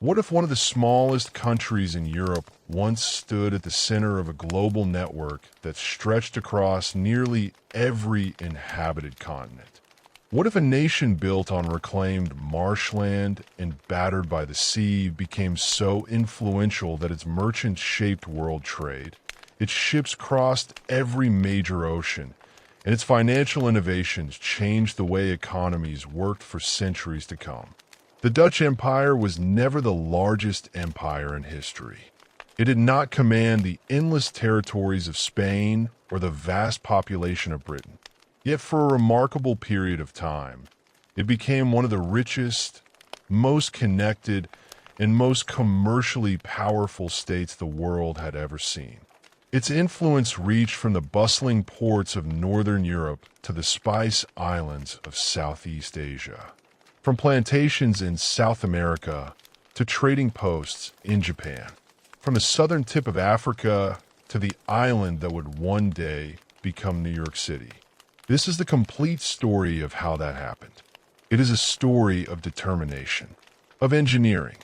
What if one of the smallest countries in Europe once stood at the center of a global network that stretched across nearly every inhabited continent? What if a nation built on reclaimed marshland and battered by the sea became so influential that its merchants shaped world trade, its ships crossed every major ocean, and its financial innovations changed the way economies worked for centuries to come? The Dutch Empire was never the largest empire in history. It did not command the endless territories of Spain or the vast population of Britain. Yet for a remarkable period of time, it became one of the richest, most connected, and most commercially powerful states the world had ever seen. Its influence reached from the bustling ports of northern Europe to the Spice Islands of Southeast Asia. From plantations in South America to trading posts in Japan. From the southern tip of Africa to the island that would one day become New York City. This is the complete story of how that happened. It is a story of determination, of engineering,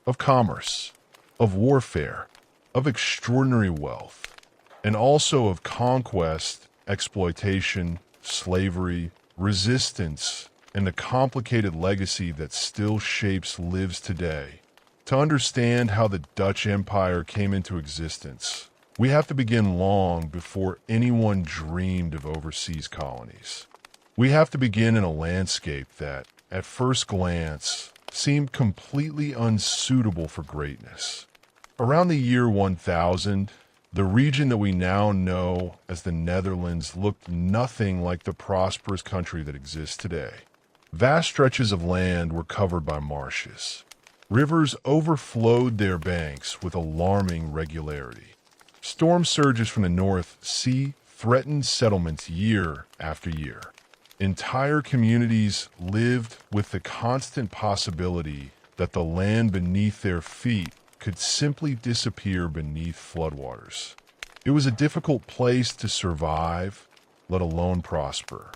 of commerce, of warfare, of extraordinary wealth, and also of conquest, exploitation, slavery, resistance, and the complicated legacy that still shapes lives today. To understand how the Dutch Empire came into existence, we have to begin long before anyone dreamed of overseas colonies. We have to begin in a landscape that, at first glance, seemed completely unsuitable for greatness. Around the year 1000, the region that we now know as the Netherlands looked nothing like the prosperous country that exists today. Vast stretches of land were covered by marshes. Rivers overflowed their banks with alarming regularity. Storm surges from the North Sea threatened settlements year after year. Entire communities lived with the constant possibility that the land beneath their feet could simply disappear beneath floodwaters. It was a difficult place to survive, let alone prosper.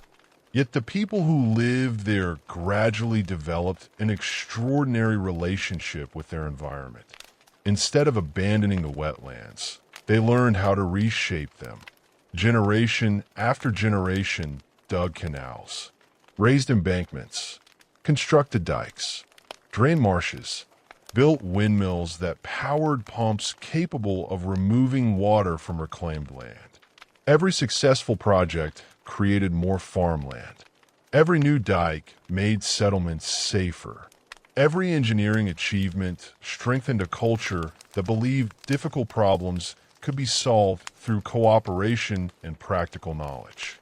Yet the people who lived there gradually developed an extraordinary relationship with their environment. Instead of abandoning the wetlands, they learned how to reshape them. Generation after generation dug canals, raised embankments, constructed dikes, drained marshes, built windmills that powered pumps capable of removing water from reclaimed land. Every successful project created more farmland. Every new dike made settlements safer. Every engineering achievement strengthened a culture that believed difficult problems could be solved through cooperation and practical knowledge.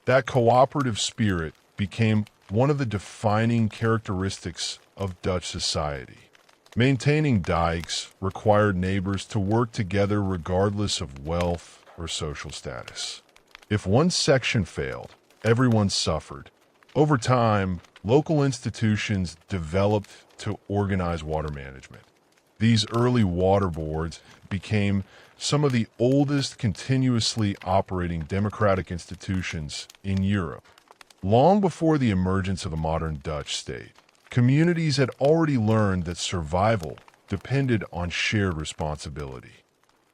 That cooperative spirit became one of the defining characteristics of Dutch society. Maintaining dikes required neighbors to work together regardless of wealth or social status. If one section failed, everyone suffered. Over time, local institutions developed to organize water management. These early water boards became some of the oldest continuously operating democratic institutions in Europe. Long before the emergence of the modern Dutch state, communities had already learned that survival depended on shared responsibility.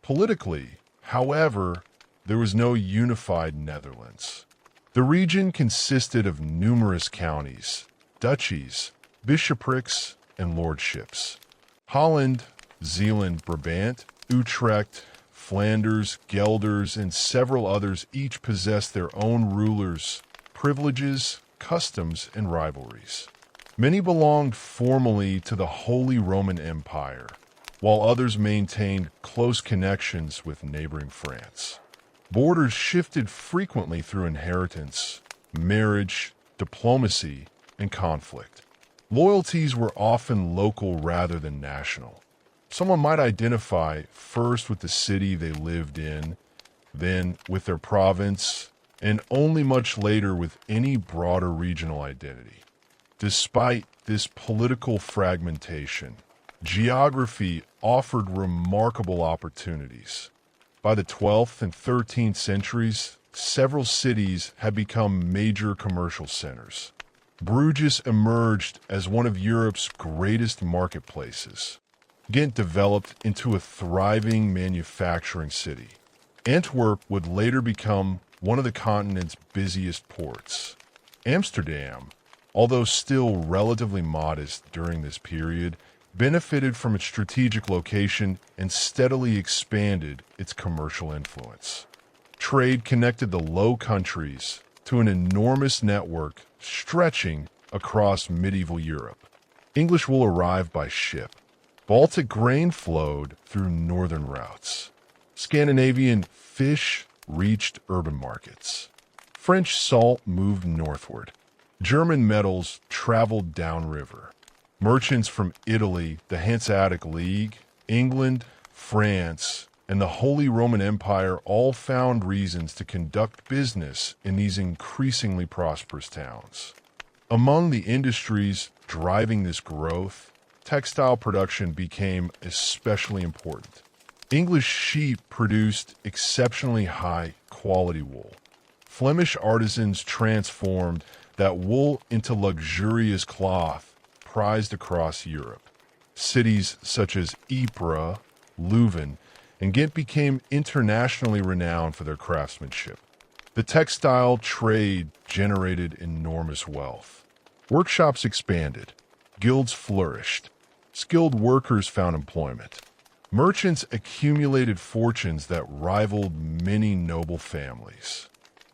Politically, however, there was no unified Netherlands. The region consisted of numerous counties, duchies, bishoprics, and lordships. Holland, Zeeland, Brabant, Utrecht, Flanders, Gelders, and several others each possessed their own rulers, privileges, customs, and rivalries. Many belonged formally to the Holy Roman Empire, while others maintained close connections with neighboring France. Borders shifted frequently through inheritance, marriage, diplomacy, and conflict. Loyalties were often local rather than national. Someone might identify first with the city they lived in, then with their province, and only much later with any broader regional identity. Despite this political fragmentation, geography offered remarkable opportunities. By the 12th and 13th centuries, several cities had become major commercial centers. Bruges emerged as one of Europe's greatest marketplaces. Ghent developed into a thriving manufacturing city. Antwerp would later become one of the continent's busiest ports. Amsterdam, although still relatively modest during this period, benefited from its strategic location and steadily expanded its commercial influence. Trade connected the Low Countries to an enormous network stretching across medieval Europe. English wool arrived by ship. Baltic grain flowed through northern routes. Scandinavian fish reached urban markets. French salt moved northward. German metals traveled downriver. Merchants from Italy, the Hanseatic League, England, France, and the Holy Roman Empire all found reasons to conduct business in these increasingly prosperous towns. Among the industries driving this growth, textile production became especially important. English sheep produced exceptionally high quality wool. Flemish artisans transformed that wool into luxurious cloth prized across Europe. Cities such as Ypres, Leuven, and Ghent became internationally renowned for their craftsmanship. The textile trade generated enormous wealth. Workshops expanded. Guilds flourished. Skilled workers found employment. Merchants accumulated fortunes that rivaled many noble families.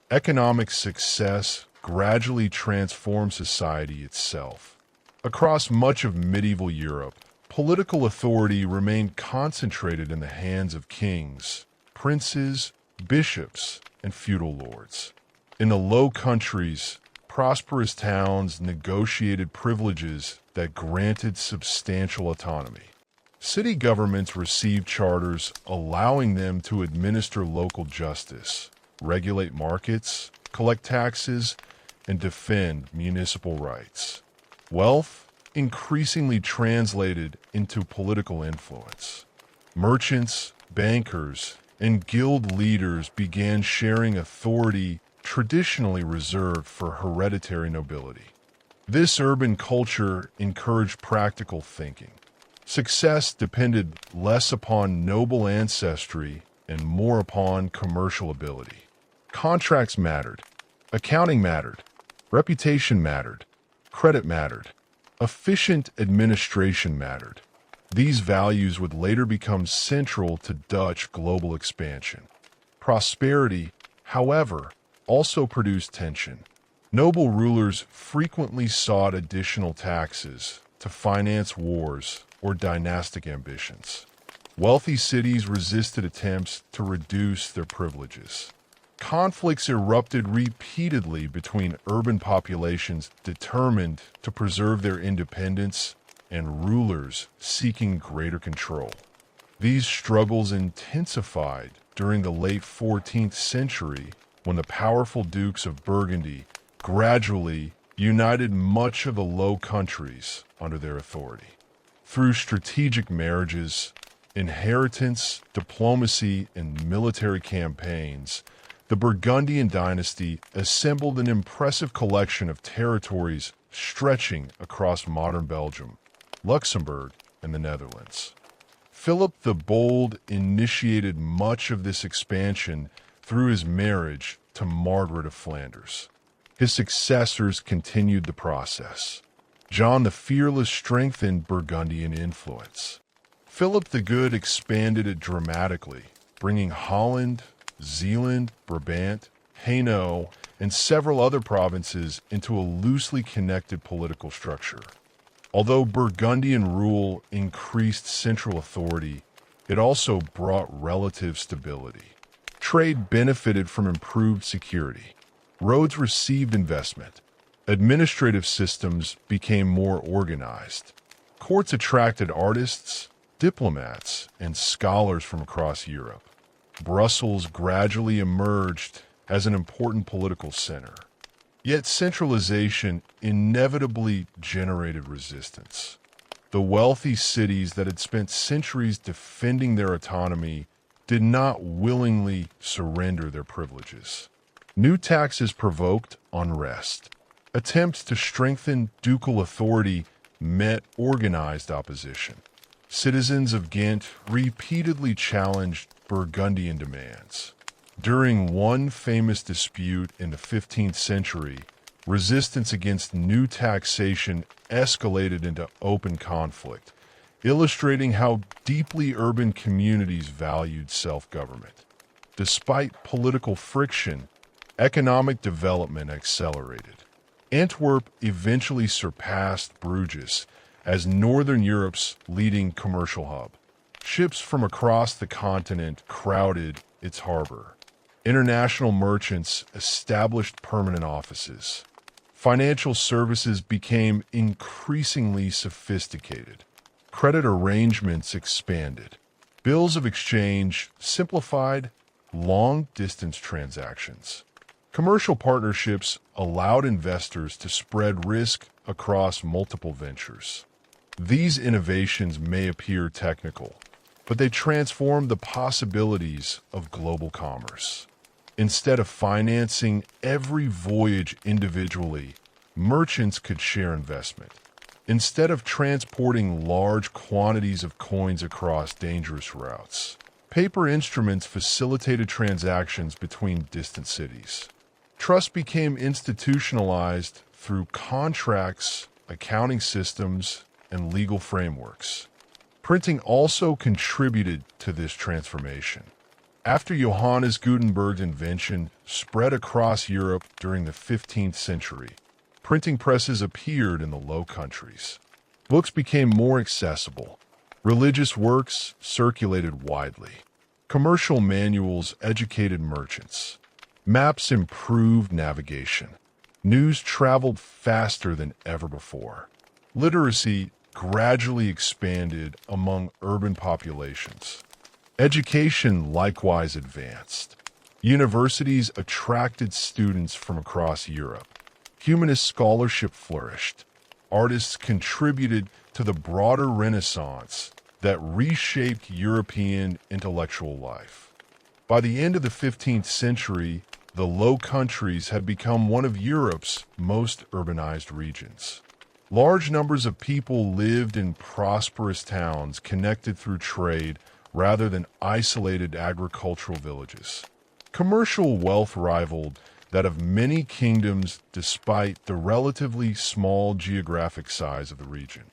Economic success gradually transformed society itself. Across much of medieval Europe, political authority remained concentrated in the hands of kings, princes, bishops, and feudal lords. In the Low Countries, prosperous towns negotiated privileges that granted substantial autonomy. City governments received charters allowing them to administer local justice, regulate markets, collect taxes, and defend municipal rights. Wealth increasingly translated into political influence. Merchants, bankers, and guild leaders began sharing authority traditionally reserved for hereditary nobility. This urban culture encouraged practical thinking. Success depended less upon noble ancestry and more upon commercial ability. Contracts mattered. Accounting mattered. Reputation mattered. Credit mattered. Efficient administration mattered. These values would later become central to Dutch global expansion. Prosperity, however, also produced tension. Noble rulers frequently sought additional taxes to finance wars or dynastic ambitions. Wealthy cities resisted attempts to reduce their privileges. Conflicts erupted repeatedly between urban populations determined to preserve their independence and rulers seeking greater control. These struggles intensified during the late 14th century when the powerful dukes of Burgundy gradually united much of the Low Countries under their authority. Through strategic marriages, inheritance, diplomacy, and military campaigns, the Burgundian dynasty assembled an impressive collection of territories stretching across modern Belgium, Luxembourg, and the Netherlands. Philip the Bold initiated much of this expansion through his marriage to Margaret of Flanders. His successors continued the process. John the Fearless strengthened Burgundian influence. Philip the Good expanded it dramatically, bringing Holland, Zeeland, Brabant, Hainaut, and several other provinces into a loosely connected political structure. Although Burgundian rule increased central authority, it also brought relative stability. Trade benefited from improved security. Roads received investment. Administrative systems became more organized. Courts attracted artists, diplomats, and scholars from across Europe. Brussels gradually emerged as an important political center. Yet centralization inevitably generated resistance. The wealthy cities that had spent centuries defending their autonomy did not willingly surrender their privileges. New taxes provoked unrest. Attempts to strengthen ducal authority met organized opposition. citizens of Ghent repeatedly challenged Burgundian demands. During one famous dispute in the 15th century, resistance against new taxation escalated into open conflict, illustrating how deeply urban communities valued self-government. Despite political friction, economic development accelerated. Antwerp eventually surpassed Bruges as Northern Europe's leading commercial hub. Ships from across the continent crowded its harbor. International merchants established permanent offices. Financial services became increasingly sophisticated. Credit arrangements expanded. Bills of exchange simplified long-distance transactions. Commercial partnerships allowed investors to spread risk across multiple ventures. These innovations may appear technical, but they transformed the possibilities of global commerce. Instead of financing every voyage individually, merchants could share investment. Instead of transporting large quantities of coins across dangerous routes, paper instruments facilitated transactions between distant cities. Trust became institutionalized through contracts, accounting systems, and legal frameworks. Printing also contributed to this transformation. After Johannes Gutenberg's invention spread across Europe during the 15th century, printing presses appeared in the Low Countries. Books became more accessible. Religious works circulated widely. Commercial manuals educated merchants. Maps improved navigation. News traveled faster than ever before. Literacy gradually expanded among urban populations. Education likewise advanced. Universities attracted students from across Europe. Humanist scholarship flourished. Artists contributed to the broader Renaissance that reshaped European intellectual life. By the end of the 15th century, the Low Countries had become one of Europe's most urbanized regions. Large numbers of people lived in prosperous towns connected through trade rather than isolated agricultural villages. Commercial wealth rivaled that of many kingdoms despite the relatively small geographic size of the region.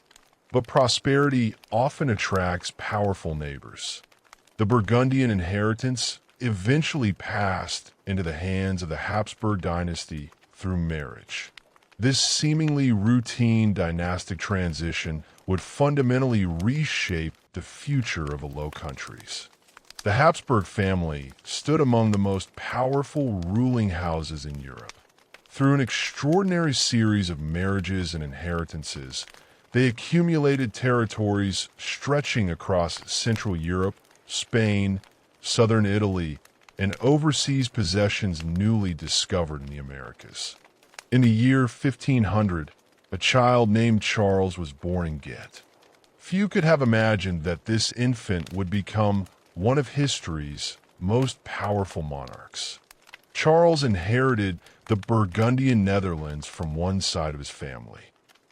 But prosperity often attracts powerful neighbors. The Burgundian inheritance eventually passed into the hands of the Habsburg dynasty through marriage. This seemingly routine dynastic transition would fundamentally reshape the future of the Low Countries. The Habsburg family stood among the most powerful ruling houses in Europe. Through an extraordinary series of marriages and inheritances, they accumulated territories stretching across Central Europe, Spain, southern Italy, and overseas possessions newly discovered in the Americas. In the year 1500, a child named Charles was born in Ghent. Few could have imagined that this infant would become one of history's most powerful monarchs. Charles inherited the Burgundian Netherlands from one side of his family,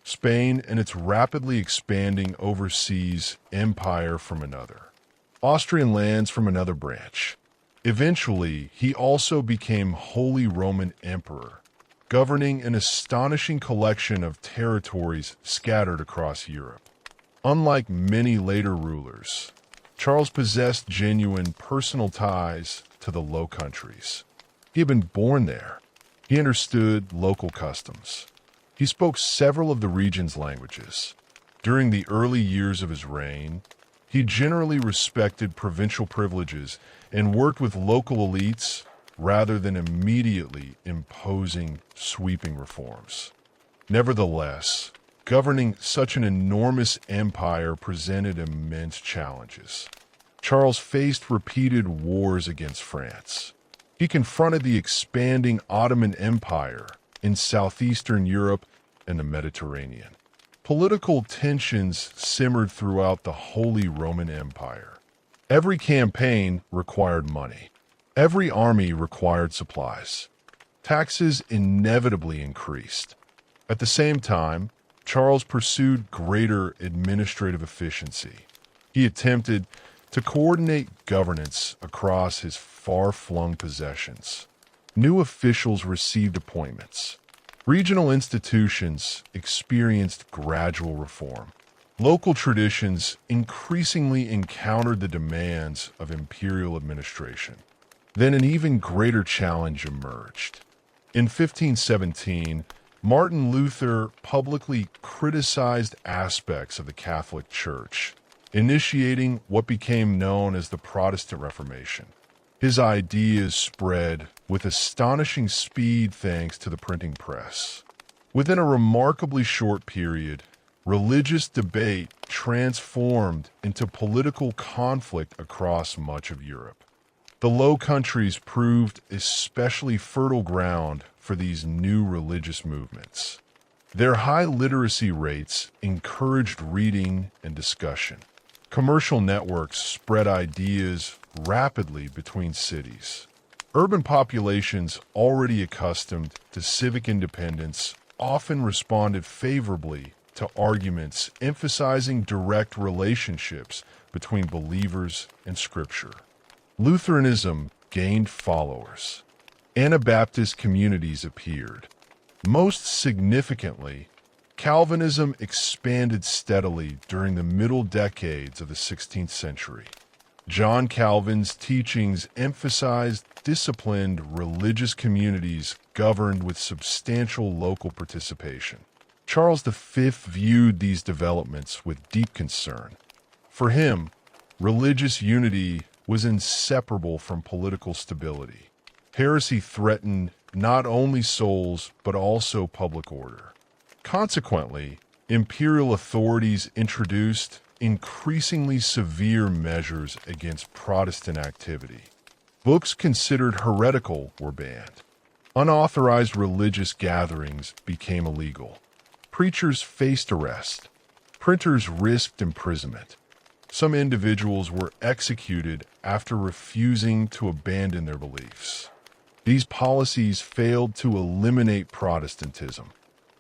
Spain and its rapidly expanding overseas empire from another, Austrian lands from another branch. Eventually, he also became Holy Roman Emperor, governing an astonishing collection of territories scattered across Europe. Unlike many later rulers, Charles possessed genuine personal ties to the Low Countries. He had been born there. He understood local customs. He spoke several of the region's languages. During the early years of his reign, he generally respected provincial privileges and worked with local elites rather than immediately imposing sweeping reforms. Nevertheless, governing such an enormous empire presented immense challenges. Charles faced repeated wars against France. He confronted the expanding Ottoman Empire in southeastern Europe and the Mediterranean. Political tensions simmered throughout the Holy Roman Empire. Every campaign required money. Every army required supplies. Taxes inevitably increased. At the same time, Charles pursued greater administrative efficiency. He attempted to coordinate governance across his far-flung possessions. New officials received appointments. Regional institutions experienced gradual reform. Local traditions increasingly encountered the demands of imperial administration. Then an even greater challenge emerged. In 1517, Martin Luther publicly criticized aspects of the Catholic Church, initiating what became known as the Protestant Reformation. His ideas spread with astonishing speed thanks to the printing press. Within a remarkably short period, religious debate transformed into political conflict across much of Europe. The Low Countries proved especially fertile ground for these new religious movements. Their high literacy rates encouraged reading and discussion. Commercial networks spread ideas rapidly between cities. Urban populations already accustomed to civic independence often responded favorably to arguments emphasizing direct relationships between believers and Scripture. Lutheranism gained followers. Anabaptist communities appeared. Most significantly, Calvinism expanded steadily during the middle decades of the 16th century. John Calvin's teachings emphasized disciplined religious communities governed with substantial local participation. Charles V viewed these developments with deep concern. For him, religious unity was inseparable from political stability. Heresy threatened not only souls but also public order. Consequently, imperial authorities introduced increasingly severe measures against Protestant activity. Books considered heretical were banned. Unauthorized religious gatherings became illegal. Preachers faced arrest. Printers risked imprisonment. Some individuals were executed after refusing to abandon their beliefs. These policies failed to eliminate Protestantism.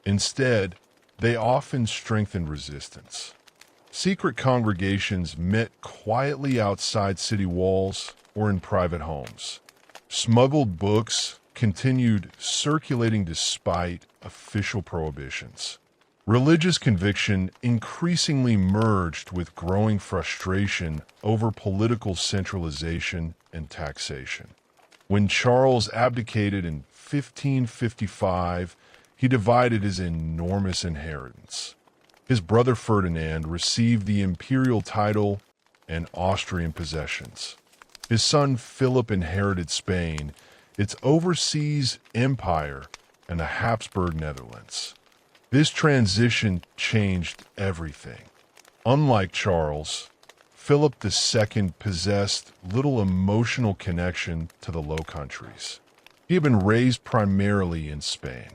Instead, they often strengthened resistance. Secret congregations met quietly outside city walls or in private homes. Smuggled books continued circulating despite official prohibitions. Religious conviction increasingly merged with growing frustration over political centralization and taxation. When Charles abdicated in 1555, he divided his enormous inheritance. His brother Ferdinand received the imperial title and Austrian possessions. His son Philip inherited Spain, its overseas empire, and the Habsburg Netherlands. This transition changed everything. Unlike Charles, Philip II possessed little emotional connection to the Low Countries. He had been raised primarily in Spain.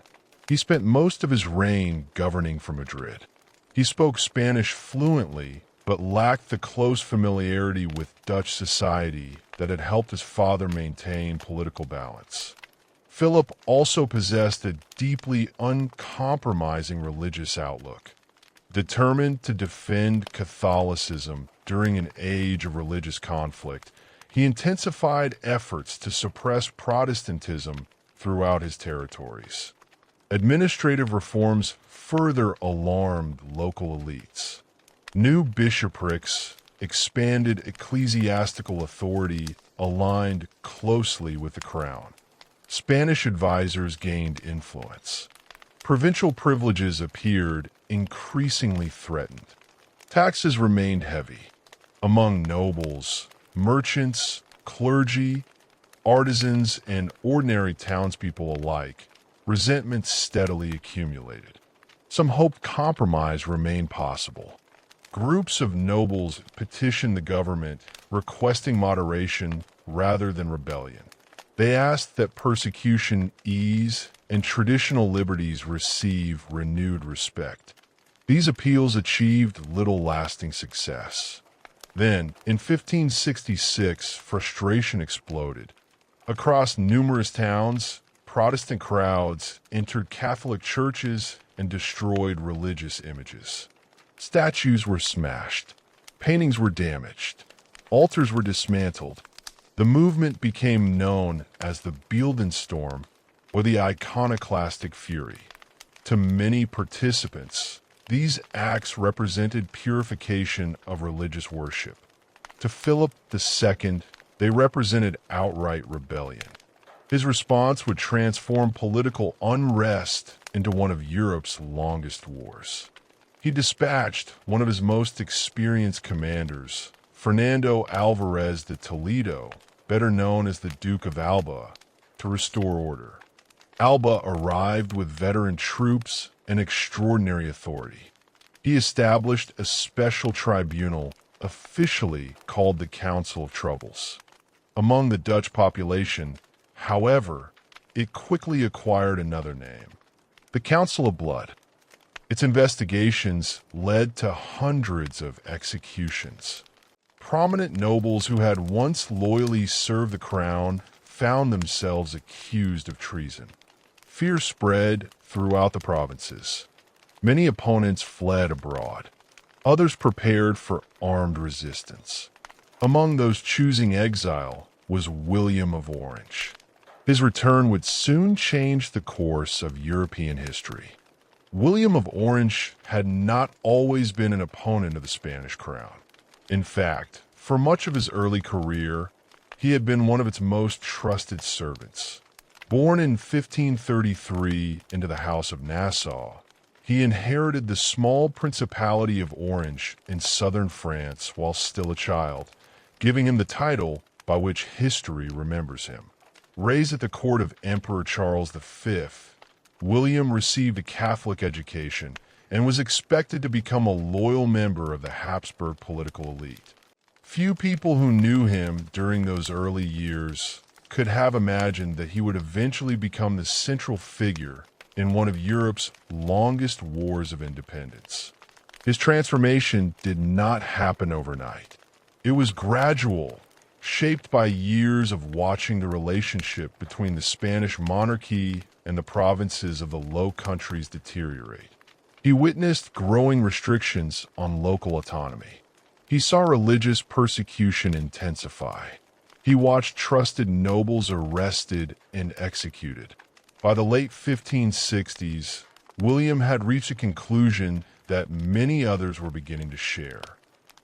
He spent most of his reign governing from Madrid. He spoke Spanish fluently, but lacked the close familiarity with Dutch society that had helped his father maintain political balance. Philip also possessed a deeply uncompromising religious outlook. Determined to defend Catholicism during an age of religious conflict, he intensified efforts to suppress Protestantism throughout his territories. Administrative reforms further alarmed local elites. New bishoprics expanded ecclesiastical authority aligned closely with the crown. Spanish advisors gained influence. Provincial privileges appeared increasingly threatened. Taxes remained heavy. Among nobles, merchants, clergy, artisans, and ordinary townspeople alike, resentment steadily accumulated. Some hoped compromise remained possible. Groups of nobles petitioned the government, requesting moderation rather than rebellion. They asked that persecution ease and traditional liberties receive renewed respect. These appeals achieved little lasting success. Then, in 1566, frustration exploded. Across numerous towns, Protestant crowds entered Catholic churches and destroyed religious images. Statues were smashed. Paintings were damaged. Altars were dismantled. The movement became known as the Beeldenstorm, or the iconoclastic fury. To many participants, these acts represented purification of religious worship. To Philip II, they represented outright rebellion. His response would transform political unrest into one of Europe's longest wars. He dispatched one of his most experienced commanders, Fernando Alvarez de Toledo, better known as the Duke of Alba, to restore order. Alba arrived with veteran troops and extraordinary authority. He established a special tribunal officially called the Council of Troubles. Among the Dutch population, however, it quickly acquired another name, the Council of Blood. Its investigations led to hundreds of executions. Prominent nobles who had once loyally served the crown found themselves accused of treason. Fear spread throughout the provinces. Many opponents fled abroad. Others prepared for armed resistance. Among those choosing exile was William of Orange. His return would soon change the course of European history. William of Orange had not always been an opponent of the Spanish crown. In fact, for much of his early career, he had been one of its most trusted servants. Born in 1533 into the House of Nassau, he inherited the small Principality of Orange in southern France while still a child, giving him the title by which history remembers him. Raised at the court of Emperor Charles V, William received a Catholic education and was expected to become a loyal member of the Habsburg political elite. Few people who knew him during those early years could have imagined that he would eventually become the central figure in one of Europe's longest wars of independence. His transformation did not happen overnight. It was gradual, shaped by years of watching the relationship between the Spanish monarchy and the provinces of the Low Countries deteriorate. He witnessed growing restrictions on local autonomy. He saw religious persecution intensify. He watched trusted nobles arrested and executed. By the late 1560s, William had reached a conclusion that many others were beginning to share.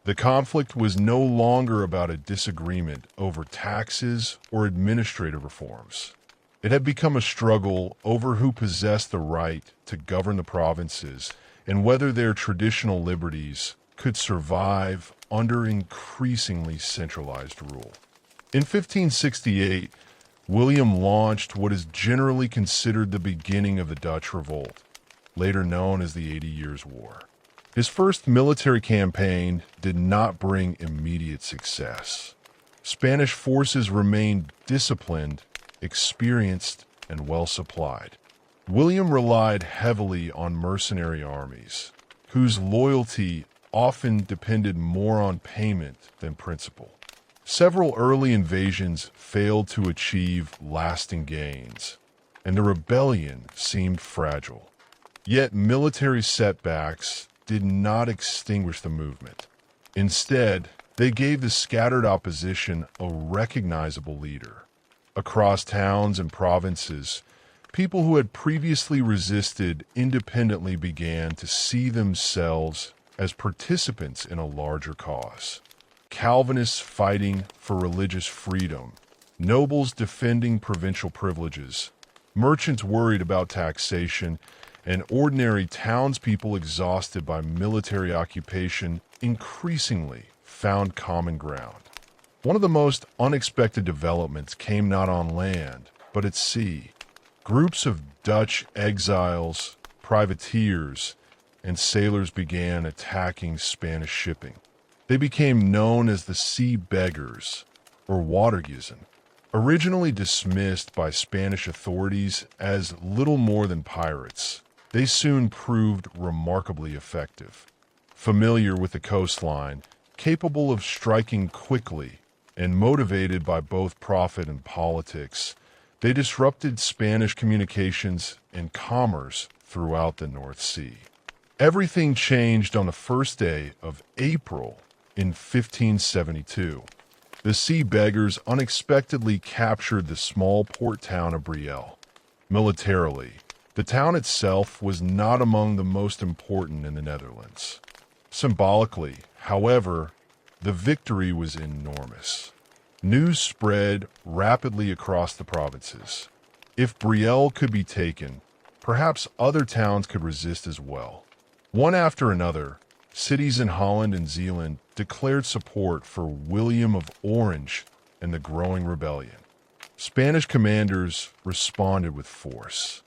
The conflict was no longer about a disagreement over taxes or administrative reforms. It had become a struggle over who possessed the right to govern the provinces and whether their traditional liberties could survive under increasingly centralized rule. In 1568, William launched what is generally considered the beginning of the Dutch Revolt, later known as the 80 Years' War. His first military campaign did not bring immediate success. Spanish forces remained disciplined, experienced, and well-supplied. William relied heavily on mercenary armies, whose loyalty often depended more on payment than principle. Several early invasions failed to achieve lasting gains, and the rebellion seemed fragile. Yet military setbacks did not extinguish the movement. Instead, they gave the scattered opposition a recognizable leader. Across towns and provinces, people who had previously resisted independently began to see themselves as participants in a larger cause. Calvinists fighting for religious freedom, nobles defending provincial privileges, merchants worried about taxation, and ordinary townspeople exhausted by military occupation increasingly found common ground. One of the most unexpected developments came not on land, but at sea. Groups of Dutch exiles, privateers, and sailors began attacking Spanish shipping. They became known as the Sea Beggars, or Watergeuzen. Originally dismissed by Spanish authorities as little more than pirates, they soon proved remarkably effective. Familiar with the coastline, capable of striking quickly, and motivated by both profit and politics, they disrupted Spanish communications and commerce throughout the North Sea. Everything changed on the first day of April in 1572. The sea beggars unexpectedly captured the small port town of Brielle. Militarily, the town itself was not among the most important in the Netherlands. Symbolically, however, the victory was enormous. News spread rapidly across the provinces. If Brielle could be taken, perhaps other towns could resist as well. One after another, cities in Holland and Zeeland declared support for William of Orange and the growing rebellion. Spanish commanders responded with force.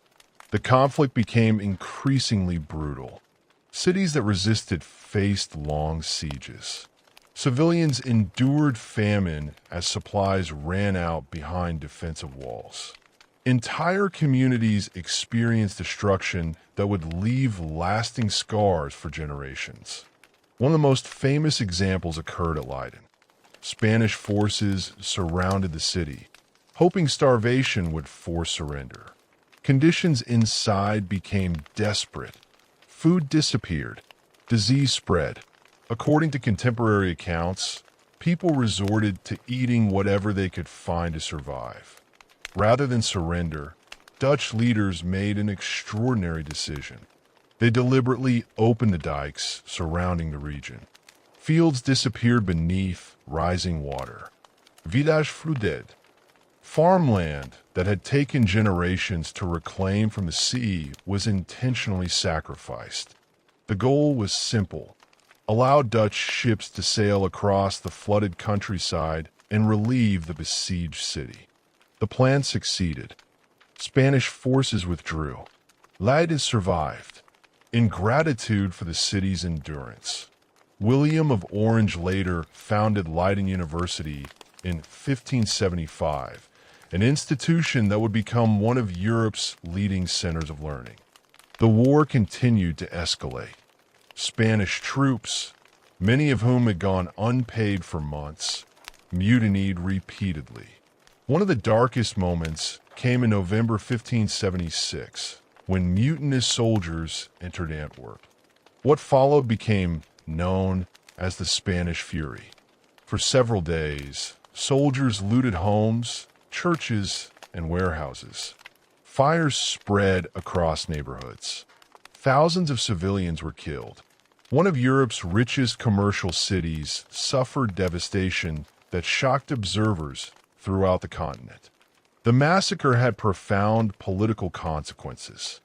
The conflict became increasingly brutal. Cities that resisted faced long sieges. Civilians endured famine as supplies ran out behind defensive walls. Entire communities experienced destruction that would leave lasting scars for generations. One of the most famous examples occurred at Leiden. Spanish forces surrounded the city, hoping starvation would force surrender. Conditions inside became desperate. Food disappeared. Disease spread. According to contemporary accounts, people resorted to eating whatever they could find to survive. Rather than surrender, Dutch leaders made an extraordinary decision. They deliberately opened the dikes surrounding the region. Fields disappeared beneath rising water. Village flooded. Farmland that had taken generations to reclaim from the sea was intentionally sacrificed. The goal was simple: allow Dutch ships to sail across the flooded countryside and relieve the besieged city. The plan succeeded. Spanish forces withdrew. Leiden survived. In gratitude for the city's endurance, William of Orange later founded Leiden University in 1575, an institution that would become one of Europe's leading centers of learning. The war continued to escalate. Spanish troops, many of whom had gone unpaid for months, mutinied repeatedly. One of the darkest moments came in November 1576, when mutinous soldiers entered Antwerp. What followed became known as the Spanish Fury. For several days, soldiers looted homes, churches, and warehouses. Fires spread across neighborhoods. Thousands of civilians were killed. One of Europe's richest commercial cities suffered devastation that shocked observers throughout the continent. The massacre had profound political consequences.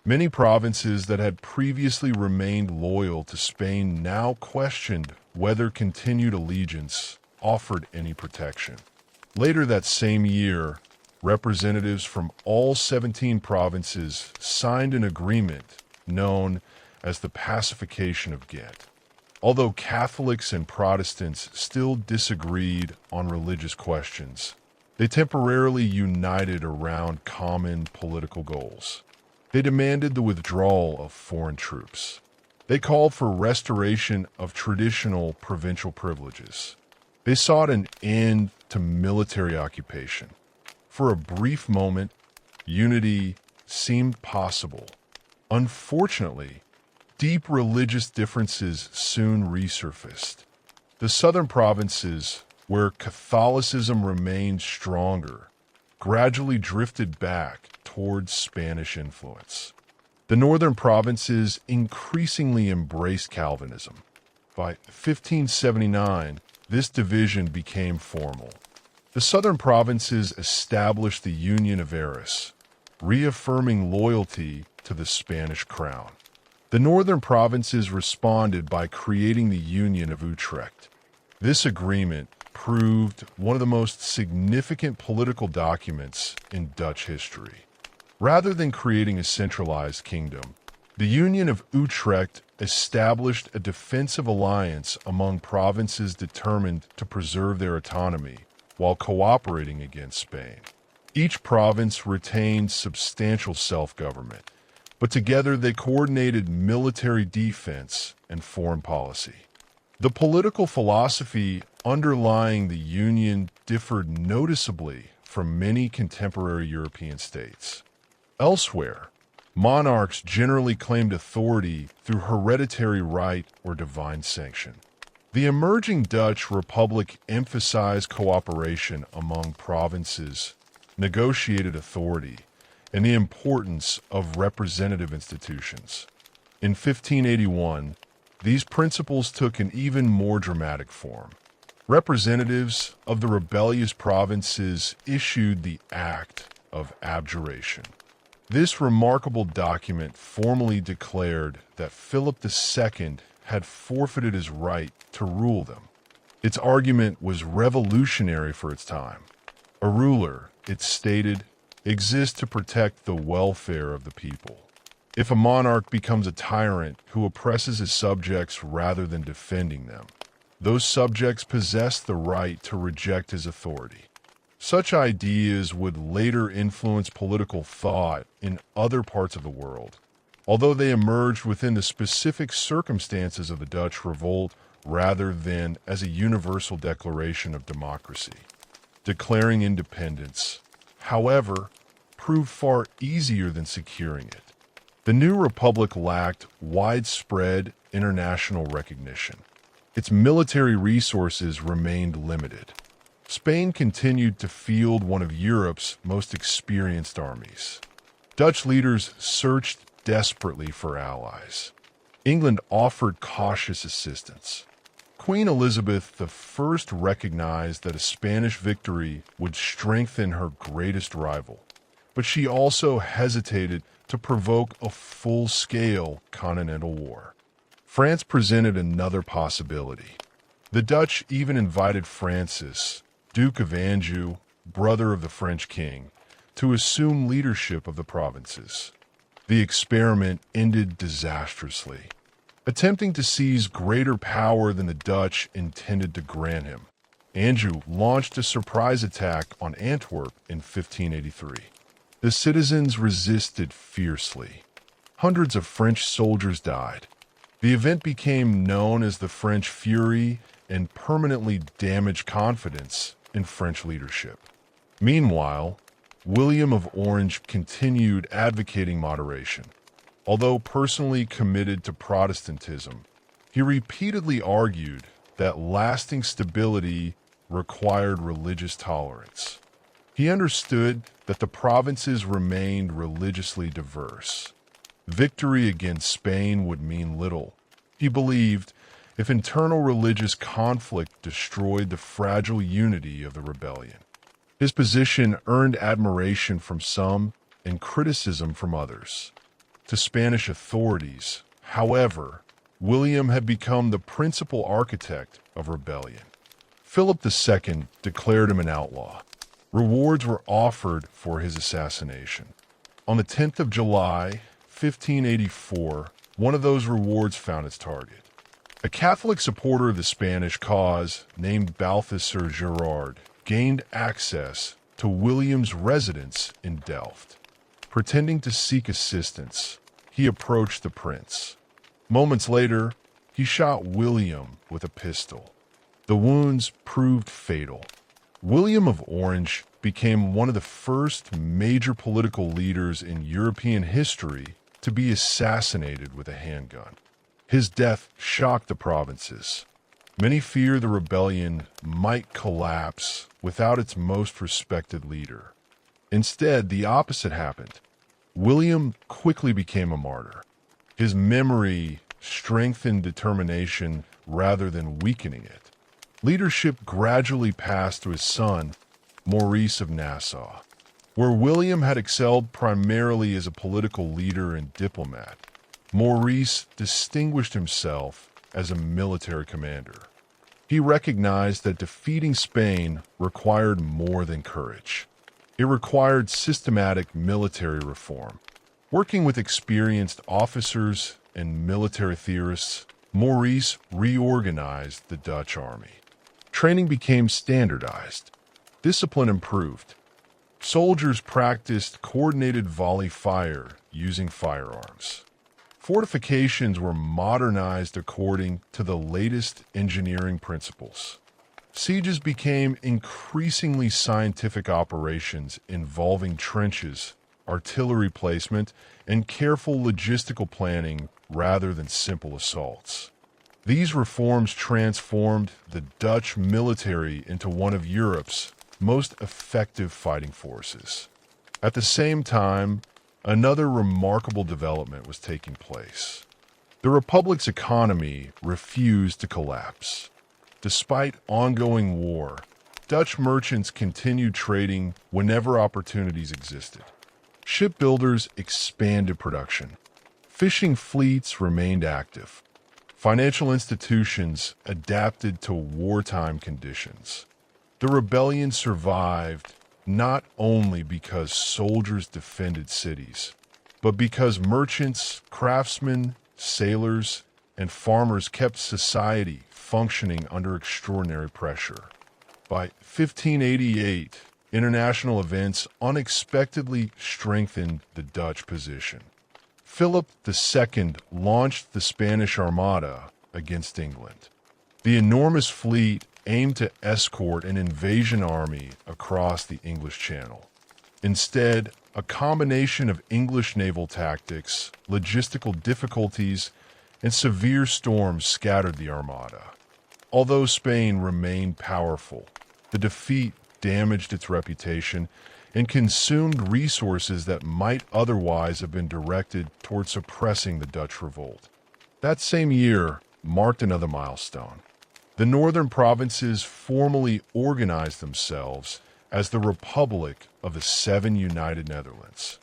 Many provinces that had previously remained loyal to Spain now questioned whether continued allegiance offered any protection. Later that same year, representatives from all 17 provinces signed an agreement known as the Pacification of Ghent. Although Catholics and Protestants still disagreed on religious questions, they temporarily united around common political goals. They demanded the withdrawal of foreign troops. They called for restoration of traditional provincial privileges. They sought an end to military occupation. For a brief moment, unity seemed possible. Unfortunately, deep religious differences soon resurfaced. The southern provinces, where Catholicism remained stronger, gradually drifted back towards Spanish influence. The northern provinces increasingly embraced Calvinism. By 1579, this division became formal. The southern provinces established the Union of Arras, reaffirming loyalty to the Spanish crown. The northern provinces responded by creating the Union of Utrecht. This agreement proved one of the most significant political documents in Dutch history. Rather than creating a centralized kingdom, the Union of Utrecht established a defensive alliance among provinces determined to preserve their autonomy while cooperating against Spain. Each province retained substantial self-government, but together they coordinated military defense and foreign policy. The political philosophy underlying the Union differed noticeably from many contemporary European states. Elsewhere, monarchs generally claimed authority through hereditary right or divine sanction. The emerging Dutch Republic emphasized cooperation among provinces, negotiated authority, and the importance of representative institutions. In 1581, these principles took an even more dramatic form. Representatives of the rebellious provinces issued the Act of Abjuration. This remarkable document formally declared that Philip II had forfeited his right to rule them. Its argument was revolutionary for its time. A ruler, it stated, exists to protect the welfare of the people. If a monarch becomes a tyrant who oppresses his subjects rather than defending them, those subjects possess the right to reject his authority. Such ideas would later influence political thought in other parts of the world, although they emerged within the specific circumstances of the Dutch Revolt rather than as a universal declaration of democracy. Declaring independence, however, proved far easier than securing it. The new republic lacked widespread international recognition. Its military resources remained limited. Spain continued to field one of Europe's most experienced armies. Dutch leaders searched desperately for allies. England offered cautious assistance. Queen Elizabeth I recognized that a Spanish victory would strengthen her greatest rival, but she also hesitated to provoke a full-scale continental war. France presented another possibility. The Dutch even invited Francis, Duke of Anjou, brother of the French king, to assume leadership of the provinces. The experiment ended disastrously. Attempting to seize greater power than the Dutch intended to grant him, Anjou launched a surprise attack on Antwerp in 1583. The citizens resisted fiercely. Hundreds of French soldiers died. The event became known as the French Fury and permanently damaged confidence in French leadership. Meanwhile, William of Orange continued advocating moderation. Although personally committed to Protestantism, he repeatedly argued that lasting stability required religious tolerance. He understood that the provinces remained religiously diverse. Victory against Spain would mean little. He believed if internal religious conflict destroyed the fragile unity of the rebellion. His position earned admiration from some and criticism from others. To Spanish authorities, however, William had become the principal architect of rebellion. Philip II declared him an outlaw. Rewards were offered for his assassination. On the 10th of July, 1584, one of those rewards found its target. A Catholic supporter of the Spanish cause named Balthasar Gerard gained access to William's residence in Delft. Pretending to seek assistance, he approached the prince. Moments later, he shot William with a pistol. The wounds proved fatal. William of Orange became one of the first major political leaders in European history to be assassinated with a handgun. His death shocked the provinces. Many fear the rebellion might collapse without its most respected leader. Instead, the opposite happened. William quickly became a martyr. His memory strengthened determination rather than weakening it. Leadership gradually passed to his son, Maurice of Nassau. Where William had excelled primarily as a political leader and diplomat, Maurice distinguished himself as a military commander. He recognized that defeating Spain required more than courage. It required systematic military reform. Working with experienced officers and military theorists, Maurice reorganized the Dutch army. Training became standardized. Discipline improved. Soldiers practiced coordinated volley fire using firearms. Fortifications were modernized according to the latest engineering principles. Sieges became increasingly scientific operations involving trenches, artillery placement, and careful logistical planning rather than simple assaults. These reforms transformed the Dutch military into one of Europe's most effective fighting forces. At the same time, another remarkable development was taking place. The Republic's economy refused to collapse. Despite ongoing war, Dutch merchants continued trading whenever opportunities existed. Shipbuilders expanded production. Fishing fleets remained active. Financial institutions adapted to wartime conditions. The rebellion survived not only because soldiers defended cities, but because merchants, craftsmen, sailors, and farmers kept society functioning under extraordinary pressure. By 1588, international events unexpectedly strengthened the Dutch position. Philip II launched the Spanish Armada against England. The enormous fleet aimed to escort an invasion army across the English Channel. Instead, a combination of English naval tactics, logistical difficulties, and severe storms scattered the Armada. Although Spain remained powerful, the defeat damaged its reputation and consumed resources that might otherwise have been directed toward suppressing the Dutch revolt. That same year marked another milestone. The northern provinces formally organized themselves as the Republic of the Seven United Netherlands.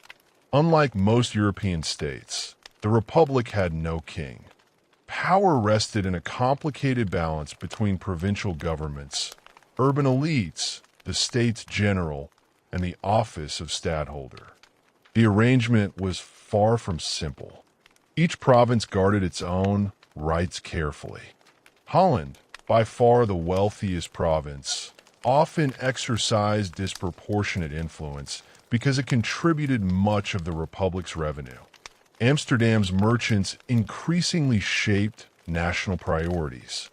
Unlike most European states, the Republic had no king. Power rested in a complicated balance between provincial governments, urban elites, the States General, and the office of stadtholder. The arrangement was far from simple. Each province guarded its own rights carefully. Holland, by far the wealthiest province, often exercised disproportionate influence because it contributed much of the Republic's revenue. Amsterdam's merchants increasingly shaped national priorities.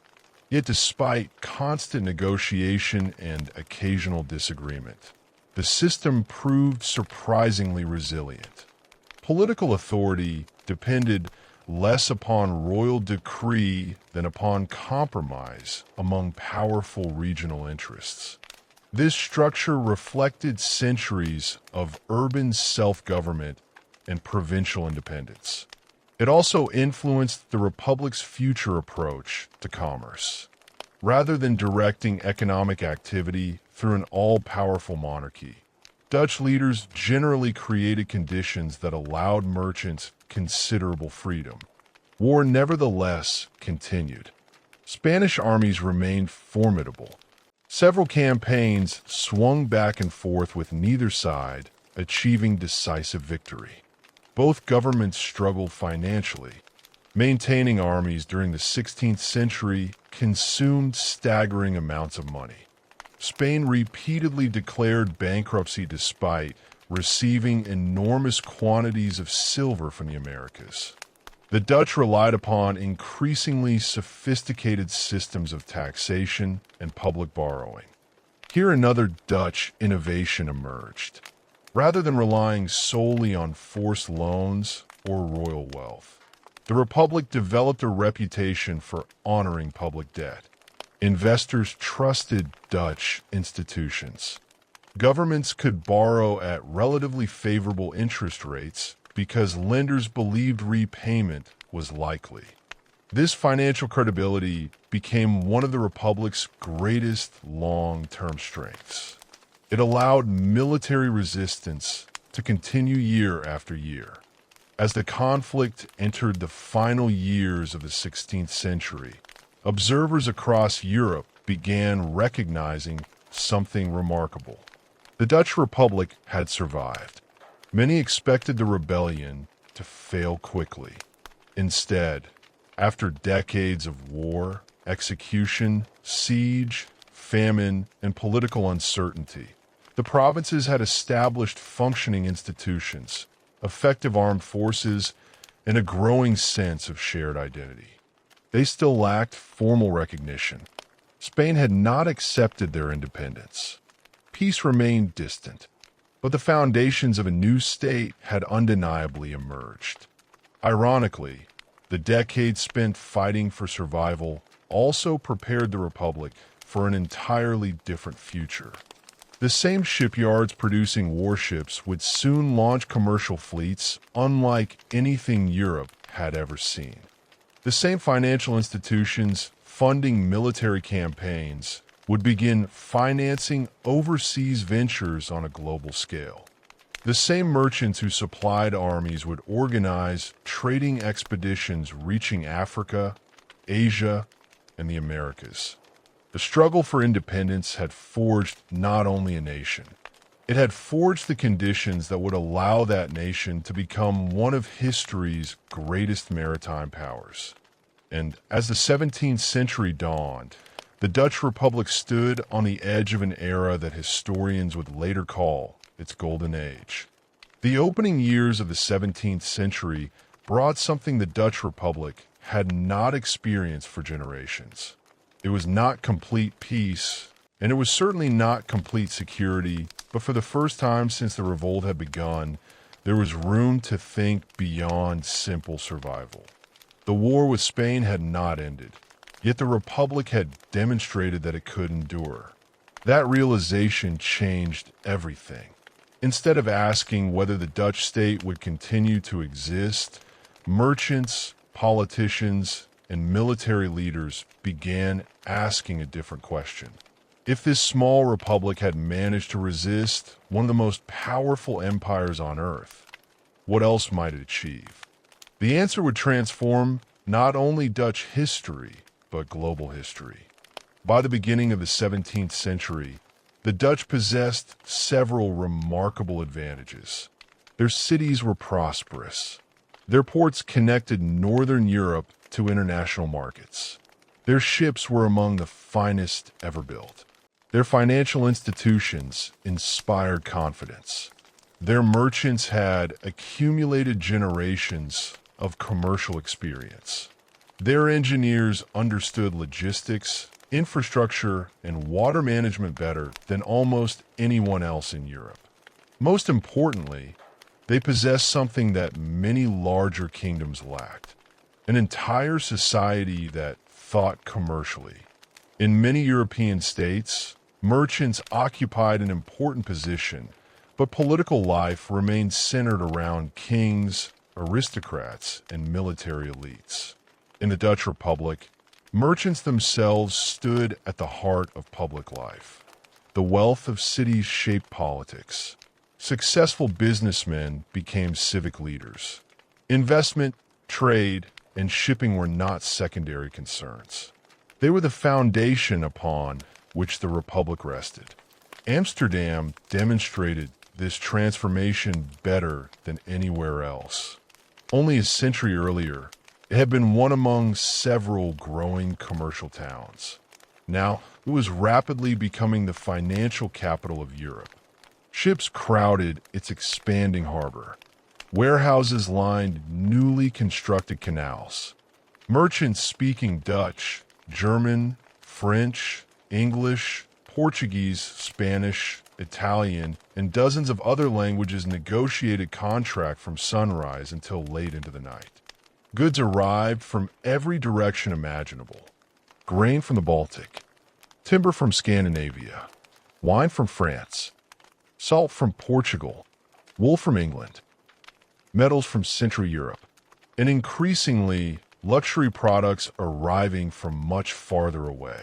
Yet despite constant negotiation and occasional disagreement, the system proved surprisingly resilient. Political authority depended less upon royal decree than upon compromise among powerful regional interests. This structure reflected centuries of urban self-government and provincial independence. It also influenced the Republic's future approach to commerce. Rather than directing economic activity through an all-powerful monarchy, Dutch leaders generally created conditions that allowed merchants considerable freedom. War nevertheless continued. Spanish armies remained formidable. Several campaigns swung back and forth with neither side achieving decisive victory. Both governments struggled financially. Maintaining armies during the 16th century consumed staggering amounts of money. Spain repeatedly declared bankruptcy despite receiving enormous quantities of silver from the Americas. The Dutch relied upon increasingly sophisticated systems of taxation and public borrowing. Here another Dutch innovation emerged. Rather than relying solely on forced loans or royal wealth, the Republic developed a reputation for honoring public debt. Investors trusted Dutch institutions. Governments could borrow at relatively favorable interest rates because lenders believed repayment was likely. This financial credibility became one of the Republic's greatest long-term strengths. It allowed military resistance to continue year after year. As the conflict entered the final years of the 16th century, observers across Europe began recognizing something remarkable. The Dutch Republic had survived. Many expected the rebellion to fail quickly. Instead, after decades of war, execution, siege, famine, and political uncertainty, the provinces had established functioning institutions, effective armed forces, and a growing sense of shared identity. They still lacked formal recognition. Spain had not accepted their independence. Peace remained distant, but the foundations of a new state had undeniably emerged. Ironically, The decades spent fighting for survival also prepared the Republic for an entirely different future. The same shipyards producing warships would soon launch commercial fleets unlike anything Europe had ever seen. The same financial institutions funding military campaigns would begin financing overseas ventures on a global scale. The same merchants who supplied armies would organize trading expeditions reaching Africa, Asia, and the Americas. The struggle for independence had forged not only a nation, it had forged the conditions that would allow that nation to become one of history's greatest maritime powers. And as the 17th century dawned, the Dutch Republic stood on the edge of an era that historians would later call its golden age. The opening years of the 17th century brought something the Dutch Republic had not experienced for generations. It was not complete peace, and it was certainly not complete security, but for the first time since the revolt had begun, there was room to think beyond simple survival. The war with Spain had not ended, yet the Republic had demonstrated that it could endure. That realization changed everything. Instead of asking whether the Dutch state would continue to exist, merchants, politicians, and military leaders began asking a different question. If this small republic had managed to resist one of the most powerful empires on Earth, what else might it achieve? The answer would transform not only Dutch history, but global history. By the beginning of the 17th century, the Dutch possessed several remarkable advantages. Their cities were prosperous. Their ports connected northern Europe to international markets. Their ships were among the finest ever built. Their financial institutions inspired confidence. Their merchants had accumulated generations of commercial experience. Their engineers understood logistics, infrastructure, and water management better than almost anyone else in Europe. Most importantly, they possessed something that many larger kingdoms lacked: an entire society that thought commercially. In many European states, merchants occupied an important position, but political life remained centered around kings, aristocrats, and military elites. In the Dutch Republic, merchants themselves stood at the heart of public life. The wealth of cities shaped politics. Successful businessmen became civic leaders. Investment, trade, and shipping were not secondary concerns. They were the foundation upon which the Republic rested. Amsterdam demonstrated this transformation better than anywhere else. Only a century earlier, it had been one among several growing commercial towns. Now, it was rapidly becoming the financial capital of Europe. Ships crowded its expanding harbor. Warehouses lined newly constructed canals. Merchants speaking Dutch, German, French, English, Portuguese, Spanish, Italian, and dozens of other languages negotiated contracts from sunrise until late into the night. Goods arrived from every direction imaginable. Grain from the Baltic, timber from Scandinavia, wine from France, salt from Portugal, wool from England, metals from Central Europe, and increasingly luxury products arriving from much farther away.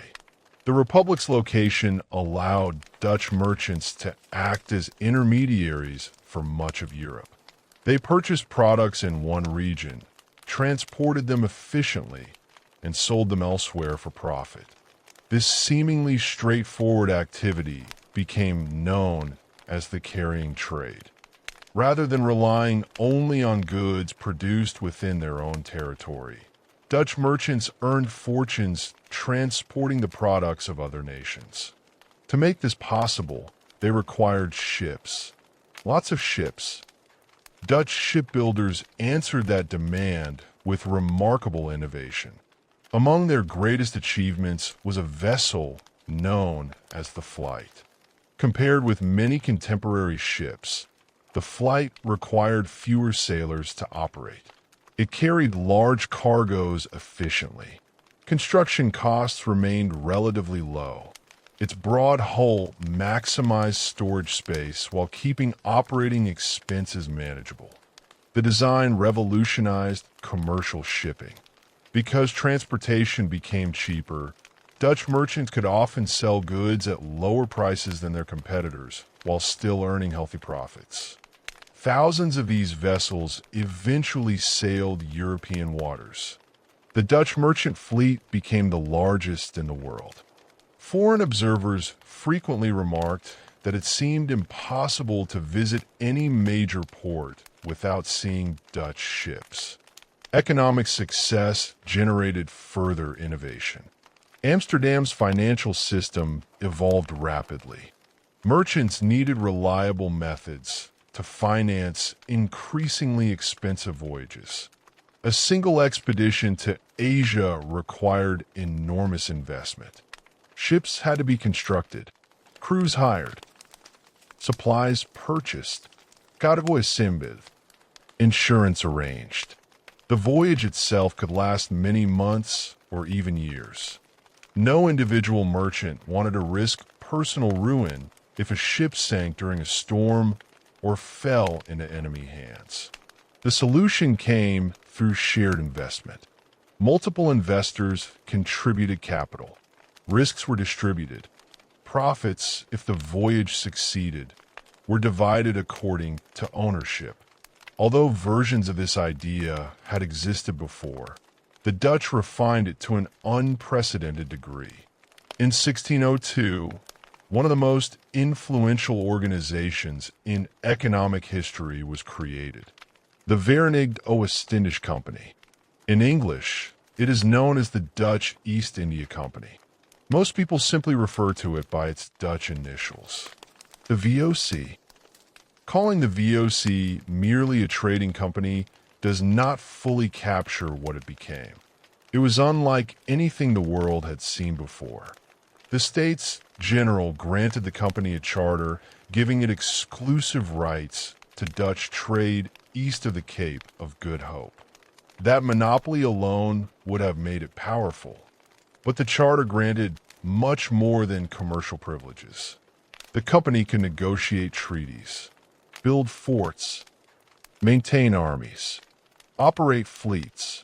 The Republic's location allowed Dutch merchants to act as intermediaries for much of Europe. They purchased products in one region, transported them efficiently, and sold them elsewhere for profit. This seemingly straightforward activity became known as the carrying trade. Rather than relying only on goods produced within their own territory, Dutch merchants earned fortunes transporting the products of other nations. To make this possible, they required ships. Lots of ships. Dutch shipbuilders answered that demand with remarkable innovation. Among their greatest achievements was a vessel known as the Flight. Compared with many contemporary ships, the Flight required fewer sailors to operate. It carried large cargoes efficiently. Construction costs remained relatively low. Its broad hull maximized storage space while keeping operating expenses manageable. The design revolutionized commercial shipping. Because transportation became cheaper, Dutch merchants could often sell goods at lower prices than their competitors while still earning healthy profits. Thousands of these vessels eventually sailed European waters. The Dutch merchant fleet became the largest in the world. Foreign observers frequently remarked that it seemed impossible to visit any major port without seeing Dutch ships. Economic success generated further innovation. Amsterdam's financial system evolved rapidly. Merchants needed reliable methods to finance increasingly expensive voyages. A single expedition to Asia required enormous investment. Ships had to be constructed, crews hired, supplies purchased, cargo assembled, insurance arranged. The voyage itself could last many months or even years. No individual merchant wanted to risk personal ruin if a ship sank during a storm or fell into enemy hands. The solution came through shared investment. Multiple investors contributed capital. Risks were distributed. Profits, if the voyage succeeded, were divided according to ownership. Although versions of this idea had existed before, the Dutch refined it to an unprecedented degree. In 1602, one of the most influential organizations in economic history was created, the Verenigde Oost-Indische Company. In English, it is known as the Dutch East India Company. Most people simply refer to it by its Dutch initials, the VOC. Calling the VOC merely a trading company does not fully capture what it became. It was unlike anything the world had seen before. The States General granted the company a charter, giving it exclusive rights to Dutch trade east of the Cape of Good Hope. That monopoly alone would have made it powerful, but the charter granted much more than commercial privileges. The company could negotiate treaties, build forts, maintain armies, operate fleets,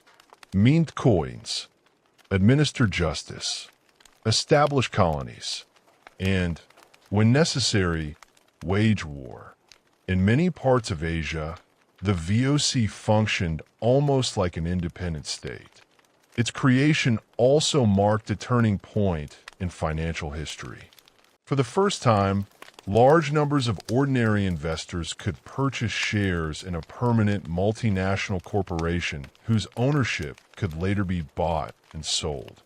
mint coins, administer justice, establish colonies, and, when necessary, wage war. In many parts of Asia, the VOC functioned almost like an independent state. Its creation also marked a turning point in financial history. For the first time, large numbers of ordinary investors could purchase shares in a permanent multinational corporation whose ownership could later be bought and sold.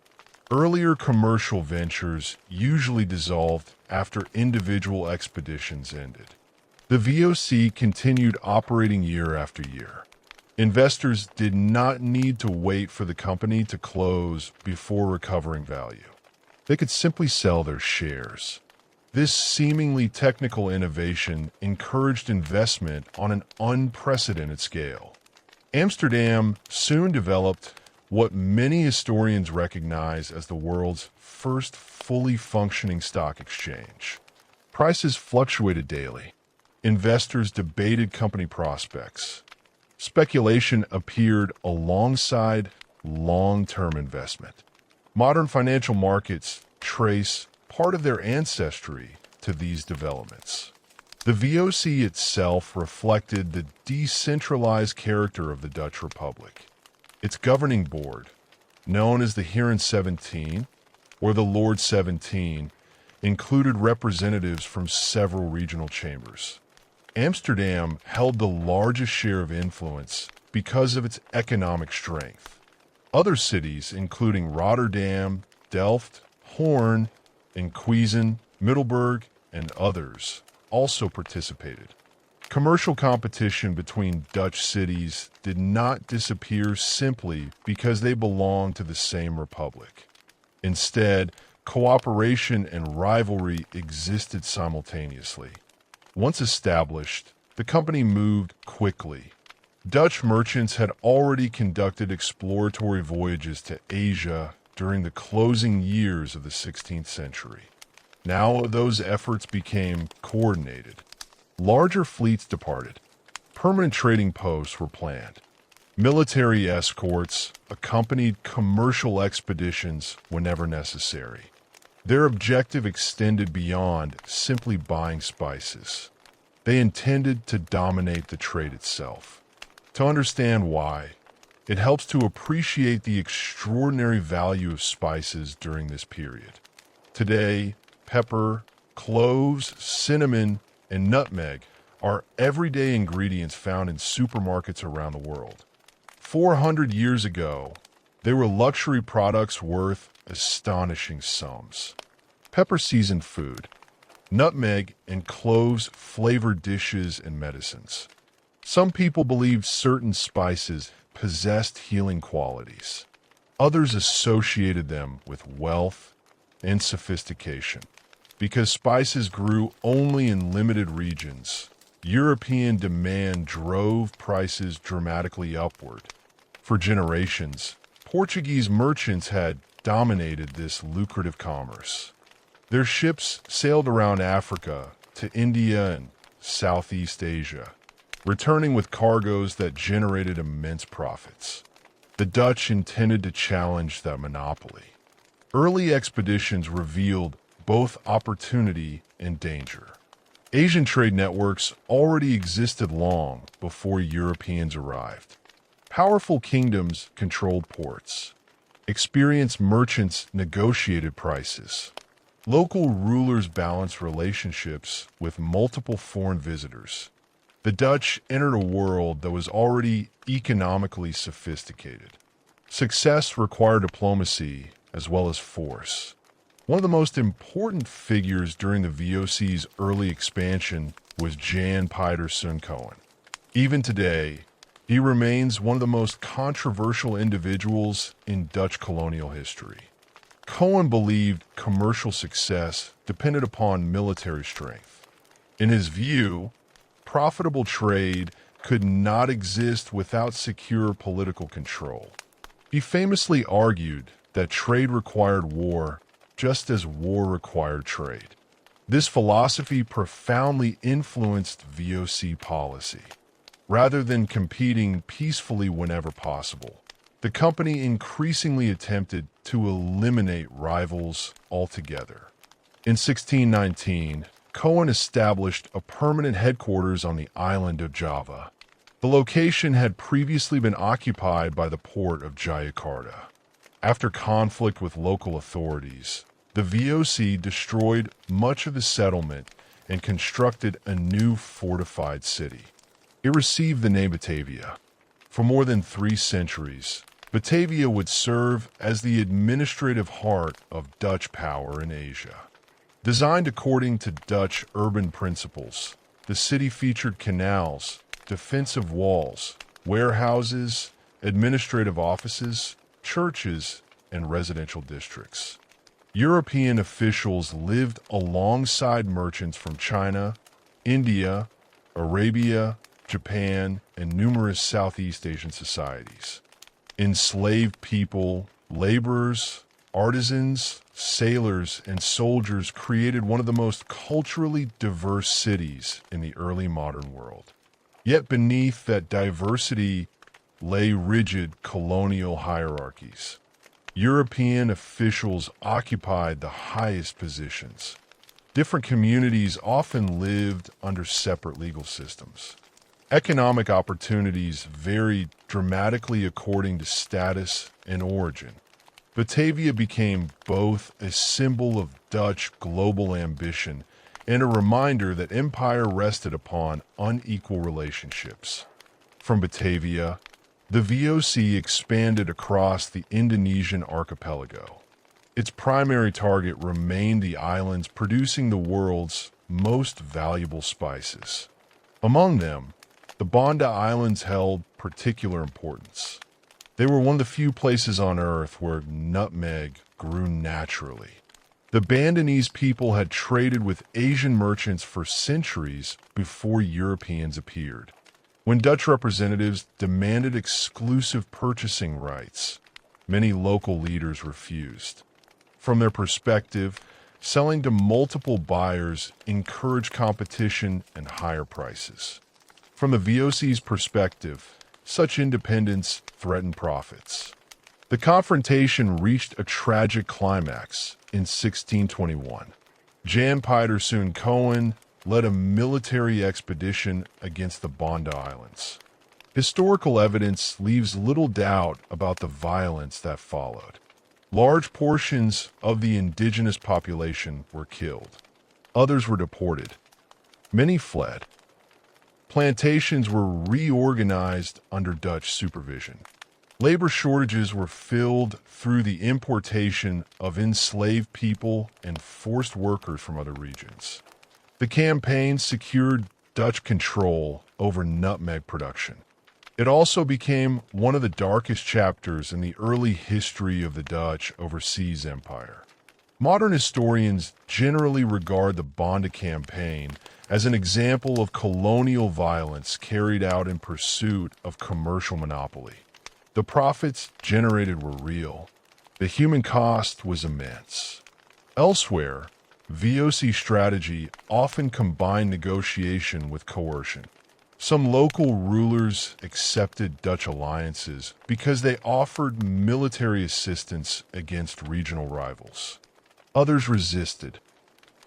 Earlier commercial ventures usually dissolved after individual expeditions ended. The VOC continued operating year after year. Investors did not need to wait for the company to close before recovering value. They could simply sell their shares. This seemingly technical innovation encouraged investment on an unprecedented scale. Amsterdam soon developed what many historians recognize as the world's first fully functioning stock exchange. Prices fluctuated daily. Investors debated company prospects. Speculation appeared alongside long-term investment. Modern financial markets trace part of their ancestry to these developments. The VOC itself reflected the decentralized character of the Dutch Republic. Its governing board, known as the Heren 17 or the Lord 17, included representatives from several regional chambers. Amsterdam held the largest share of influence because of its economic strength. Other cities, including Rotterdam, Delft, Hoorn, Enkhuizen, Middelburg, and others, also participated. Commercial competition between Dutch cities did not disappear simply because they belonged to the same republic. Instead, cooperation and rivalry existed simultaneously. Once established, the company moved quickly. Dutch merchants had already conducted exploratory voyages to Asia during the closing years of the 16th century. Now those efforts became coordinated. Larger fleets departed. Permanent trading posts were planned. Military escorts accompanied commercial expeditions whenever necessary. Their objective extended beyond simply buying spices. They intended to dominate the trade itself. To understand why, it helps to appreciate the extraordinary value of spices during this period. Today, pepper, cloves, cinnamon, and nutmeg are everyday ingredients found in supermarkets around the world. 400 years ago, they were luxury products worth astonishing sums. Pepper seasoned food. Nutmeg and cloves flavored dishes and medicines. Some people believed certain spices possessed healing qualities. Others associated them with wealth and sophistication. Because spices grew only in limited regions, European demand drove prices dramatically upward. For generations, Portuguese merchants had dominated this lucrative commerce. Their ships sailed around Africa to India and Southeast Asia, returning with cargoes that generated immense profits. The Dutch intended to challenge that monopoly. Early expeditions revealed both opportunity and danger. Asian trade networks already existed long before Europeans arrived. Powerful kingdoms controlled ports. Experienced merchants negotiated prices. Local rulers balanced relationships with multiple foreign visitors. The Dutch entered a world that was already economically sophisticated. Success required diplomacy as well as force. One of the most important figures during the VOC's early expansion was Jan Pieter Cohen. Even today, he remains one of the most controversial individuals in Dutch colonial history. Cohen believed commercial success depended upon military strength. In his view, profitable trade could not exist without secure political control. He famously argued that trade required war just as war required trade. This philosophy profoundly influenced VOC policy. Rather than competing peacefully whenever possible, the company increasingly attempted to eliminate rivals altogether. In 1619, Cohen established a permanent headquarters on the island of Java. The location had previously been occupied by the port of Jayakarta. After conflict with local authorities, the VOC destroyed much of the settlement and constructed a new fortified city. It received the name Batavia. For more than 3 centuries, Batavia would serve as the administrative heart of Dutch power in Asia. Designed according to Dutch urban principles, the city featured canals, defensive walls, warehouses, administrative offices, churches, and residential districts. European officials lived alongside merchants from China, India, Arabia, Japan, and numerous Southeast Asian societies. Enslaved people, laborers, artisans, sailors, and soldiers created one of the most culturally diverse cities in the early modern world. Yet beneath that diversity lay rigid colonial hierarchies. European officials occupied the highest positions. Different communities often lived under separate legal systems. Economic opportunities varied dramatically according to status and origin. Batavia became both a symbol of Dutch global ambition and a reminder that empire rested upon unequal relationships. From Batavia, the VOC expanded across the Indonesian archipelago. Its primary target remained the islands producing the world's most valuable spices. Among them, the Banda Islands held particular importance. They were one of the few places on Earth where nutmeg grew naturally. The Bandanese people had traded with Asian merchants for centuries before Europeans appeared. When Dutch representatives demanded exclusive purchasing rights, many local leaders refused. From their perspective, selling to multiple buyers encouraged competition and higher prices. From the VOC's perspective, such independence threatened profits. The confrontation reached a tragic climax in 1621. Jan Pieterszoon Cohen led a military expedition against the Banda Islands. Historical evidence leaves little doubt about the violence that followed. Large portions of the indigenous population were killed. Others were deported. Many fled. Plantations were reorganized under Dutch supervision. Labor shortages were filled through the importation of enslaved people and forced workers from other regions. The campaign secured Dutch control over nutmeg production. It also became one of the darkest chapters in the early history of the Dutch overseas empire. Modern historians generally regard the Banda campaign as an example of colonial violence carried out in pursuit of commercial monopoly. The profits generated were real. The human cost was immense. Elsewhere, VOC strategy often combined negotiation with coercion. Some local rulers accepted Dutch alliances because they offered military assistance against regional rivals. Others resisted.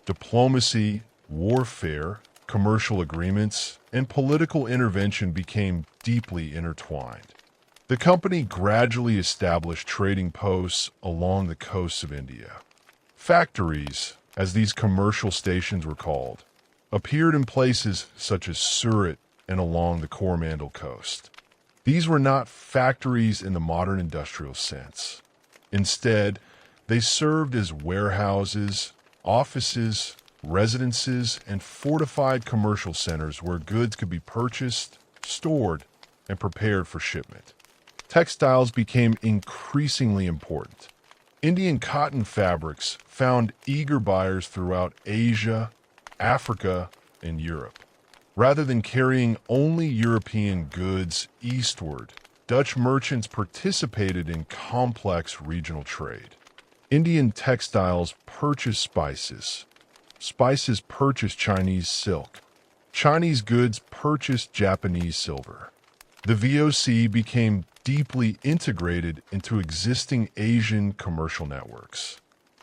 Diplomacy, warfare, commercial agreements, and political intervention became deeply intertwined. The company gradually established trading posts along the coasts of India. Factories, as these commercial stations were called, appeared in places such as Surat and along the Coromandel coast. These were not factories in the modern industrial sense. Instead, they served as warehouses, offices, residences, and fortified commercial centers where goods could be purchased, stored, and prepared for shipment. Textiles became increasingly important. Indian cotton fabrics found eager buyers throughout Asia, Africa, and Europe. Rather than carrying only European goods eastward, Dutch merchants participated in complex regional trade. Indian textiles purchased spices. Spices purchased Chinese silk. Chinese goods purchased Japanese silver. The VOC became deeply integrated into existing Asian commercial networks.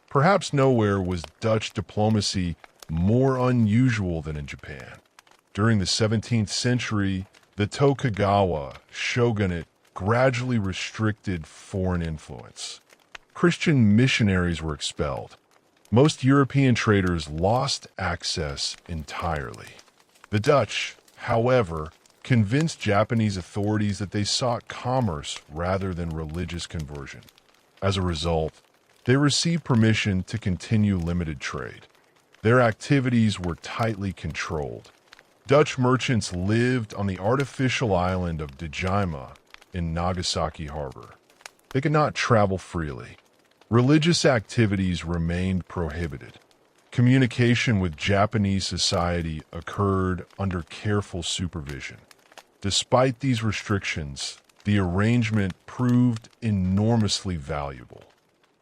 Perhaps nowhere was Dutch diplomacy more unusual than in Japan. During the 17th century, the Tokugawa shogunate gradually restricted foreign influence. Christian missionaries were expelled. Most European traders lost access entirely. The Dutch, however, convinced Japanese authorities that they sought commerce rather than religious conversion. As a result, they received permission to continue limited trade. Their activities were tightly controlled. Dutch merchants lived on the artificial island of Dejima in Nagasaki Harbor. They could not travel freely. Religious activities remained prohibited. Communication with Japanese society occurred under careful supervision. Despite these restrictions, the arrangement proved enormously valuable.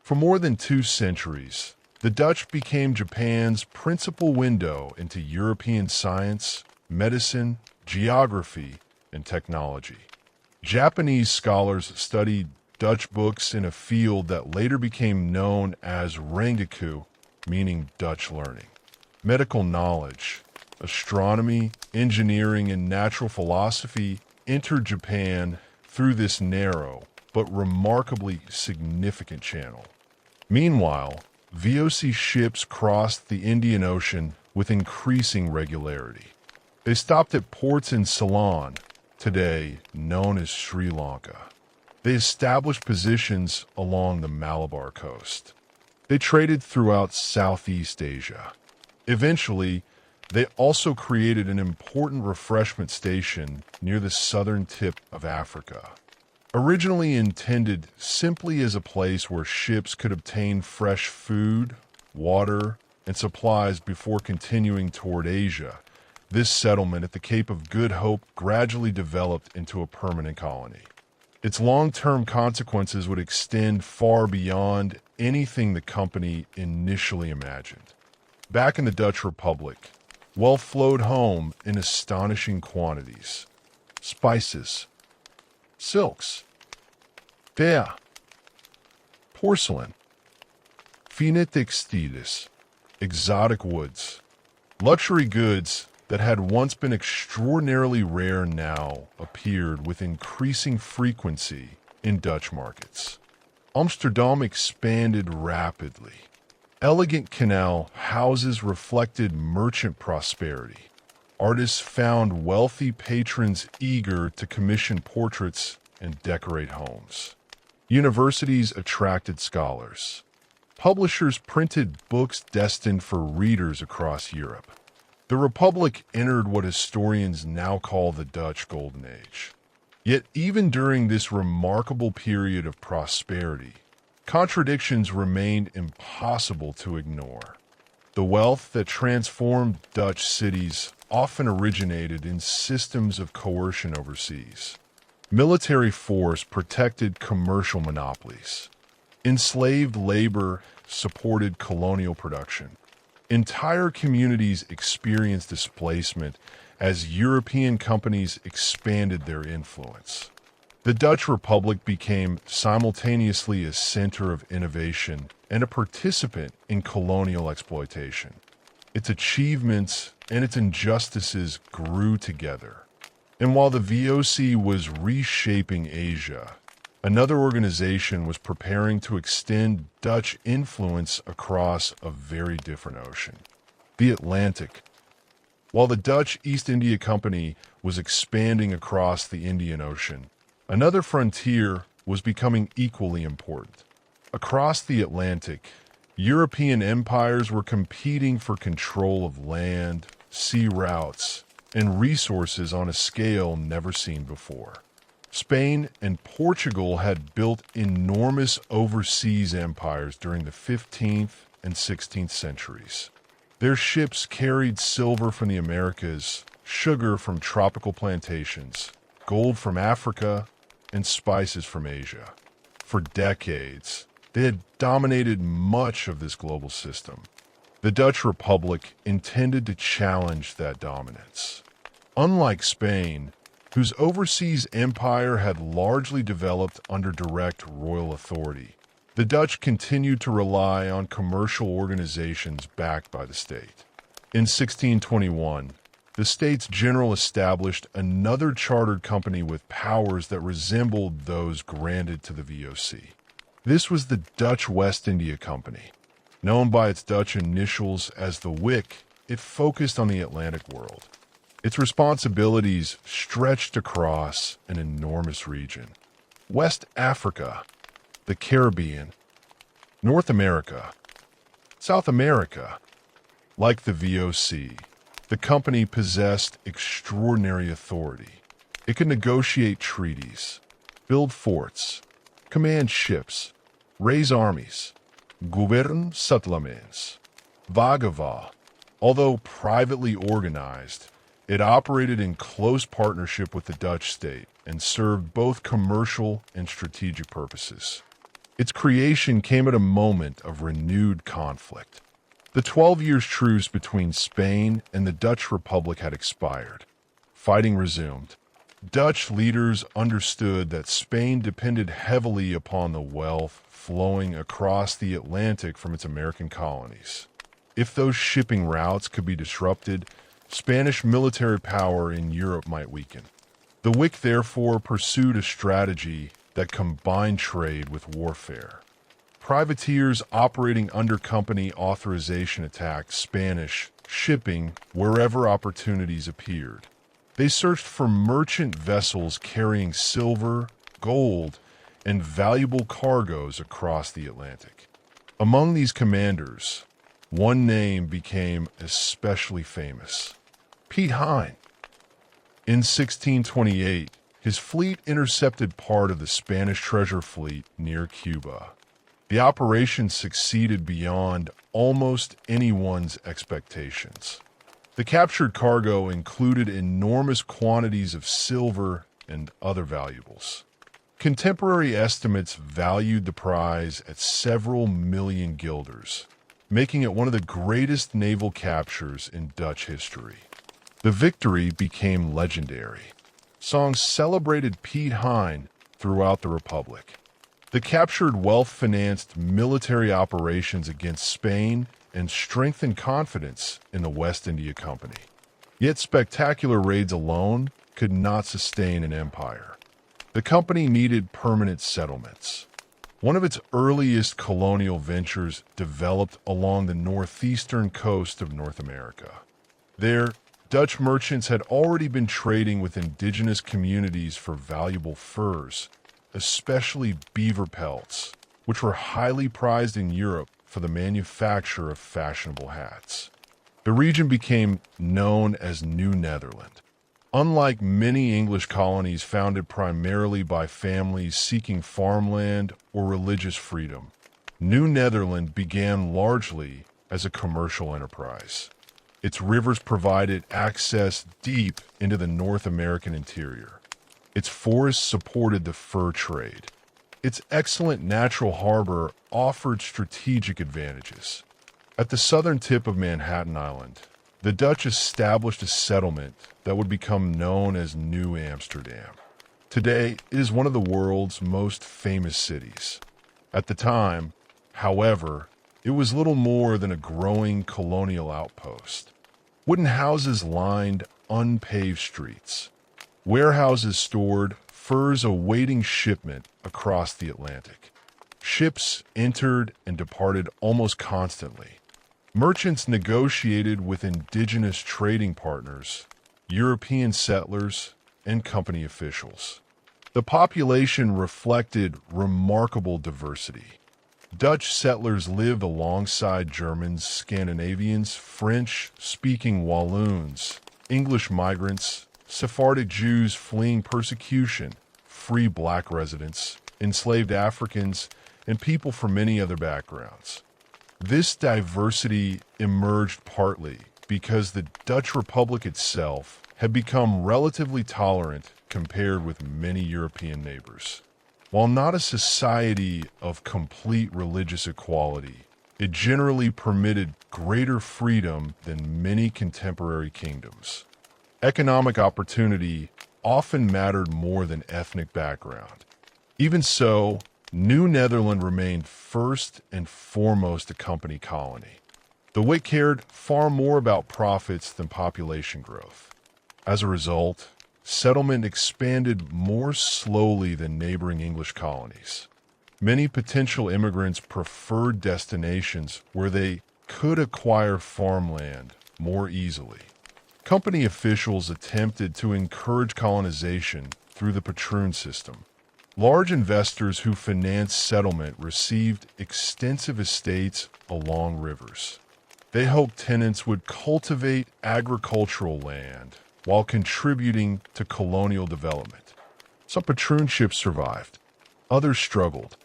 For more than 2 centuries, the Dutch became Japan's principal window into European science, medicine, geography, and technology. Japanese scholars studied Dutch books in a field that later became known as Rengaku, meaning Dutch learning. Medical knowledge, astronomy, engineering, and natural philosophy entered Japan through this narrow but remarkably significant channel. Meanwhile, VOC ships crossed the Indian Ocean with increasing regularity. They stopped at ports in Ceylon, today known as Sri Lanka. They established positions along the Malabar coast. They traded throughout Southeast Asia. Eventually, they also created an important refreshment station near the southern tip of Africa. Originally intended simply as a place where ships could obtain fresh food, water, and supplies before continuing toward Asia, This settlement at the Cape of Good Hope gradually developed into a permanent colony. Its long-term consequences would extend far beyond anything the company initially imagined. Back in the Dutch Republic, wealth flowed home in astonishing quantities. Spices, silks, beer, porcelain, fine textiles, exotic woods, luxury goods that had once been extraordinarily rare now appeared with increasing frequency in Dutch markets. Amsterdam expanded rapidly. Elegant canal houses reflected merchant prosperity. Artists found wealthy patrons eager to commission portraits and decorate homes. Universities attracted scholars. Publishers printed books destined for readers across Europe. The Republic entered what historians now call the Dutch Golden Age. Yet even during this remarkable period of prosperity, contradictions remained impossible to ignore. The wealth that transformed Dutch cities often originated in systems of coercion overseas. Military force protected commercial monopolies. Enslaved labor supported colonial production. Entire communities experienced displacement as European companies expanded their influence. The Dutch Republic became simultaneously a center of innovation and a participant in colonial exploitation. Its achievements and its injustices grew together. And while the VOC was reshaping Asia, another organization was preparing to extend Dutch influence across a very different ocean, the Atlantic. While the Dutch East India Company was expanding across the Indian Ocean, another frontier was becoming equally important. Across the Atlantic, European empires were competing for control of land, sea routes, and resources on a scale never seen before. Spain and Portugal had built enormous overseas empires during the 15th and 16th centuries. Their ships carried silver from the Americas, sugar from tropical plantations, gold from Africa, and spices from Asia. For decades, they had dominated much of this global system. The Dutch Republic intended to challenge that dominance. Unlike Spain, whose overseas empire had largely developed under direct royal authority, the Dutch continued to rely on commercial organizations backed by the state. In 1621, the States General established another chartered company with powers that resembled those granted to the VOC. This was the Dutch West India Company. Known by its Dutch initials as the WIC, it focused on the Atlantic world. Its responsibilities stretched across an enormous region. West Africa, the Caribbean, North America, South America. Like the VOC, the company possessed extraordinary authority. It could negotiate treaties, build forts, command ships, raise armies, govern settlements, vagava. Although privately organized, it operated in close partnership with the Dutch state and served both commercial and strategic purposes. Its creation came at a moment of renewed conflict. The 12 years truce between Spain and the Dutch Republic had expired. Fighting resumed. Dutch leaders understood that Spain depended heavily upon the wealth flowing across the Atlantic from its American colonies. If those shipping routes could be disrupted, Spanish military power in Europe might weaken. The WIC therefore pursued a strategy that combined trade with warfare. Privateers operating under company authorization attacked Spanish shipping wherever opportunities appeared. They searched for merchant vessels carrying silver, gold, and valuable cargoes across the Atlantic. Among these commanders, one name became especially famous: Piet Hein. In 1628, his fleet intercepted part of the Spanish treasure fleet near Cuba. The operation succeeded beyond almost anyone's expectations. The captured cargo included enormous quantities of silver and other valuables. Contemporary estimates valued the prize at several million guilders, making it one of the greatest naval captures in Dutch history. The victory became legendary. Songs celebrated Piet Hein throughout the Republic. The captured wealth financed military operations against Spain and strengthened confidence in the West India Company. Yet spectacular raids alone could not sustain an empire. The company needed permanent settlements. One of its earliest colonial ventures developed along the northeastern coast of North America. There, Dutch merchants had already been trading with indigenous communities for valuable furs, especially beaver pelts, which were highly prized in Europe for the manufacture of fashionable hats. The region became known as New Netherland. Unlike many English colonies founded primarily by families seeking farmland or religious freedom, New Netherland began largely as a commercial enterprise. Its rivers provided access deep into the North American interior. Its forests supported the fur trade. Its excellent natural harbor offered strategic advantages. At the southern tip of Manhattan Island, the Dutch established a settlement that would become known as New Amsterdam. Today, it is one of the world's most famous cities. At the time, however, it was little more than a growing colonial outpost. Wooden houses lined unpaved streets. Warehouses stored furs awaiting shipment across the Atlantic. Ships entered and departed almost constantly. Merchants negotiated with indigenous trading partners, European settlers, and company officials. The population reflected remarkable diversity. Dutch settlers lived alongside Germans, Scandinavians, French-speaking Walloons, English migrants, Sephardic Jews fleeing persecution, free black residents, enslaved Africans, and people from many other backgrounds. This diversity emerged partly because the Dutch Republic itself had become relatively tolerant compared with many European neighbors. While not a society of complete religious equality, it generally permitted greater freedom than many contemporary kingdoms. Economic opportunity often mattered more than ethnic background. Even so, New Netherland remained first and foremost a company colony. The Wick cared far more about profits than population growth. As a result, settlement expanded more slowly than neighboring English colonies. Many potential immigrants preferred destinations where they could acquire farmland more easily. Company officials attempted to encourage colonization through the patroon system. Large investors who financed settlement received extensive estates along rivers. They hoped tenants would cultivate agricultural land while contributing to colonial development. Some patroonships survived, others struggled.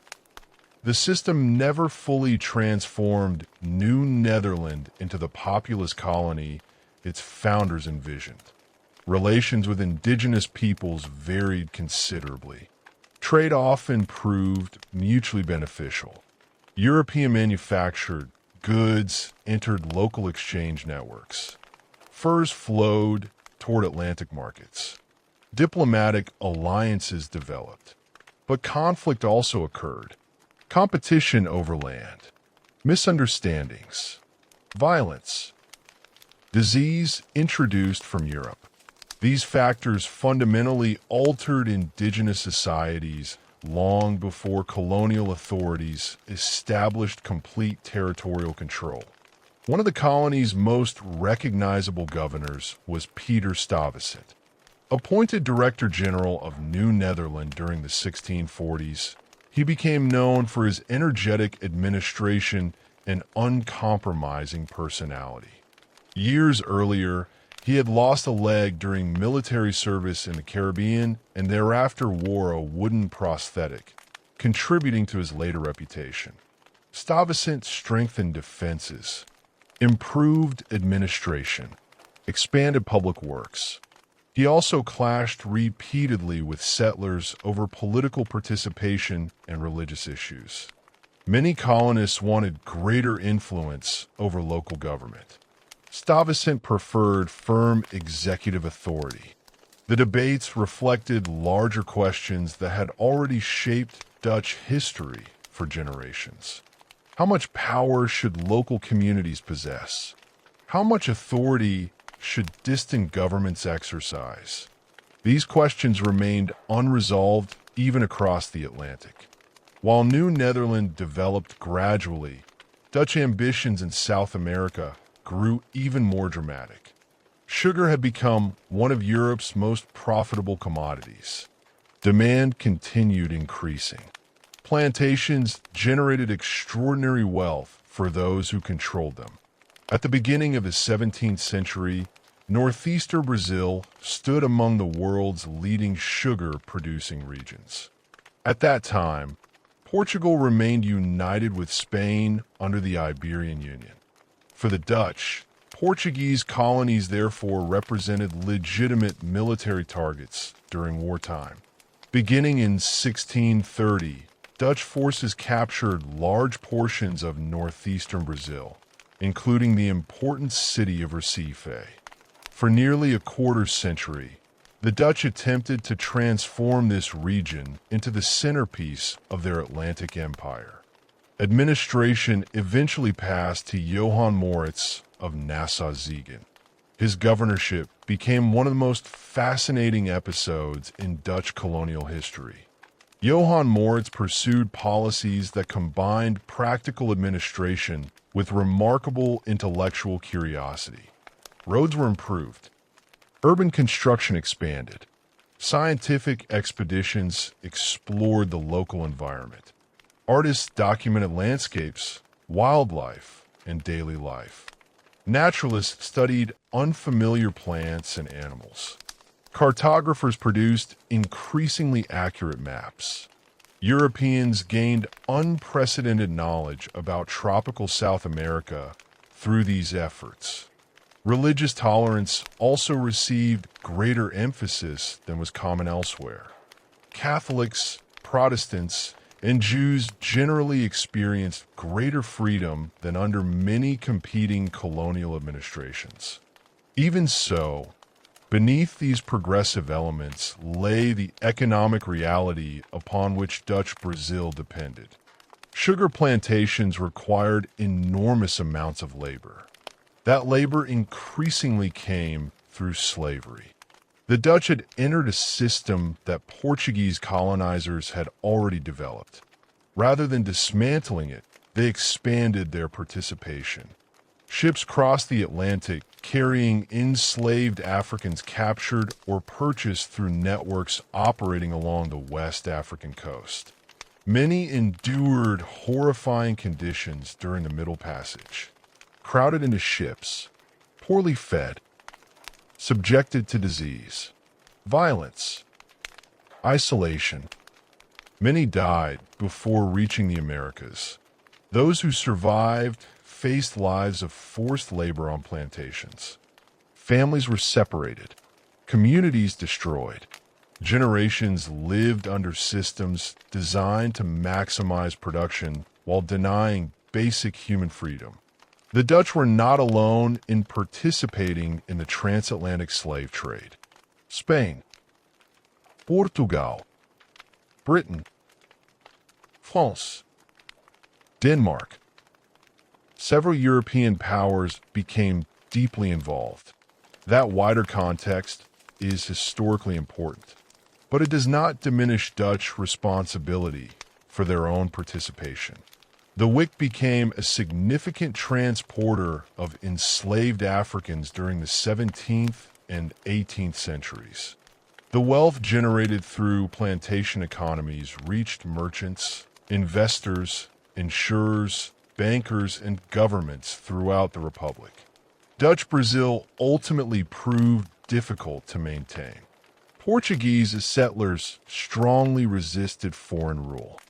The system never fully transformed New Netherland into the populous colony its founders envisioned. Relations with indigenous peoples varied considerably. Trade often proved mutually beneficial. European manufactured goods entered local exchange networks. Furs flowed toward Atlantic markets. Diplomatic alliances developed. But conflict also occurred. Competition over land, misunderstandings, violence, disease introduced from Europe. These factors fundamentally altered indigenous societies long before colonial authorities established complete territorial control. One of the colony's most recognizable governors was Peter Stuyvesant. Appointed Director General of New Netherland during the 1640s, he became known for his energetic administration and uncompromising personality. Years earlier, he had lost a leg during military service in the Caribbean and thereafter wore a wooden prosthetic, contributing to his later reputation. Stuyvesant strengthened defenses, improved administration, expanded public works. He also clashed repeatedly with settlers over political participation and religious issues. Many colonists wanted greater influence over local government. Stuyvesant preferred firm executive authority. The debates reflected larger questions that had already shaped Dutch history for generations. How much power should local communities possess? How much authority should distant governments exercise? These questions remained unresolved even across the Atlantic. While New Netherland developed gradually, Dutch ambitions in South America grew even more dramatic. Sugar had become one of Europe's most profitable commodities. Demand continued increasing. Plantations generated extraordinary wealth for those who controlled them. At the beginning of the 17th century, northeastern Brazil stood among the world's leading sugar-producing regions. At that time, Portugal remained united with Spain under the Iberian Union. For the Dutch, Portuguese colonies therefore represented legitimate military targets during wartime. Beginning in 1630, Dutch forces captured large portions of northeastern Brazil, including the important city of Recife. For nearly a quarter century, the Dutch attempted to transform this region into the centerpiece of their Atlantic empire. Administration eventually passed to Johan Moritz of Nassau-Siegen. His governorship became one of the most fascinating episodes in Dutch colonial history. Johan Moritz pursued policies that combined practical administration with remarkable intellectual curiosity. Roads were improved. Urban construction expanded. Scientific expeditions explored the local environment. Artists documented landscapes, wildlife, and daily life. Naturalists studied unfamiliar plants and animals. Cartographers produced increasingly accurate maps. Europeans gained unprecedented knowledge about tropical South America through these efforts. Religious tolerance also received greater emphasis than was common elsewhere. Catholics, Protestants, and Jews generally experienced greater freedom than under many competing colonial administrations. Even so, beneath these progressive elements lay the economic reality upon which Dutch Brazil depended. Sugar plantations required enormous amounts of labor. That labor increasingly came through slavery. The Dutch had entered a system that Portuguese colonizers had already developed. Rather than dismantling it, they expanded their participation. Ships crossed the Atlantic carrying enslaved Africans captured or purchased through networks operating along the West African coast. Many endured horrifying conditions during the Middle Passage. Crowded into ships, poorly fed, subjected to disease, violence, isolation. Many died before reaching the Americas. Those who survived faced lives of forced labor on plantations. Families were separated, communities destroyed. Generations lived under systems designed to maximize production while denying basic human freedom. The Dutch were not alone in participating in the transatlantic slave trade. Spain, Portugal, Britain, France, Denmark. Several European powers became deeply involved. That wider context is historically important, but it does not diminish Dutch responsibility for their own participation. The Wick became a significant transporter of enslaved Africans during the 17th and 18th centuries. The wealth generated through plantation economies reached merchants, investors, insurers, bankers, and governments throughout the Republic. Dutch Brazil ultimately proved difficult to maintain. Portuguese settlers strongly resisted foreign rule.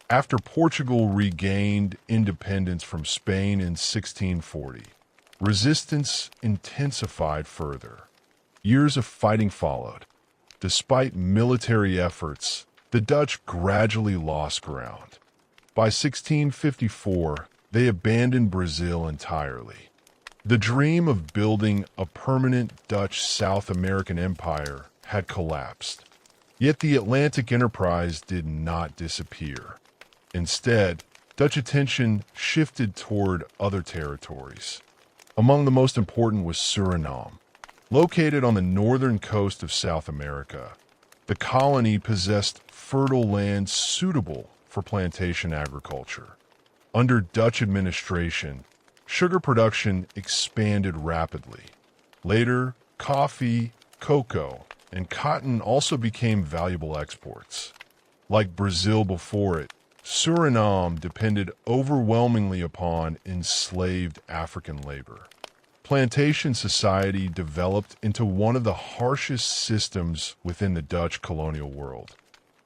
After Portugal regained independence from Spain in 1640, resistance intensified further. Years of fighting followed. Despite military efforts, the Dutch gradually lost ground. By 1654, they abandoned Brazil entirely. The dream of building a permanent Dutch South American empire had collapsed. Yet the Atlantic enterprise did not disappear. Instead, Dutch attention shifted toward other territories. Among the most important was Suriname. Located on the northern coast of South America, the colony possessed fertile land suitable for plantation agriculture. Under Dutch administration, sugar production expanded rapidly. Later, coffee, cocoa, and cotton also became valuable exports. Like Brazil before it, Suriname depended overwhelmingly upon enslaved African labor. Plantation society developed into one of the harshest systems within the Dutch colonial world.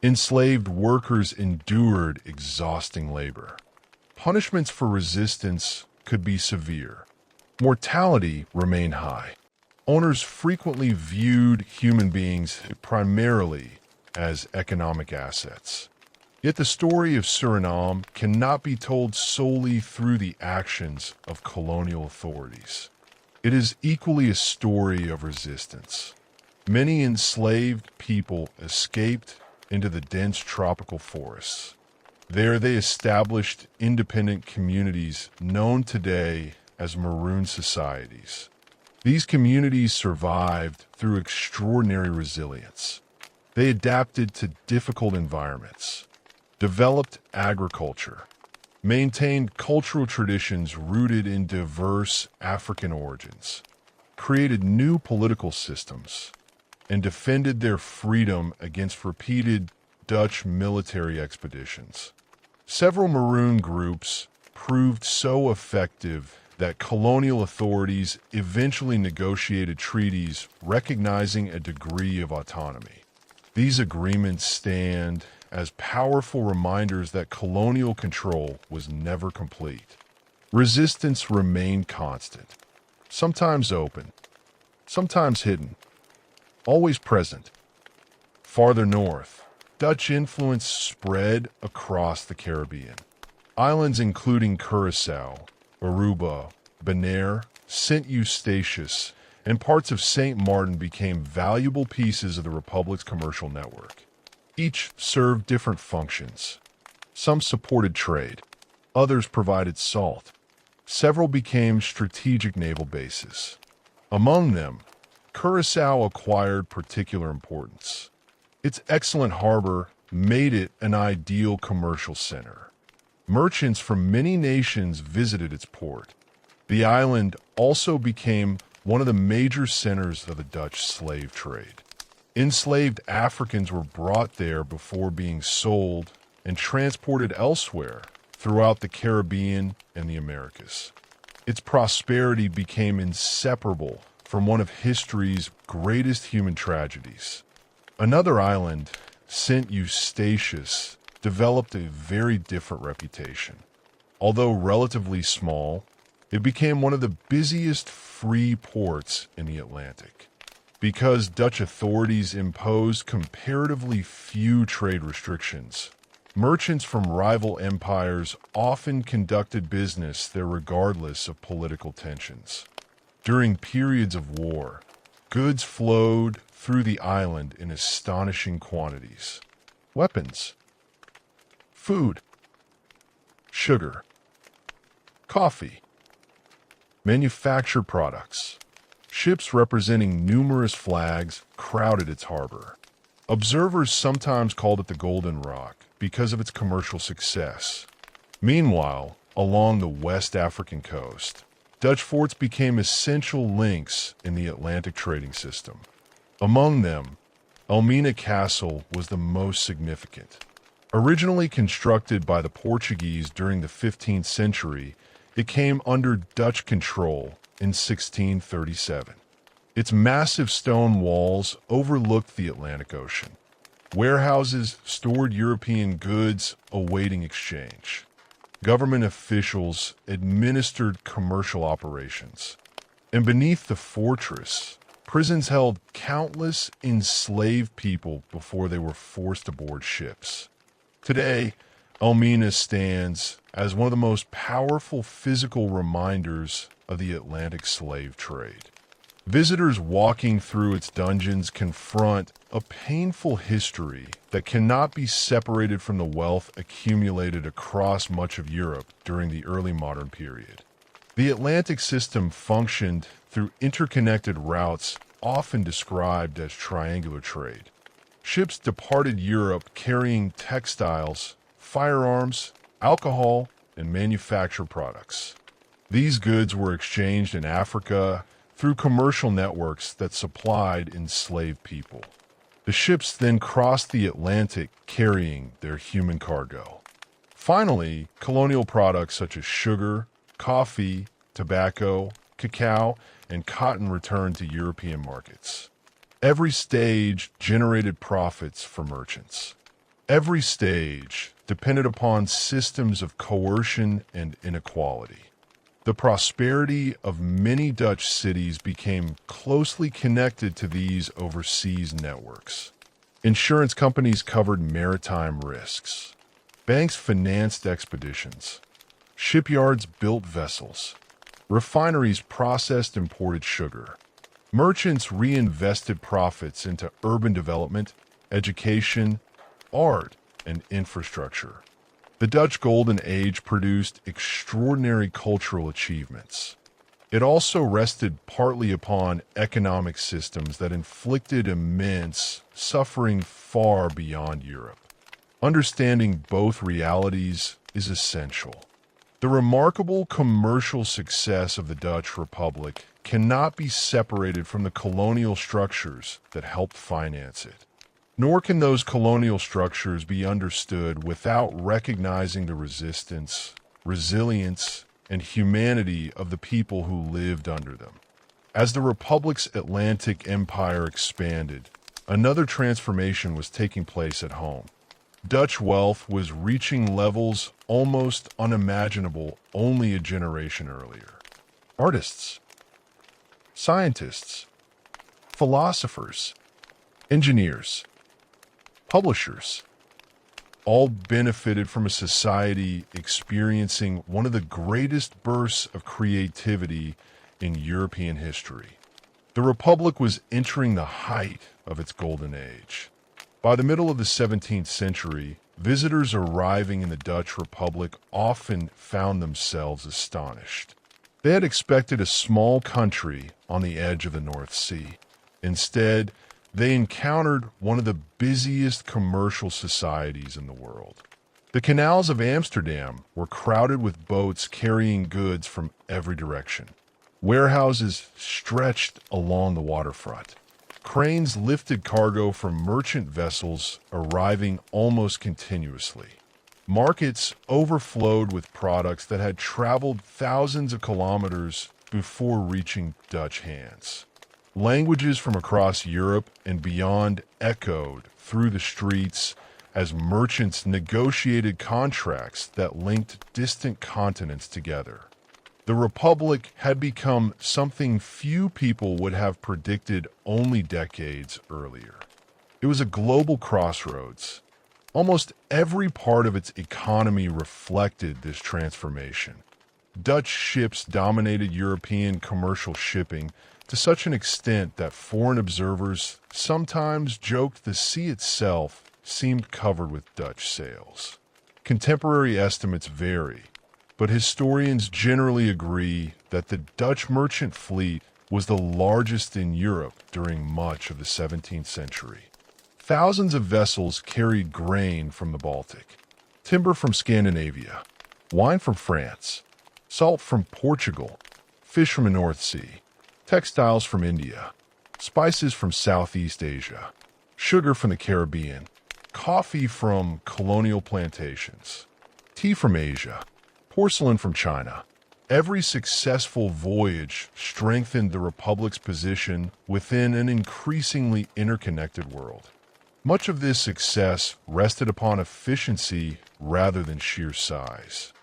Enslaved workers endured exhausting labor. Punishments for resistance could be severe. Mortality remained high. Owners frequently viewed human beings primarily as economic assets. Yet the story of Suriname cannot be told solely through the actions of colonial authorities. It is equally a story of resistance. Many enslaved people escaped into the dense tropical forests. There they established independent communities known today as maroon societies. These communities survived through extraordinary resilience. They adapted to difficult environments, developed agriculture, maintained cultural traditions rooted in diverse African origins, created new political systems, and defended their freedom against repeated Dutch military expeditions. Several Maroon groups proved so effective that colonial authorities eventually negotiated treaties recognizing a degree of autonomy. These agreements stand as powerful reminders that colonial control was never complete. Resistance remained constant, sometimes open, sometimes hidden, always present. Farther north, Dutch influence spread across the Caribbean. Islands including Curaçao, Aruba, Bonaire, St. Eustatius, and parts of St. Martin became valuable pieces of the Republic's commercial network. Each served different functions. Some supported trade. Others provided salt. Several became strategic naval bases. Among them, Curaçao acquired particular importance. Its excellent harbor made it an ideal commercial center. Merchants from many nations visited its port. The island also became one of the major centers of the Dutch slave trade. Enslaved Africans were brought there before being sold and transported elsewhere throughout the Caribbean and the Americas. Its prosperity became inseparable from one of history's greatest human tragedies. Another island, St. Eustatius, developed a very different reputation. Although relatively small, it became one of the busiest free ports in the Atlantic. Because Dutch authorities imposed comparatively few trade restrictions, merchants from rival empires often conducted business there regardless of political tensions. During periods of war, goods flowed through the island in astonishing quantities. Weapons, food, sugar, coffee, manufactured products. Ships representing numerous flags crowded its harbor. Observers sometimes called it the Golden Rock because of its commercial success. Meanwhile, along the West African coast, Dutch forts became essential links in the Atlantic trading system. Among them, Elmina Castle was the most significant. Originally constructed by the Portuguese during the 15th century, it came under Dutch control in 1637. Its massive stone walls overlooked the Atlantic Ocean. Warehouses stored European goods awaiting exchange. Government officials administered commercial operations. And beneath the fortress, prisons held countless enslaved people before they were forced aboard ships. Today, Elmina stands as one of the most powerful physical reminders of the Atlantic slave trade. Visitors walking through its dungeons confront a painful history that cannot be separated from the wealth accumulated across much of Europe during the early modern period. The Atlantic system functioned through interconnected routes often described as triangular trade. Ships departed Europe carrying textiles, firearms, alcohol, and manufactured products. These goods were exchanged in Africa through commercial networks that supplied enslaved people. The ships then crossed the Atlantic carrying their human cargo. Finally, colonial products such as sugar, coffee, tobacco, cacao, and cotton returned to European markets. Every stage generated profits for merchants. Every stage depended upon systems of coercion and inequality. The prosperity of many Dutch cities became closely connected to these overseas networks. Insurance companies covered maritime risks. Banks financed expeditions. Shipyards built vessels. Refineries processed imported sugar. Merchants reinvested profits into urban development, education, art, and infrastructure. The Dutch Golden Age produced extraordinary cultural achievements. It also rested partly upon economic systems that inflicted immense suffering far beyond Europe. Understanding both realities is essential. The remarkable commercial success of the Dutch Republic cannot be separated from the colonial structures that helped finance it. Nor can those colonial structures be understood without recognizing the resistance, resilience, and humanity of the people who lived under them. As the Republic's Atlantic empire expanded, another transformation was taking place at home. Dutch wealth was reaching levels almost unimaginable only a generation earlier. Artists, scientists, philosophers, engineers, publishers, all benefited from a society experiencing one of the greatest bursts of creativity in European history. The Republic was entering the height of its golden age. By the middle of the 17th century, visitors arriving in the Dutch Republic often found themselves astonished. They had expected a small country on the edge of the North Sea. Instead, they encountered one of the busiest commercial societies in the world. The canals of Amsterdam were crowded with boats carrying goods from every direction. Warehouses stretched along the waterfront. Cranes lifted cargo from merchant vessels arriving almost continuously. Markets overflowed with products that had traveled thousands of kilometers before reaching Dutch hands. Languages from across Europe and beyond echoed through the streets as merchants negotiated contracts that linked distant continents together. The Republic had become something few people would have predicted only decades earlier. It was a global crossroads. Almost every part of its economy reflected this transformation. Dutch ships dominated European commercial shipping to such an extent that foreign observers sometimes joked the sea itself seemed covered with Dutch sails. Contemporary estimates vary, but historians generally agree that the Dutch merchant fleet was the largest in Europe during much of the 17th century. Thousands of vessels carried grain from the Baltic, timber from Scandinavia, wine from France, salt from Portugal, fish from the North Sea, textiles from India, spices from Southeast Asia, sugar from the Caribbean, coffee from colonial plantations, tea from Asia, porcelain from China. Every successful voyage strengthened the Republic's position within an increasingly interconnected world. Much of this success rested upon efficiency rather than sheer size.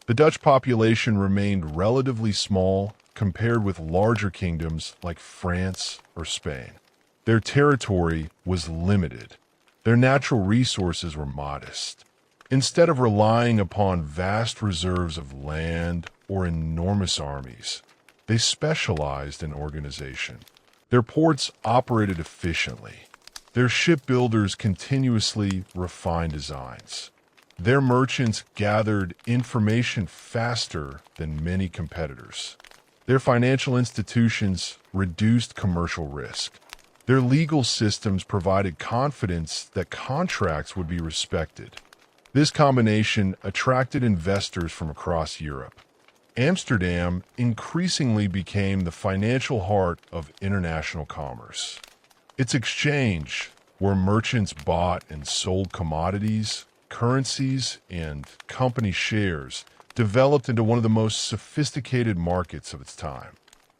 The Dutch population remained relatively small compared with larger kingdoms like France or Spain. Their territory was limited. Their natural resources were modest. Instead of relying upon vast reserves of land or enormous armies, they specialized in organization. Their ports operated efficiently. Their shipbuilders continuously refined designs. Their merchants gathered information faster than many competitors. Their financial institutions reduced commercial risk. Their legal systems provided confidence that contracts would be respected. This combination attracted investors from across Europe. Amsterdam increasingly became the financial heart of international commerce. Its exchange, where merchants bought and sold commodities, currencies, and company shares, developed into one of the most sophisticated markets of its time.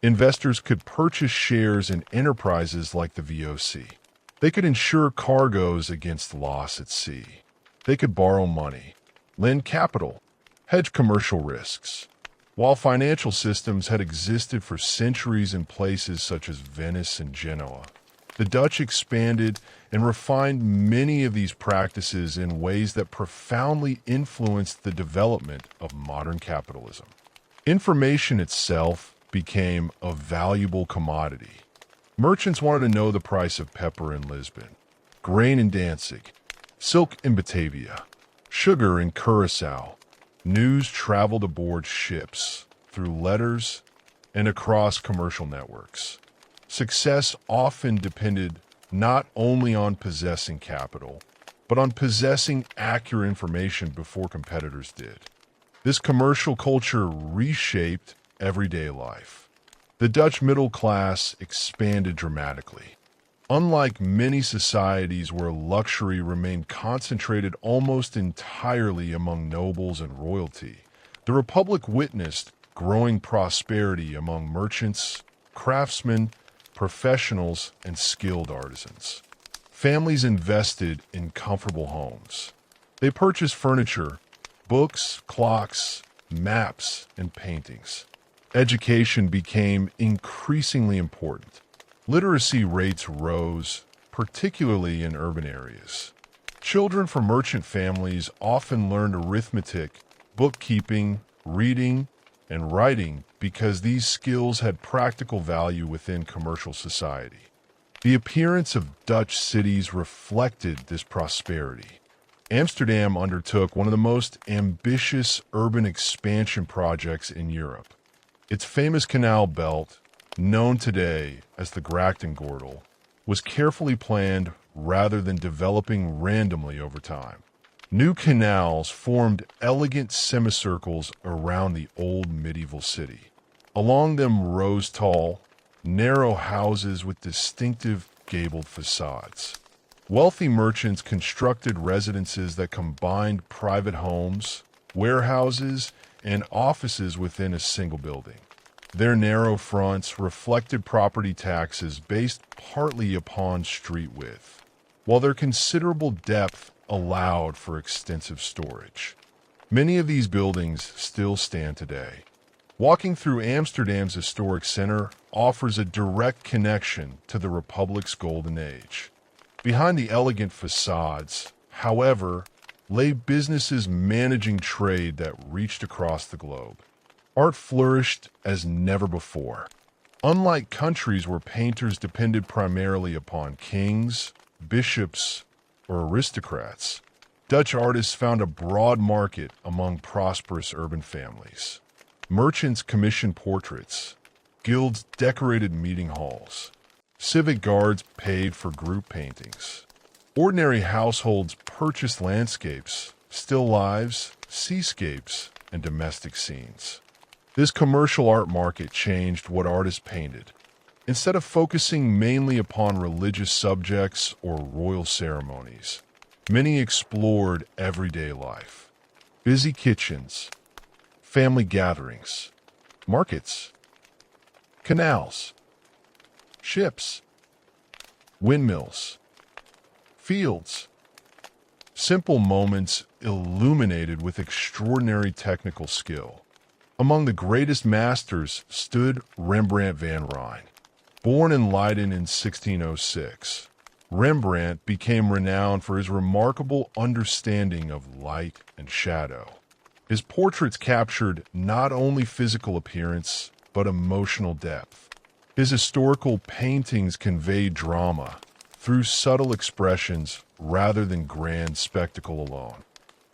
Investors could purchase shares in enterprises like the VOC. They could insure cargoes against loss at sea. They could borrow money, lend capital, hedge commercial risks. While financial systems had existed for centuries in places such as Venice and Genoa, the Dutch expanded and refined many of these practices in ways that profoundly influenced the development of modern capitalism. Information itself became a valuable commodity. Merchants wanted to know the price of pepper in Lisbon, grain in Danzig, silk in Batavia, sugar in Curacao. News traveled aboard ships, through letters, and across commercial networks. Success often depended not only on possessing capital, but on possessing accurate information before competitors did. This commercial culture reshaped everyday life. The Dutch middle class expanded dramatically. Unlike many societies where luxury remained concentrated almost entirely among nobles and royalty, the Republic witnessed growing prosperity among merchants, craftsmen, professionals, and skilled artisans. Families invested in comfortable homes. They purchased furniture, books, clocks, maps, and paintings. Education became increasingly important. Literacy rates rose, particularly in urban areas. Children from merchant families often learned arithmetic, bookkeeping, reading, and writing because these skills had practical value within commercial society. The appearance of Dutch cities reflected this prosperity. Amsterdam undertook one of the most ambitious urban expansion projects in Europe. Its famous canal belt, known today as the Grachtengordel, was carefully planned rather than developing randomly over time. New canals formed elegant semicircles around the old medieval city. Along them rose tall, narrow houses with distinctive gabled facades. Wealthy merchants constructed residences that combined private homes, warehouses, and offices within a single building. Their narrow fronts reflected property taxes based partly upon street width, while their considerable depth allowed for extensive storage. Many of these buildings still stand today. Walking through Amsterdam's historic center offers a direct connection to the Republic's golden age. Behind the elegant facades, however, lay businesses managing trade that reached across the globe. Art flourished as never before. Unlike countries where painters depended primarily upon kings, bishops, or aristocrats, Dutch artists found a broad market among prosperous urban families. Merchants commissioned portraits, guilds decorated meeting halls, civic guards paid for group paintings. Ordinary households purchased landscapes, still lives, seascapes, and domestic scenes. This commercial art market changed what artists painted. Instead of focusing mainly upon religious subjects or royal ceremonies, many explored everyday life. Busy kitchens, family gatherings, markets, canals, ships, windmills, fields. Simple moments illuminated with extraordinary technical skill. Among the greatest masters stood Rembrandt van Rijn. Born in Leiden in 1606, Rembrandt became renowned for his remarkable understanding of light and shadow. His portraits captured not only physical appearance, but emotional depth. His historical paintings conveyed drama through subtle expressions rather than grand spectacle alone.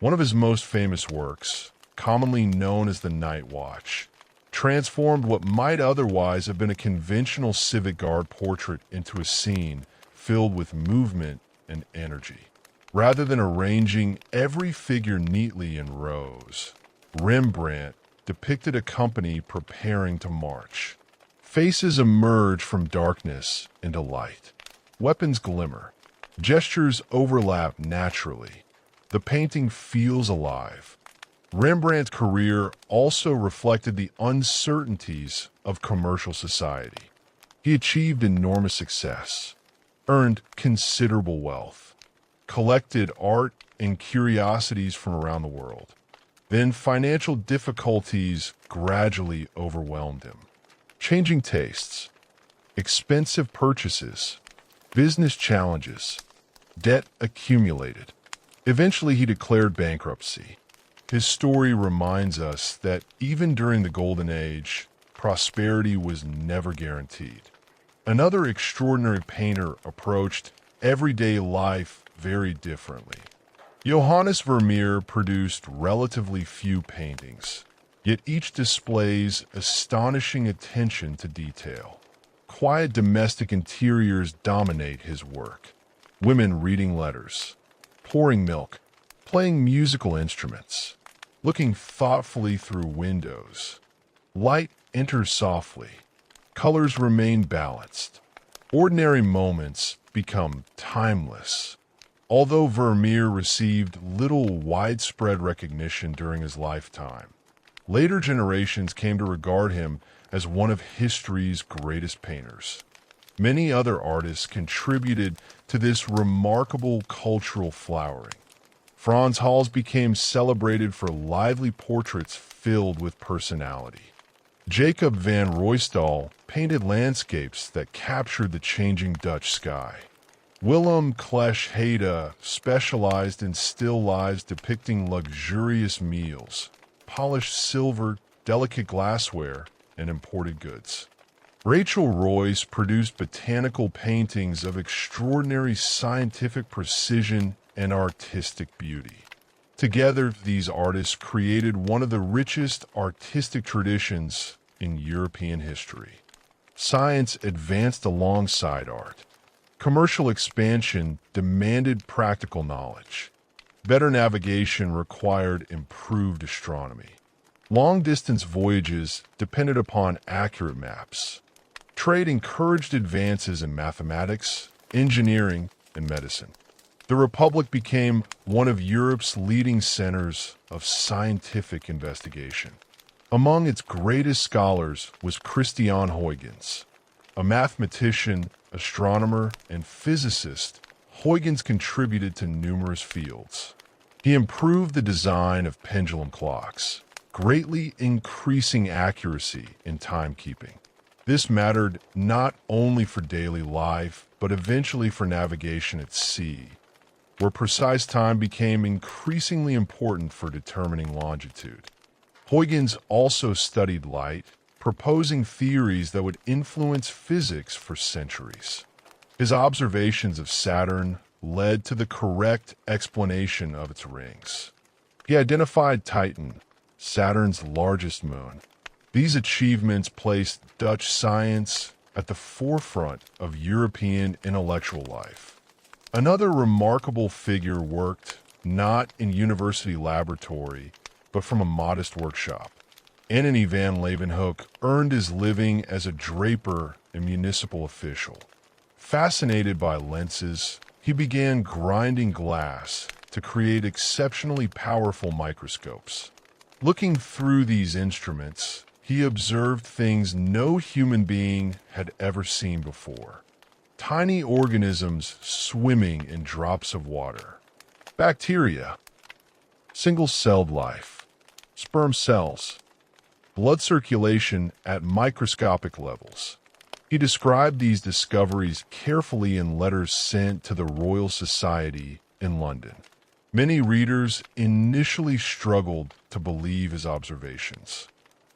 One of his most famous works, commonly known as the Night Watch, transformed what might otherwise have been a conventional civic guard portrait into a scene filled with movement and energy. Rather than arranging every figure neatly in rows, Rembrandt depicted a company preparing to march. Faces emerge from darkness into light. Weapons glimmer. Gestures overlap naturally. The painting feels alive. Rembrandt's career also reflected the uncertainties of commercial society. He achieved enormous success, earned considerable wealth, collected art and curiosities from around the world. Then financial difficulties gradually overwhelmed him. Changing tastes, expensive purchases, business challenges, debt accumulated. Eventually he declared bankruptcy. His story reminds us that even during the Golden Age, prosperity was never guaranteed. Another extraordinary painter approached everyday life very differently. Johannes Vermeer produced relatively few paintings, yet each displays astonishing attention to detail. Quiet domestic interiors dominate his work. Women reading letters, pouring milk, playing musical instruments, looking thoughtfully through windows. Light enters softly. Colors remain balanced. Ordinary moments become timeless. Although Vermeer received little widespread recognition during his lifetime, later generations came to regard him as one of history's greatest painters. Many other artists contributed to this remarkable cultural flowering. Frans Hals became celebrated for lively portraits filled with personality. Jacob van Ruysdael painted landscapes that captured the changing Dutch sky. Willem Klesch Heda specialized in still lives depicting luxurious meals, polished silver, delicate glassware, and imported goods. Rachel Royce produced botanical paintings of extraordinary scientific precision and artistic beauty. Together, these artists created one of the richest artistic traditions in European history. Science advanced alongside art. Commercial expansion demanded practical knowledge. Better navigation required improved astronomy. Long-distance voyages depended upon accurate maps. Trade encouraged advances in mathematics, engineering, and medicine. The Republic became one of Europe's leading centers of scientific investigation. Among its greatest scholars was Christian Huygens. A mathematician, astronomer, and physicist, Huygens contributed to numerous fields. He improved the design of pendulum clocks, greatly increasing accuracy in timekeeping. This mattered not only for daily life, but eventually for navigation at sea, where precise time became increasingly important for determining longitude. Huygens also studied light, proposing theories that would influence physics for centuries. His observations of Saturn led to the correct explanation of its rings. He identified Titan, Saturn's largest moon. These achievements placed Dutch science at the forefront of European intellectual life. Another remarkable figure worked not in university laboratory, but from a modest workshop. Anthony van Leeuwenhoek earned his living as a draper and municipal official. Fascinated by lenses, he began grinding glass to create exceptionally powerful microscopes. Looking through these instruments, he observed things no human being had ever seen before. Tiny organisms swimming in drops of water. Bacteria. Single-celled life. Sperm cells. blood circulation at microscopic levels. He described these discoveries carefully in letters sent to the Royal Society in London. Many readers initially struggled to believe his observations.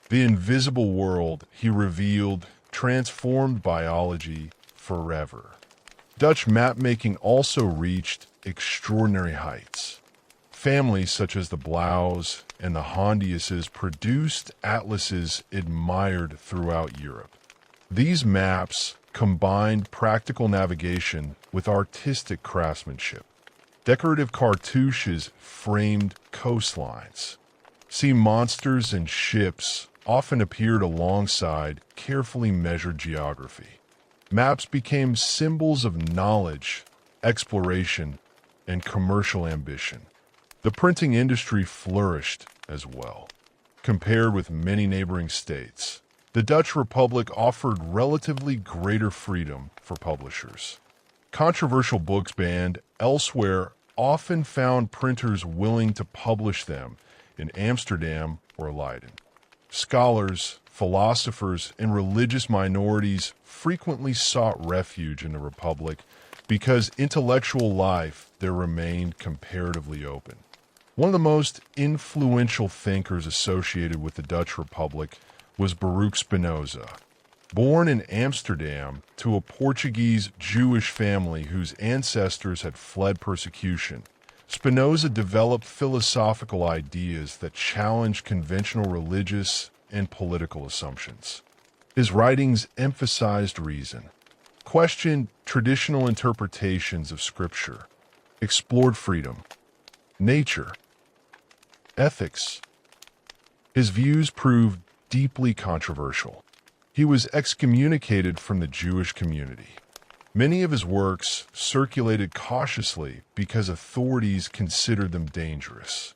The invisible world, he revealed, transformed biology forever. Dutch mapmaking also reached extraordinary heights. Families such as the Blaus and the Hondiuses produced atlases admired throughout Europe. These maps combined practical navigation with artistic craftsmanship. Decorative cartouches framed coastlines. Sea monsters and ships often appeared alongside carefully measured geography. Maps became symbols of knowledge, exploration, and commercial ambition. The printing industry flourished as well. Compared with many neighboring states, the Dutch Republic offered relatively greater freedom for publishers. Controversial books banned elsewhere often found printers willing to publish them in Amsterdam or Leiden. Scholars, philosophers, and religious minorities frequently sought refuge in the Republic because intellectual life there remained comparatively open. One of the most influential thinkers associated with the Dutch Republic was Baruch Spinoza. Born in Amsterdam to a Portuguese Jewish family whose ancestors had fled persecution, Spinoza developed philosophical ideas that challenged conventional religious and political assumptions. His writings emphasized reason, questioned traditional interpretations of Scripture, explored freedom, nature, ethics. His views proved deeply controversial. He was excommunicated from the Jewish community. Many of his works circulated cautiously because authorities considered them dangerous.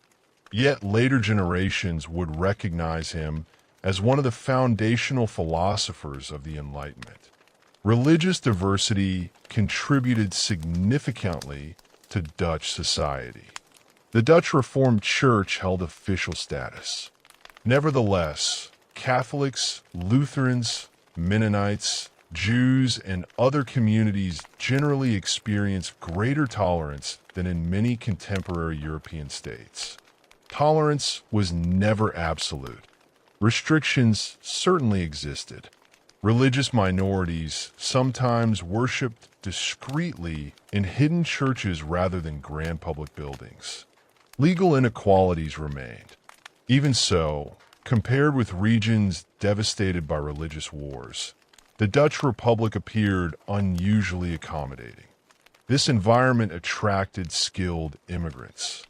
Yet later generations would recognize him as one of the foundational philosophers of the Enlightenment. Religious diversity contributed significantly to Dutch society. The Dutch Reformed Church held official status. Nevertheless, Catholics, Lutherans, Mennonites, Jews, and other communities generally experienced greater tolerance than in many contemporary European states. Tolerance was never absolute. Restrictions certainly existed. Religious minorities sometimes worshipped discreetly in hidden churches rather than grand public buildings. Legal inequalities remained. Even so, compared with regions devastated by religious wars, the Dutch Republic appeared unusually accommodating. This environment attracted skilled immigrants.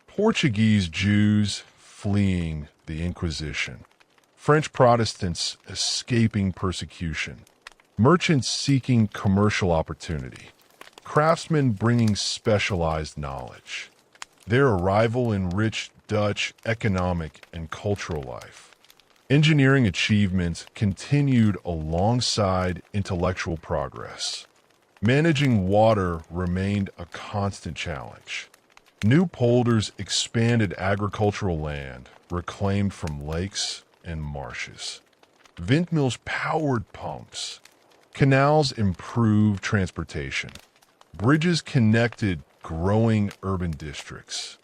Portuguese Jews fleeing the Inquisition, French Protestants escaping persecution, merchants seeking commercial opportunity, craftsmen bringing specialized knowledge. Their arrival enriched Dutch economic and cultural life. Engineering achievements continued alongside intellectual progress. Managing water remained a constant challenge. New polders expanded agricultural land reclaimed from lakes and marshes. Windmills powered pumps. Canals improved transportation. Bridges connected growing urban districts.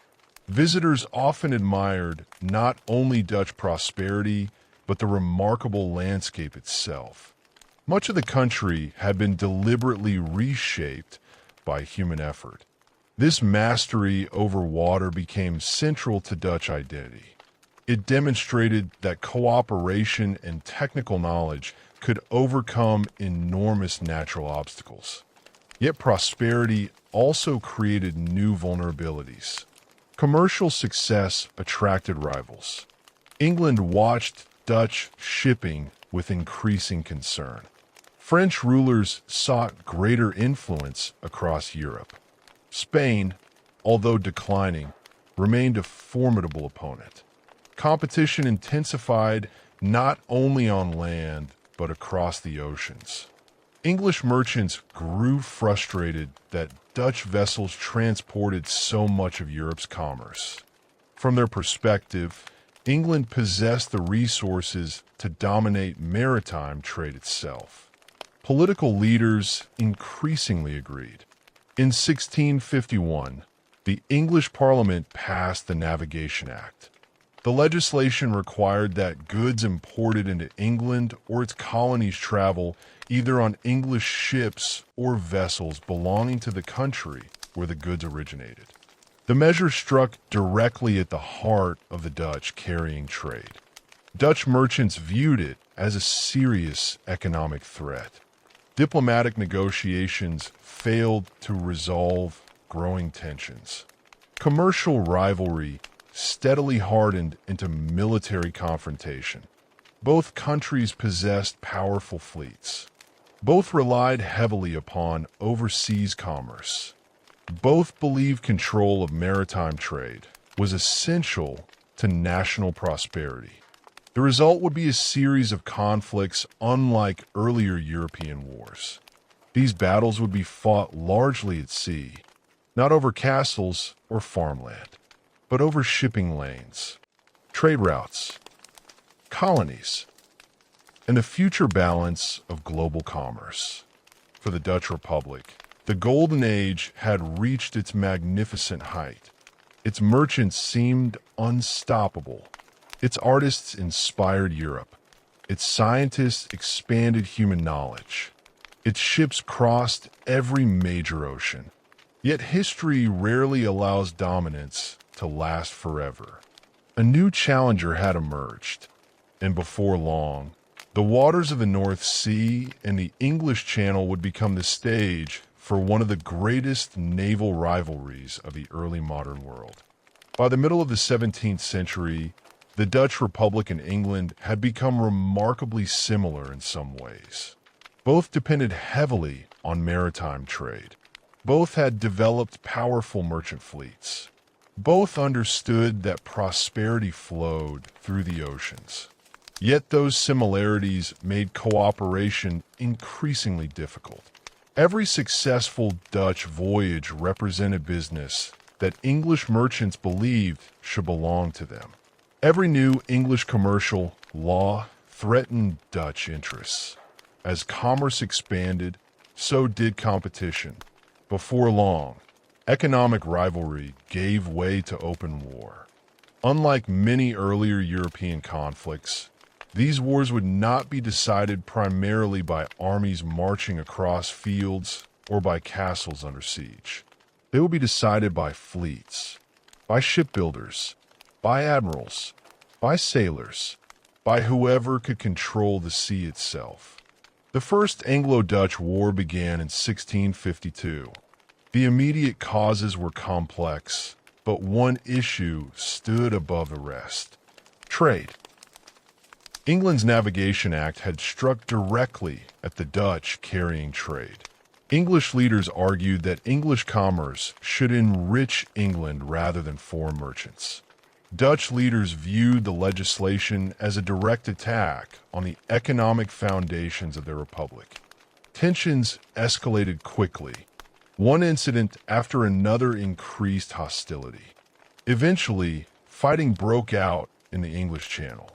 Visitors often admired not only Dutch prosperity, but the remarkable landscape itself. Much of the country had been deliberately reshaped by human effort. This mastery over water became central to Dutch identity. It demonstrated that cooperation and technical knowledge could overcome enormous natural obstacles. Yet prosperity also created new vulnerabilities. Commercial success attracted rivals. England watched Dutch shipping with increasing concern. French rulers sought greater influence across Europe. Spain, although declining, remained a formidable opponent. Competition intensified not only on land, but across the oceans. English merchants grew frustrated that Dutch vessels transported so much of Europe's commerce. From their perspective, England possessed the resources to dominate maritime trade itself. Political leaders increasingly agreed. In 1651, the English Parliament passed the Navigation Act. The legislation required that goods imported into England or its colonies travel either on English ships or vessels belonging to the country where the goods originated. The measure struck directly at the heart of the Dutch carrying trade. Dutch merchants viewed it as a serious economic threat. Diplomatic negotiations failed to resolve growing tensions. Commercial rivalry steadily hardened into military confrontation. Both countries possessed powerful fleets. Both relied heavily upon overseas commerce. Both believed control of maritime trade was essential to national prosperity. The result would be a series of conflicts unlike earlier European wars. These battles would be fought largely at sea, not over castles or farmland, but over shipping lanes, trade routes, colonies, and the future balance of global commerce. For the Dutch Republic, the Golden Age had reached its magnificent height. Its merchants seemed unstoppable. Its artists inspired Europe. Its scientists expanded human knowledge. Its ships crossed every major ocean. Yet history rarely allows dominance to last forever. A new challenger had emerged, and before long, the waters of the North Sea and the English Channel would become the stage for one of the greatest naval rivalries of the early modern world. By the middle of the 17th century, the Dutch Republic and England had become remarkably similar in some ways. Both depended heavily on maritime trade. Both had developed powerful merchant fleets. Both understood that prosperity flowed through the oceans. Yet those similarities made cooperation increasingly difficult. Every successful Dutch voyage represented business that English merchants believed should belong to them. Every new English commercial law threatened Dutch interests. As commerce expanded, so did competition. Before long, economic rivalry gave way to open war. Unlike many earlier European conflicts, these wars would not be decided primarily by armies marching across fields or by castles under siege. They would be decided by fleets, by shipbuilders, by admirals, by sailors, by whoever could control the sea itself. The First Anglo-Dutch War began in 1652. The immediate causes were complex, but one issue stood above the rest: trade. England's Navigation Act had struck directly at the Dutch carrying trade. English leaders argued that English commerce should enrich England rather than foreign merchants. Dutch leaders viewed the legislation as a direct attack on the economic foundations of their republic. Tensions escalated quickly. One incident after another increased hostility. Eventually, fighting broke out in the English Channel.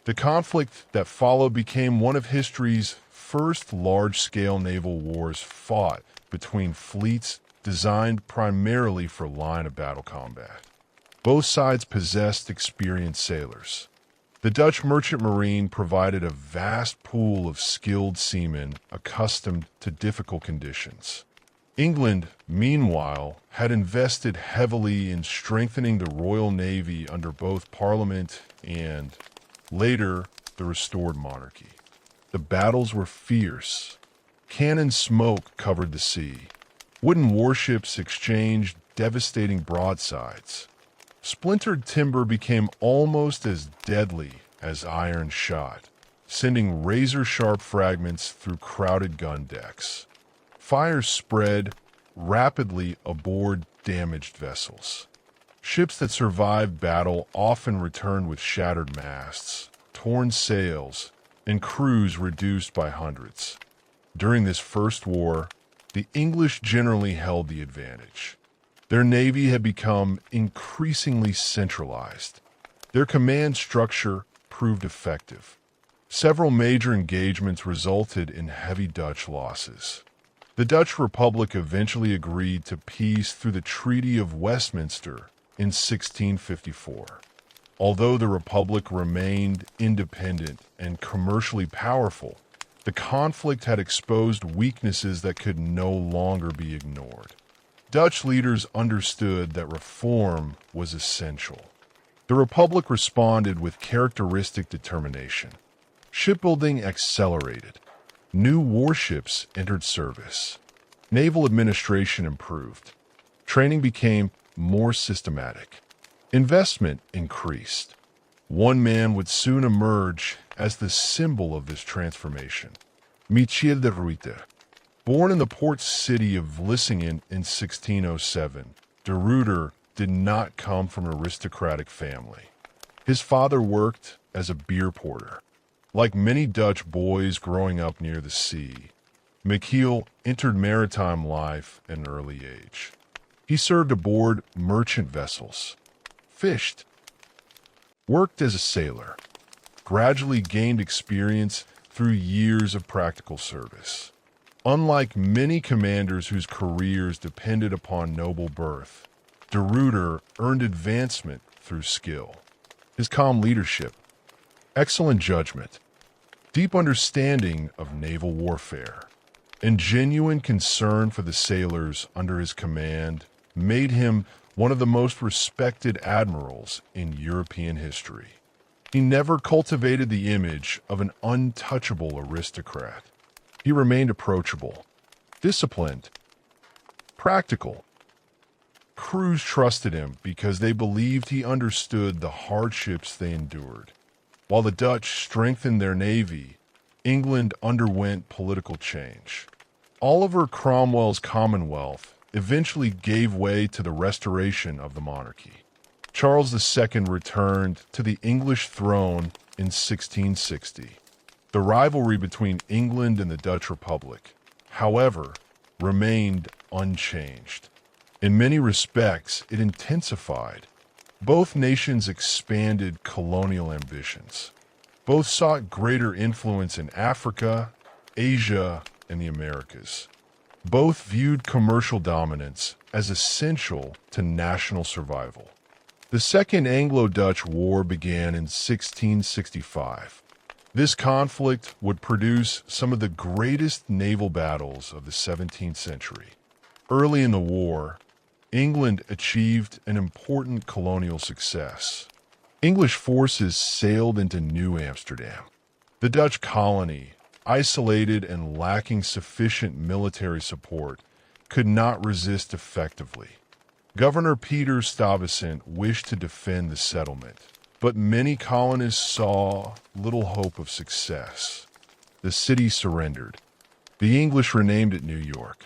The conflict that followed became one of history's first large-scale naval wars fought between fleets designed primarily for line-of-battle combat. Both sides possessed experienced sailors. The Dutch merchant marine provided a vast pool of skilled seamen accustomed to difficult conditions. England, meanwhile, had invested heavily in strengthening the Royal Navy under both Parliament and, later, the restored monarchy. The battles were fierce. Cannon smoke covered the sea. Wooden warships exchanged devastating broadsides. Splintered timber became almost as deadly as iron shot, sending razor-sharp fragments through crowded gun decks. Fires spread rapidly aboard damaged vessels. Ships that survived battle often returned with shattered masts, torn sails, and crews reduced by hundreds. During this first war, the English generally held the advantage. Their navy had become increasingly centralized. Their command structure proved effective. Several major engagements resulted in heavy Dutch losses. The Dutch Republic eventually agreed to peace through the Treaty of Westminster in 1654. Although the Republic remained independent and commercially powerful, the conflict had exposed weaknesses that could no longer be ignored. Dutch leaders understood that reform was essential. The Republic responded with characteristic determination. Shipbuilding accelerated. New warships entered service. Naval administration improved. Training became more systematic. Investment increased. One man would soon emerge as the symbol of this transformation. Michiel de Ruyter. Born in the port city of Vlissingen in 1607, de Ruyter did not come from an aristocratic family. His father worked as a beer porter. Like many Dutch boys growing up near the sea, Michiel entered maritime life at an early age. He served aboard merchant vessels, fished, worked as a sailor, gradually gained experience through years of practical service. Unlike many commanders whose careers depended upon noble birth, de Ruyter earned advancement through skill. His calm leadership, excellent judgment, deep understanding of naval warfare, and genuine concern for the sailors under his command made him one of the most respected admirals in European history. He never cultivated the image of an untouchable aristocrat. He remained approachable, disciplined, practical. Crews trusted him because they believed he understood the hardships they endured. While the Dutch strengthened their navy, England underwent political change. Oliver Cromwell's Commonwealth eventually gave way to the restoration of the monarchy. Charles II returned to the English throne in 1660. The rivalry between England and the Dutch Republic, however, remained unchanged. In many respects, it intensified. Both nations expanded colonial ambitions. Both sought greater influence in Africa, Asia, and the Americas. Both viewed commercial dominance as essential to national survival. The Second Anglo-Dutch War began in 1665. This conflict would produce some of the greatest naval battles of the 17th century. Early in the war, England achieved an important colonial success. English forces sailed into New Amsterdam. The Dutch colony, isolated and lacking sufficient military support, could not resist effectively. Governor Peter Stuyvesant wished to defend the settlement, but many colonists saw little hope of success. The city surrendered. The English renamed it New York.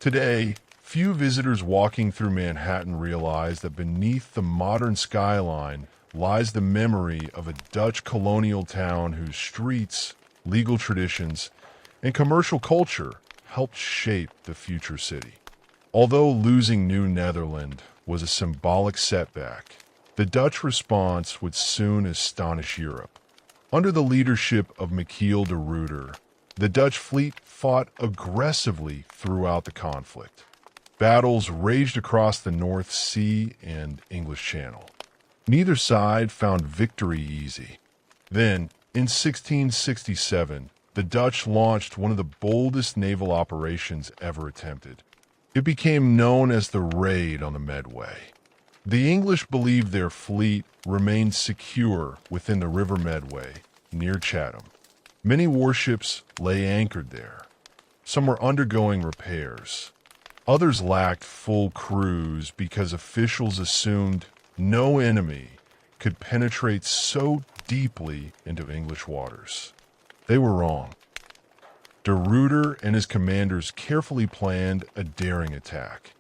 Today, few visitors walking through Manhattan realize that beneath the modern skyline lies the memory of a Dutch colonial town whose streets, legal traditions, and commercial culture helped shape the future city. Although losing New Netherland was a symbolic setback, the Dutch response would soon astonish Europe. Under the leadership of Michiel de Ruyter, the Dutch fleet fought aggressively throughout the conflict. Battles raged across the North Sea and English Channel. Neither side found victory easy. Then, in 1667, the Dutch launched one of the boldest naval operations ever attempted. It became known as the Raid on the Medway. The English believed their fleet remained secure within the River Medway, near Chatham. Many warships lay anchored there. Some were undergoing repairs. Others lacked full crews because officials assumed no enemy could penetrate so deeply into English waters. They were wrong. De Ruyter and his commanders carefully planned a daring attack.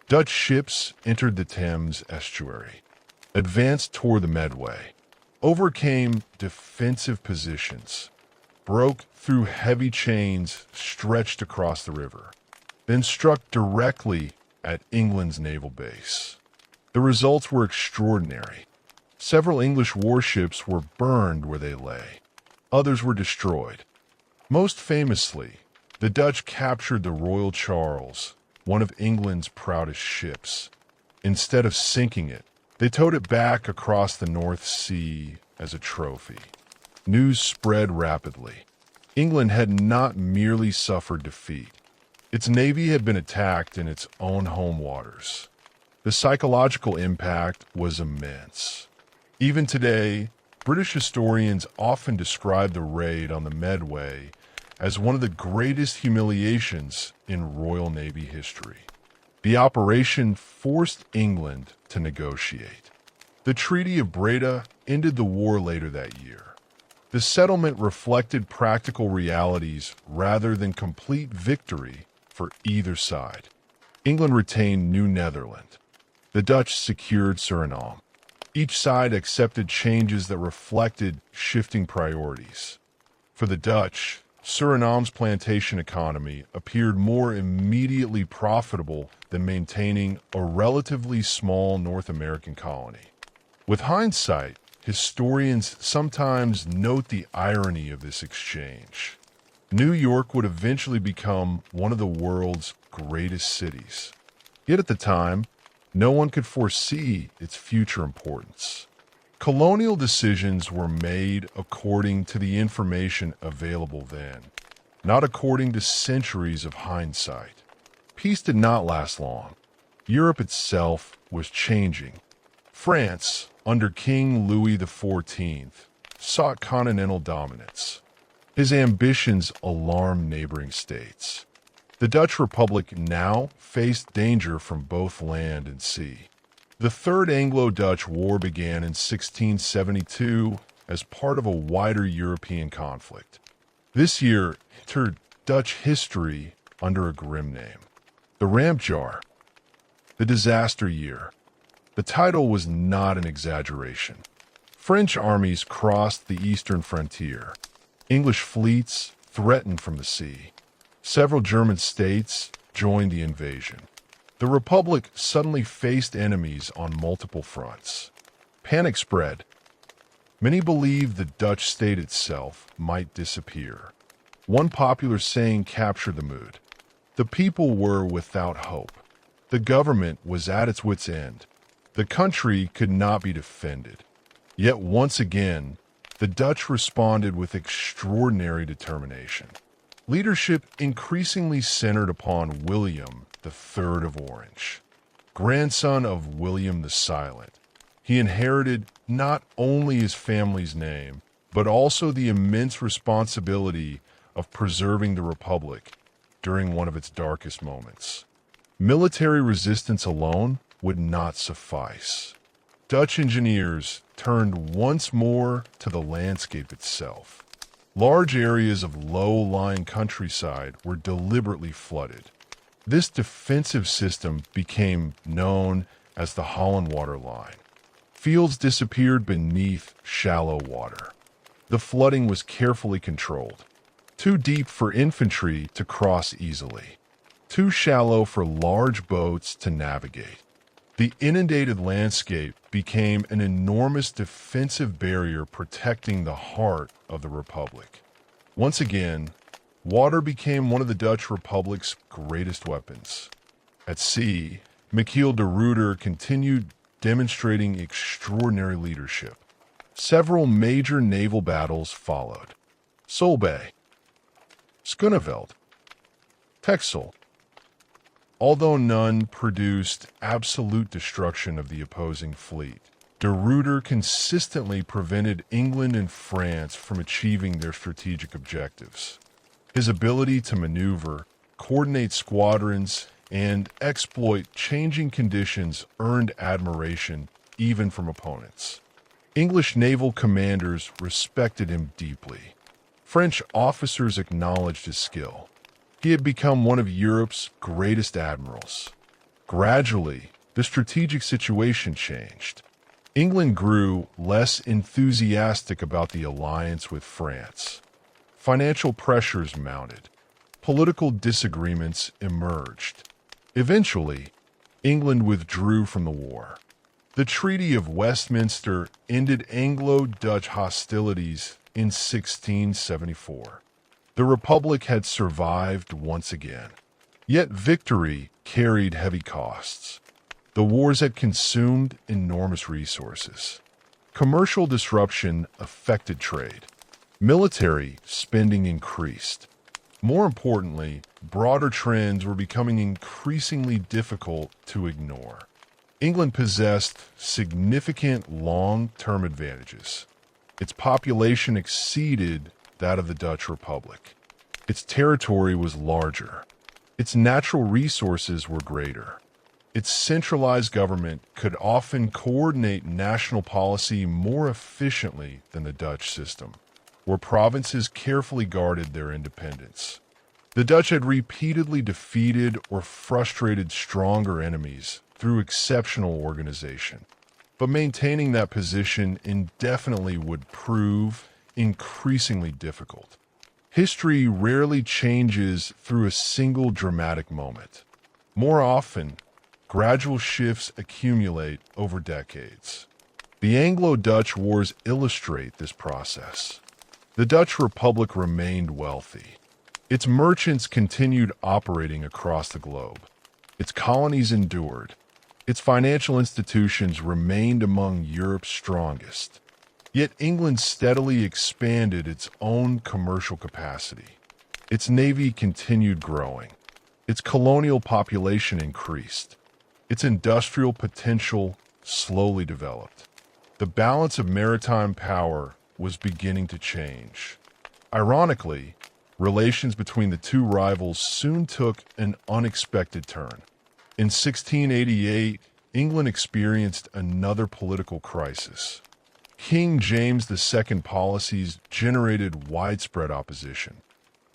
Dutch ships entered the Thames estuary, advanced toward the Medway, overcame defensive positions, broke through heavy chains stretched across the river, then struck directly at England's naval base. The results were extraordinary. Several English warships were burned where they lay. Others were destroyed. Most famously, the Dutch captured the Royal Charles, one of England's proudest ships. Instead of sinking it, they towed it back across the North Sea as a trophy. News spread rapidly. England had not merely suffered defeat. Its navy had been attacked in its own home waters. The psychological impact was immense. Even today, British historians often describe the raid on the Medway as one of the greatest humiliations in Royal Navy history. The operation forced England to negotiate. The Treaty of Breda ended the war later that year. The settlement reflected practical realities rather than complete victory for either side. England retained New Netherland. The Dutch secured Suriname. Each side accepted changes that reflected shifting priorities. For the Dutch, Suriname's plantation economy appeared more immediately profitable than maintaining a relatively small North American colony. With hindsight, historians sometimes note the irony of this exchange. New York would eventually become one of the world's greatest cities. Yet at the time, no one could foresee its future importance. Colonial decisions were made according to the information available then, not according to centuries of hindsight. Peace did not last long. Europe itself was changing. France, under King Louis XIV, sought continental dominance. His ambitions alarmed neighboring states. The Dutch Republic now faced danger from both land and sea. The Third Anglo-Dutch War began in 1672 as part of a wider European conflict. This year entered Dutch history under a grim name. The Ramp the disaster year. The title was not an exaggeration. French armies crossed the eastern frontier. English fleets threatened from the sea. Several German states joined the invasion. The Republic suddenly faced enemies on multiple fronts. Panic spread. Many believed the Dutch state itself might disappear. One popular saying captured the mood. The people were without hope. The government was at its wit's end. The country could not be defended. Yet once again, the Dutch responded with extraordinary determination. Leadership increasingly centered upon William III of Orange, grandson of William the Silent. He inherited not only his family's name, but also the immense responsibility of preserving the Republic during one of its darkest moments. Military resistance alone would not suffice. Dutch engineers turned once more to the landscape itself. Large areas of low-lying countryside were deliberately flooded. This defensive system became known as the Holland Water Line. Fields disappeared beneath shallow water. The flooding was carefully controlled. Too deep for infantry to cross easily. Too shallow for large boats to navigate. The inundated landscape became an enormous defensive barrier protecting the heart of the Republic. Once again, water became one of the Dutch Republic's greatest weapons. At sea, Michiel de Ruyter continued demonstrating extraordinary leadership. Several major naval battles followed. Solbay, Schooneveld, Texel. Although none produced absolute destruction of the opposing fleet, de Ruyter consistently prevented England and France from achieving their strategic objectives. His ability to maneuver, coordinate squadrons, and exploit changing conditions earned admiration even from opponents. English naval commanders respected him deeply. French officers acknowledged his skill. He had become one of Europe's greatest admirals. Gradually, the strategic situation changed. England grew less enthusiastic about the alliance with France. Financial pressures mounted. Political disagreements emerged. Eventually, England withdrew from the war. The Treaty of Westminster ended Anglo-Dutch hostilities in 1674. The Republic had survived once again. Yet victory carried heavy costs. The wars had consumed enormous resources. Commercial disruption affected trade. Military spending increased. More importantly, broader trends were becoming increasingly difficult to ignore. England possessed significant long-term advantages. Its population exceeded that of the Dutch Republic. Its territory was larger. Its natural resources were greater. Its centralized government could often coordinate national policy more efficiently than the Dutch system, where provinces carefully guarded their independence. The Dutch had repeatedly defeated or frustrated stronger enemies through exceptional organization, but maintaining that position indefinitely would prove increasingly difficult. History rarely changes through a single dramatic moment. More often, gradual shifts accumulate over decades. The Anglo-Dutch Wars illustrate this process. The Dutch Republic remained wealthy. Its merchants continued operating across the globe. Its colonies endured. Its financial institutions remained among Europe's strongest. Yet England steadily expanded its own commercial capacity. Its navy continued growing. Its colonial population increased. Its industrial potential slowly developed. The balance of maritime power was beginning to change. Ironically, relations between the two rivals soon took an unexpected turn. In 1688, England experienced another political crisis. King James II policies generated widespread opposition.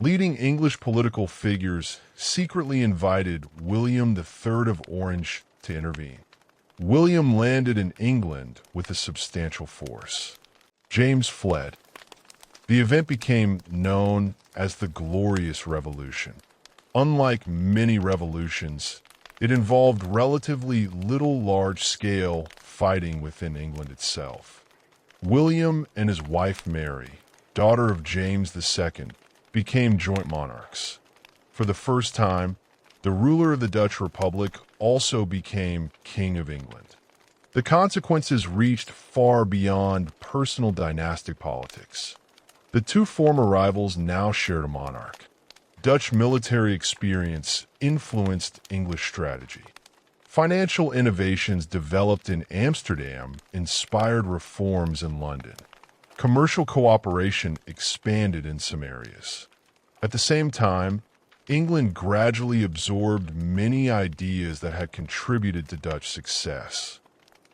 Leading English political figures secretly invited William III of Orange to intervene. William landed in England with a substantial force. James fled. The event became known as the Glorious Revolution. Unlike many revolutions, it involved relatively little large-scale fighting within England itself. William and his wife Mary, daughter of James II, became joint monarchs. For the first time, the ruler of the Dutch Republic also became King of England. The consequences reached far beyond personal dynastic politics. The two former rivals now shared a monarch. Dutch military experience influenced English strategy. Financial innovations developed in Amsterdam inspired reforms in London. Commercial cooperation expanded in some areas. At the same time, England gradually absorbed many ideas that had contributed to Dutch success.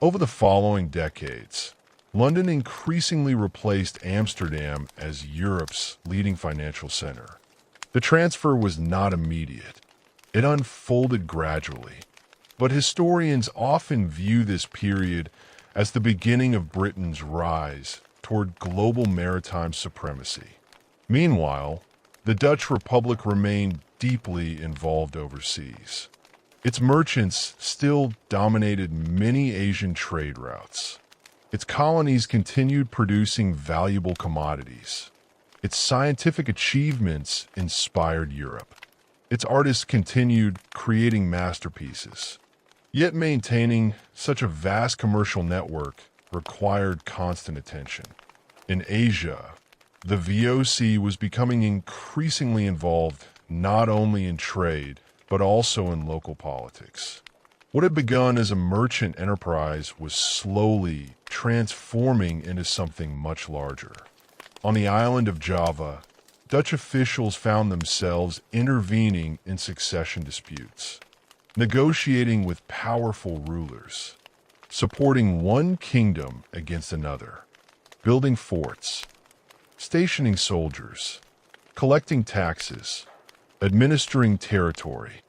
Over the following decades, London increasingly replaced Amsterdam as Europe's leading financial center. The transfer was not immediate. It unfolded gradually. But historians often view this period as the beginning of Britain's rise toward global maritime supremacy. Meanwhile, the Dutch Republic remained deeply involved overseas. Its merchants still dominated many Asian trade routes. Its colonies continued producing valuable commodities. Its scientific achievements inspired Europe. Its artists continued creating masterpieces. Yet maintaining such a vast commercial network required constant attention. In Asia, the VOC was becoming increasingly involved not only in trade, but also in local politics. What had begun as a merchant enterprise was slowly transforming into something much larger. On the island of Java, Dutch officials found themselves intervening in succession disputes, negotiating with powerful rulers, supporting one kingdom against another, building forts, stationing soldiers, collecting taxes, administering territory.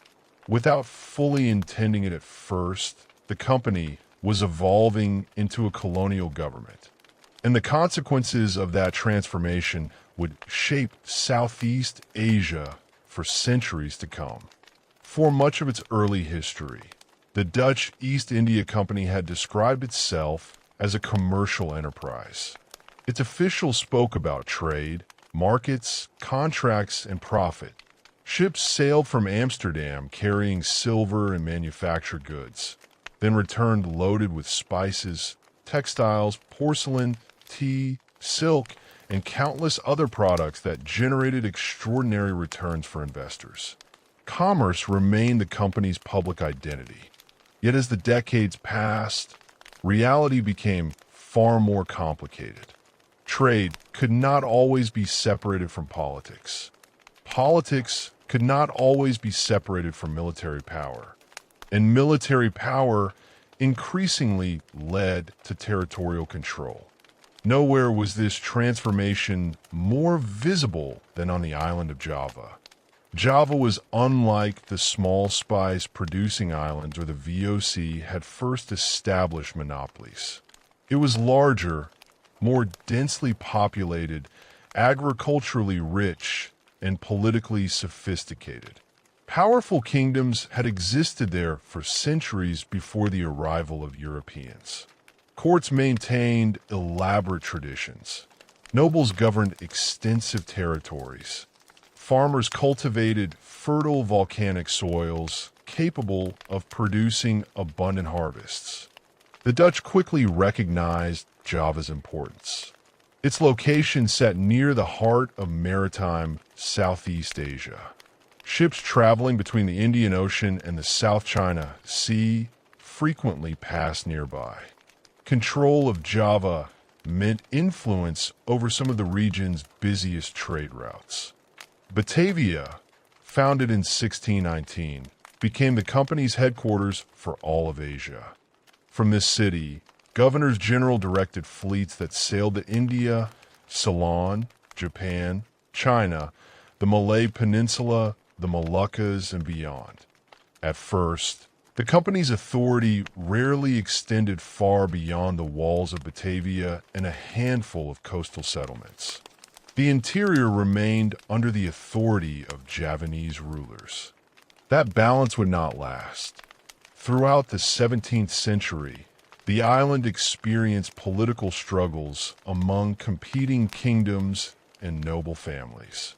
Without fully intending it at first, the company was evolving into a colonial government. And the consequences of that transformation would shape Southeast Asia for centuries to come. For much of its early history, The Dutch East India Company had described itself as a commercial enterprise. Its officials spoke about trade, markets, contracts, and profit. Ships sailed from Amsterdam carrying silver and manufactured goods, then returned loaded with spices, textiles, porcelain, tea, silk, and countless other products that generated extraordinary returns for investors. Commerce remained the company's public identity. Yet as the decades passed, reality became far more complicated. Trade could not always be separated from politics. Politics could not always be separated from military power. And military power increasingly led to territorial control. Nowhere was this transformation more visible than on the island of Java. Java was unlike the small spice-producing islands where the VOC had first established monopolies. It was larger, more densely populated, agriculturally rich, and politically sophisticated. Powerful kingdoms had existed there for centuries before the arrival of Europeans. Courts maintained elaborate traditions. Nobles governed extensive territories. Farmers cultivated fertile volcanic soils capable of producing abundant harvests. The Dutch quickly recognized Java's importance. Its location sat near the heart of maritime Southeast Asia. Ships traveling between the Indian Ocean and the South China Sea frequently passed nearby. Control of Java meant influence over some of the region's busiest trade routes. Batavia, founded in 1619, became the company's headquarters for all of Asia. From this city, governors-general directed fleets that sailed to India, Ceylon, Japan, China, the Malay Peninsula, the Moluccas, and beyond. At first, the company's authority rarely extended far beyond the walls of Batavia and a handful of coastal settlements. The interior remained under the authority of Javanese rulers. That balance would not last. Throughout the 17th century, the island experienced political struggles among competing kingdoms and noble families.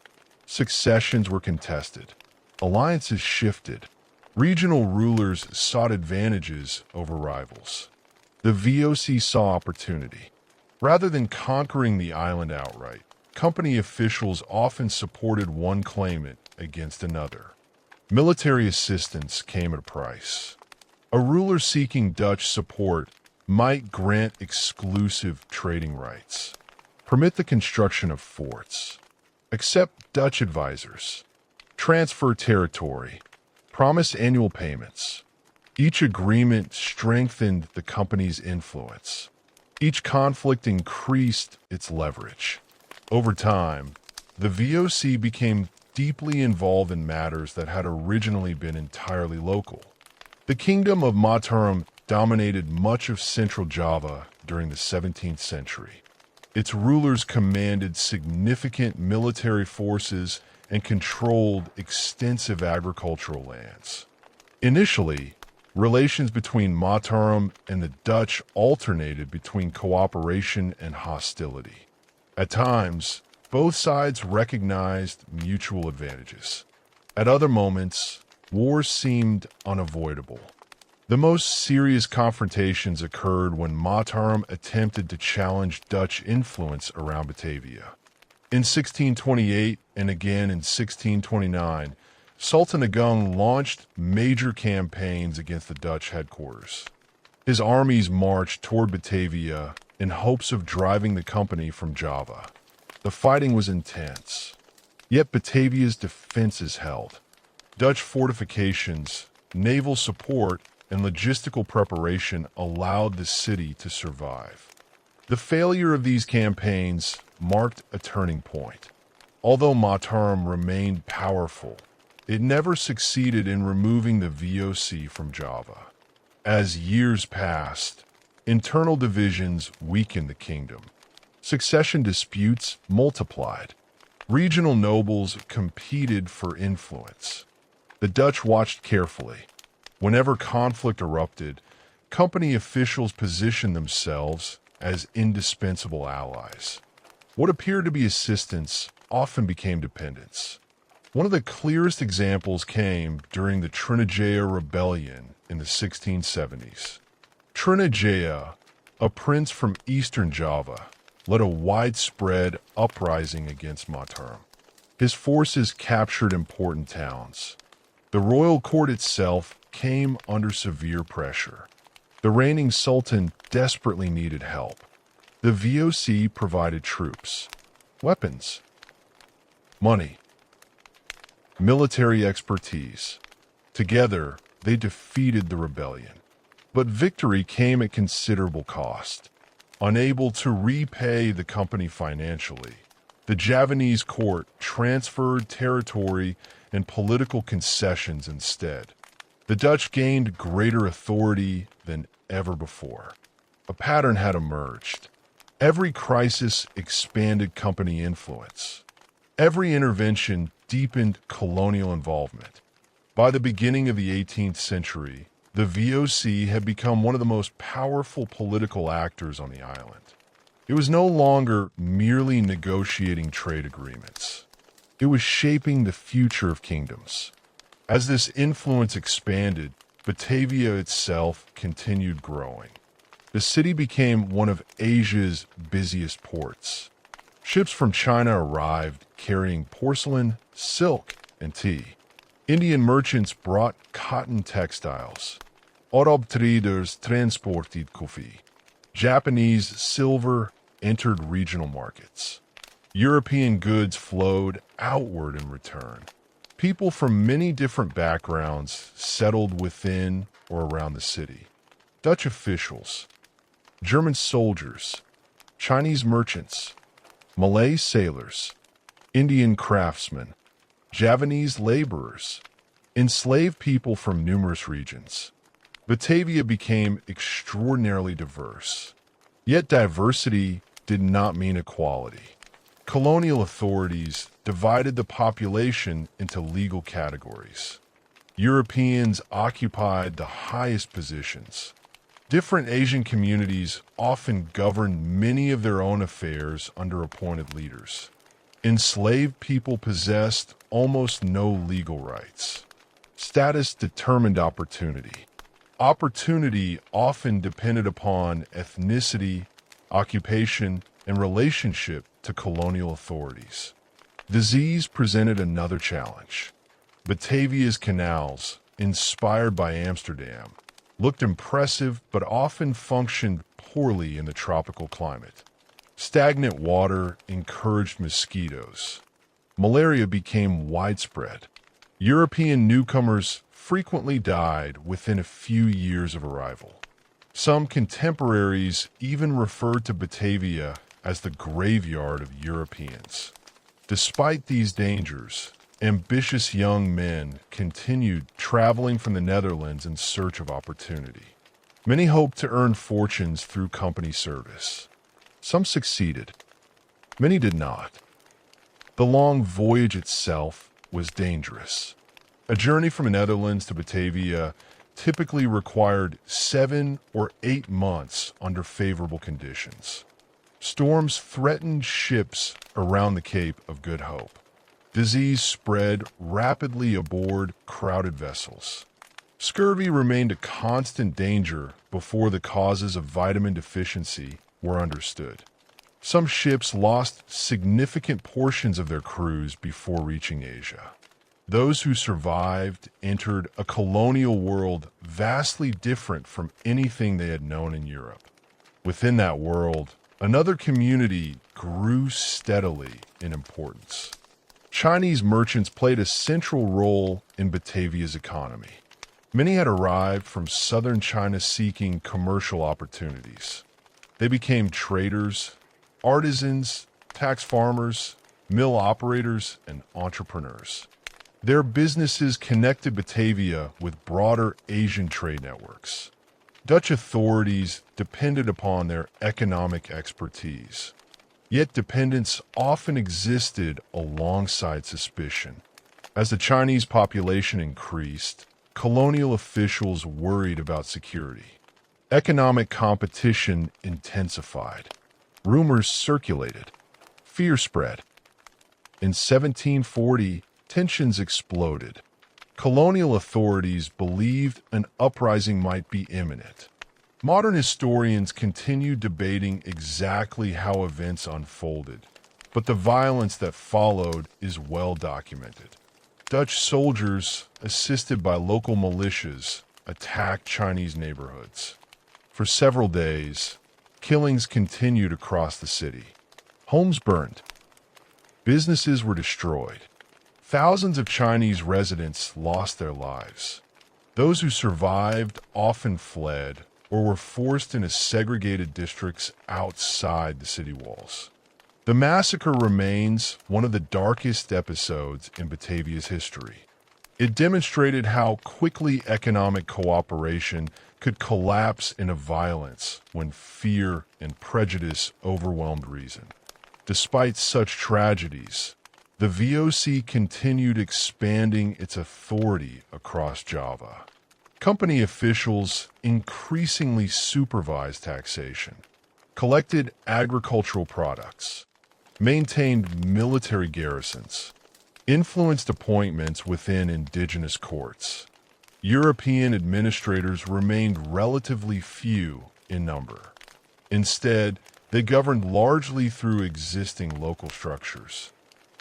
Successions were contested. Alliances shifted. Regional rulers sought advantages over rivals. The VOC saw opportunity. Rather than conquering the island outright, company officials often supported one claimant against another. Military assistance came at a price. A ruler seeking Dutch support might grant exclusive trading rights, permit the construction of forts, accept Dutch advisors, transfer territory, promise annual payments. Each agreement strengthened the company's influence. Each conflict increased its leverage. Over time, the VOC became deeply involved in matters that had originally been entirely local. The Kingdom of Mataram dominated much of central Java during the 17th century. Its rulers commanded significant military forces and controlled extensive agricultural lands. Initially, relations between Mataram and the Dutch alternated between cooperation and hostility. At times, both sides recognized mutual advantages. At other moments, war seemed unavoidable. The most serious confrontations occurred when Mataram attempted to challenge Dutch influence around Batavia. In 1628 and again in 1629, Sultan Agung launched major campaigns against the Dutch headquarters. His armies marched toward Batavia in hopes of driving the company from Java. The fighting was intense, yet Batavia's defenses held. Dutch fortifications, naval support, and logistical preparation allowed the city to survive. The failure of these campaigns marked a turning point. Although Mataram remained powerful, it never succeeded in removing the VOC from Java. As years passed, internal divisions weakened the kingdom. Succession disputes multiplied. Regional nobles competed for influence. The Dutch watched carefully. Whenever conflict erupted, company officials positioned themselves as indispensable allies. What appeared to be assistance often became dependence. One of the clearest examples came during the Srinajaya Rebellion in the 1670s. Srinajaya, a prince from eastern Java, led a widespread uprising against Mataram. His forces captured important towns. The royal court itself came under severe pressure. The reigning sultan desperately needed help. The VOC provided troops, weapons, money, military expertise. Together, they defeated the rebellion. But victory came at considerable cost. Unable to repay the company financially, the Javanese court transferred territory and political concessions instead. The Dutch gained greater authority than ever before. A pattern had emerged. Every crisis expanded company influence. Every intervention deepened colonial involvement. By the beginning of the 18th century, the VOC had become one of the most powerful political actors on the island. It was no longer merely negotiating trade agreements. It was shaping the future of kingdoms. As this influence expanded, Batavia itself continued growing. The city became one of Asia's busiest ports. Ships from China arrived carrying porcelain, silk, and tea. Indian merchants brought cotton textiles. Arab traders transported coffee. Japanese silver entered regional markets. European goods flowed outward in return. People from many different backgrounds settled within or around the city. Dutch officials, German soldiers, Chinese merchants, Malay sailors, Indian craftsmen, Javanese laborers, enslaved people from numerous regions. Batavia became extraordinarily diverse. Yet diversity did not mean equality. Colonial authorities divided the population into legal categories. Europeans occupied the highest positions. Different Asian communities often governed many of their own affairs under appointed leaders. Enslaved people possessed almost no legal rights. Status determined opportunity. Opportunity often depended upon ethnicity, occupation, and relationship to colonial authorities. Disease presented another challenge. Batavia's canals, inspired by Amsterdam, looked impressive but often functioned poorly in the tropical climate. Stagnant water encouraged mosquitoes. Malaria became widespread. European newcomers frequently died within a few years of arrival. Some contemporaries even referred to Batavia as the graveyard of Europeans. Despite these dangers, ambitious young men continued traveling from the Netherlands in search of opportunity. Many hoped to earn fortunes through company service. Some succeeded. Many did not. The long voyage itself was dangerous. A journey from the Netherlands to Batavia typically required 7 or 8 months under favorable conditions. Storms threatened ships around the Cape of Good Hope. Disease spread rapidly aboard crowded vessels. Scurvy remained a constant danger before the causes of vitamin deficiency were understood. Some ships lost significant portions of their crews before reaching Asia. Those who survived entered a colonial world vastly different from anything they had known in Europe. Within that world, another community grew steadily in importance. Chinese merchants played a central role in Batavia's economy. Many had arrived from southern China seeking commercial opportunities. They became traders, artisans, tax farmers, mill operators, and entrepreneurs. Their businesses connected Batavia with broader Asian trade networks. Dutch authorities depended upon their economic expertise. Yet dependence often existed alongside suspicion. As the Chinese population increased, colonial officials worried about security. Economic competition intensified. Rumors circulated. Fear spread. In 1740, tensions exploded. Colonial authorities believed an uprising might be imminent. Modern historians continue debating exactly how events unfolded, but the violence that followed is well documented. Dutch soldiers, assisted by local militias, attacked Chinese neighborhoods. For several days, killings continued across the city. Homes burned. Businesses were destroyed. Thousands of Chinese residents lost their lives. Those who survived often fled or were forced into segregated districts outside the city walls. The massacre remains one of the darkest episodes in Batavia's history. It demonstrated how quickly economic cooperation could collapse into violence when fear and prejudice overwhelmed reason. Despite such tragedies, the VOC continued expanding its authority across Java. Company officials increasingly supervised taxation, collected agricultural products, maintained military garrisons, influenced appointments within indigenous courts. European administrators remained relatively few in number. Instead, they governed largely through existing local structures.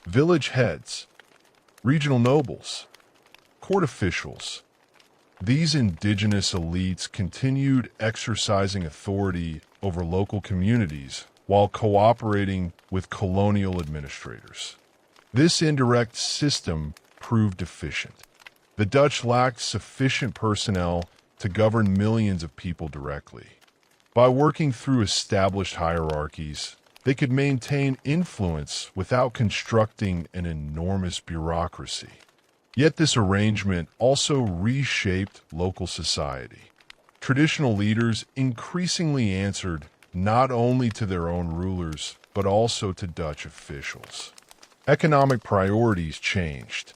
Village heads, regional nobles, court officials. These indigenous elites continued exercising authority over local communities while cooperating with colonial administrators. This indirect system proved efficient. The Dutch lacked sufficient personnel to govern millions of people directly. By working through established hierarchies, they could maintain influence without constructing an enormous bureaucracy. Yet this arrangement also reshaped local society. Traditional leaders increasingly answered not only to their own rulers, but also to Dutch officials. Economic priorities changed.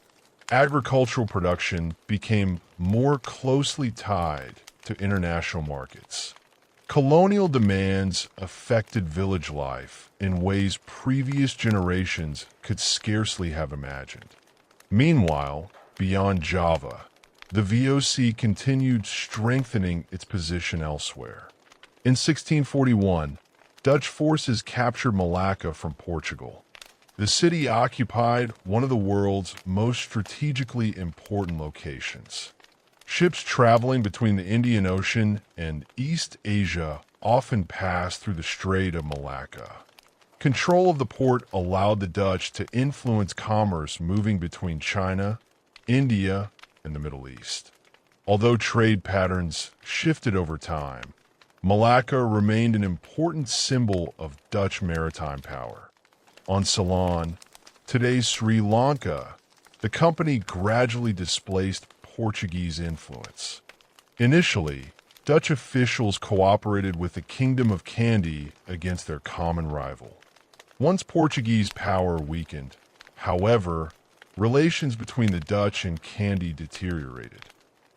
Agricultural production became more closely tied to international markets. Colonial demands affected village life in ways previous generations could scarcely have imagined. Meanwhile, beyond Java, the VOC continued strengthening its position elsewhere. In 1641, Dutch forces captured Malacca from Portugal. The city occupied one of the world's most strategically important locations. Ships traveling between the Indian Ocean and East Asia often passed through the Strait of Malacca. Control of the port allowed the Dutch to influence commerce moving between China, India, and the Middle East. Although trade patterns shifted over time, Malacca remained an important symbol of Dutch maritime power. On Ceylon, today's Sri Lanka, the company gradually displaced Portuguese influence. Initially, Dutch officials cooperated with the Kingdom of Kandy against their common rival. Once Portuguese power weakened, however, relations between the Dutch and Kandy deteriorated.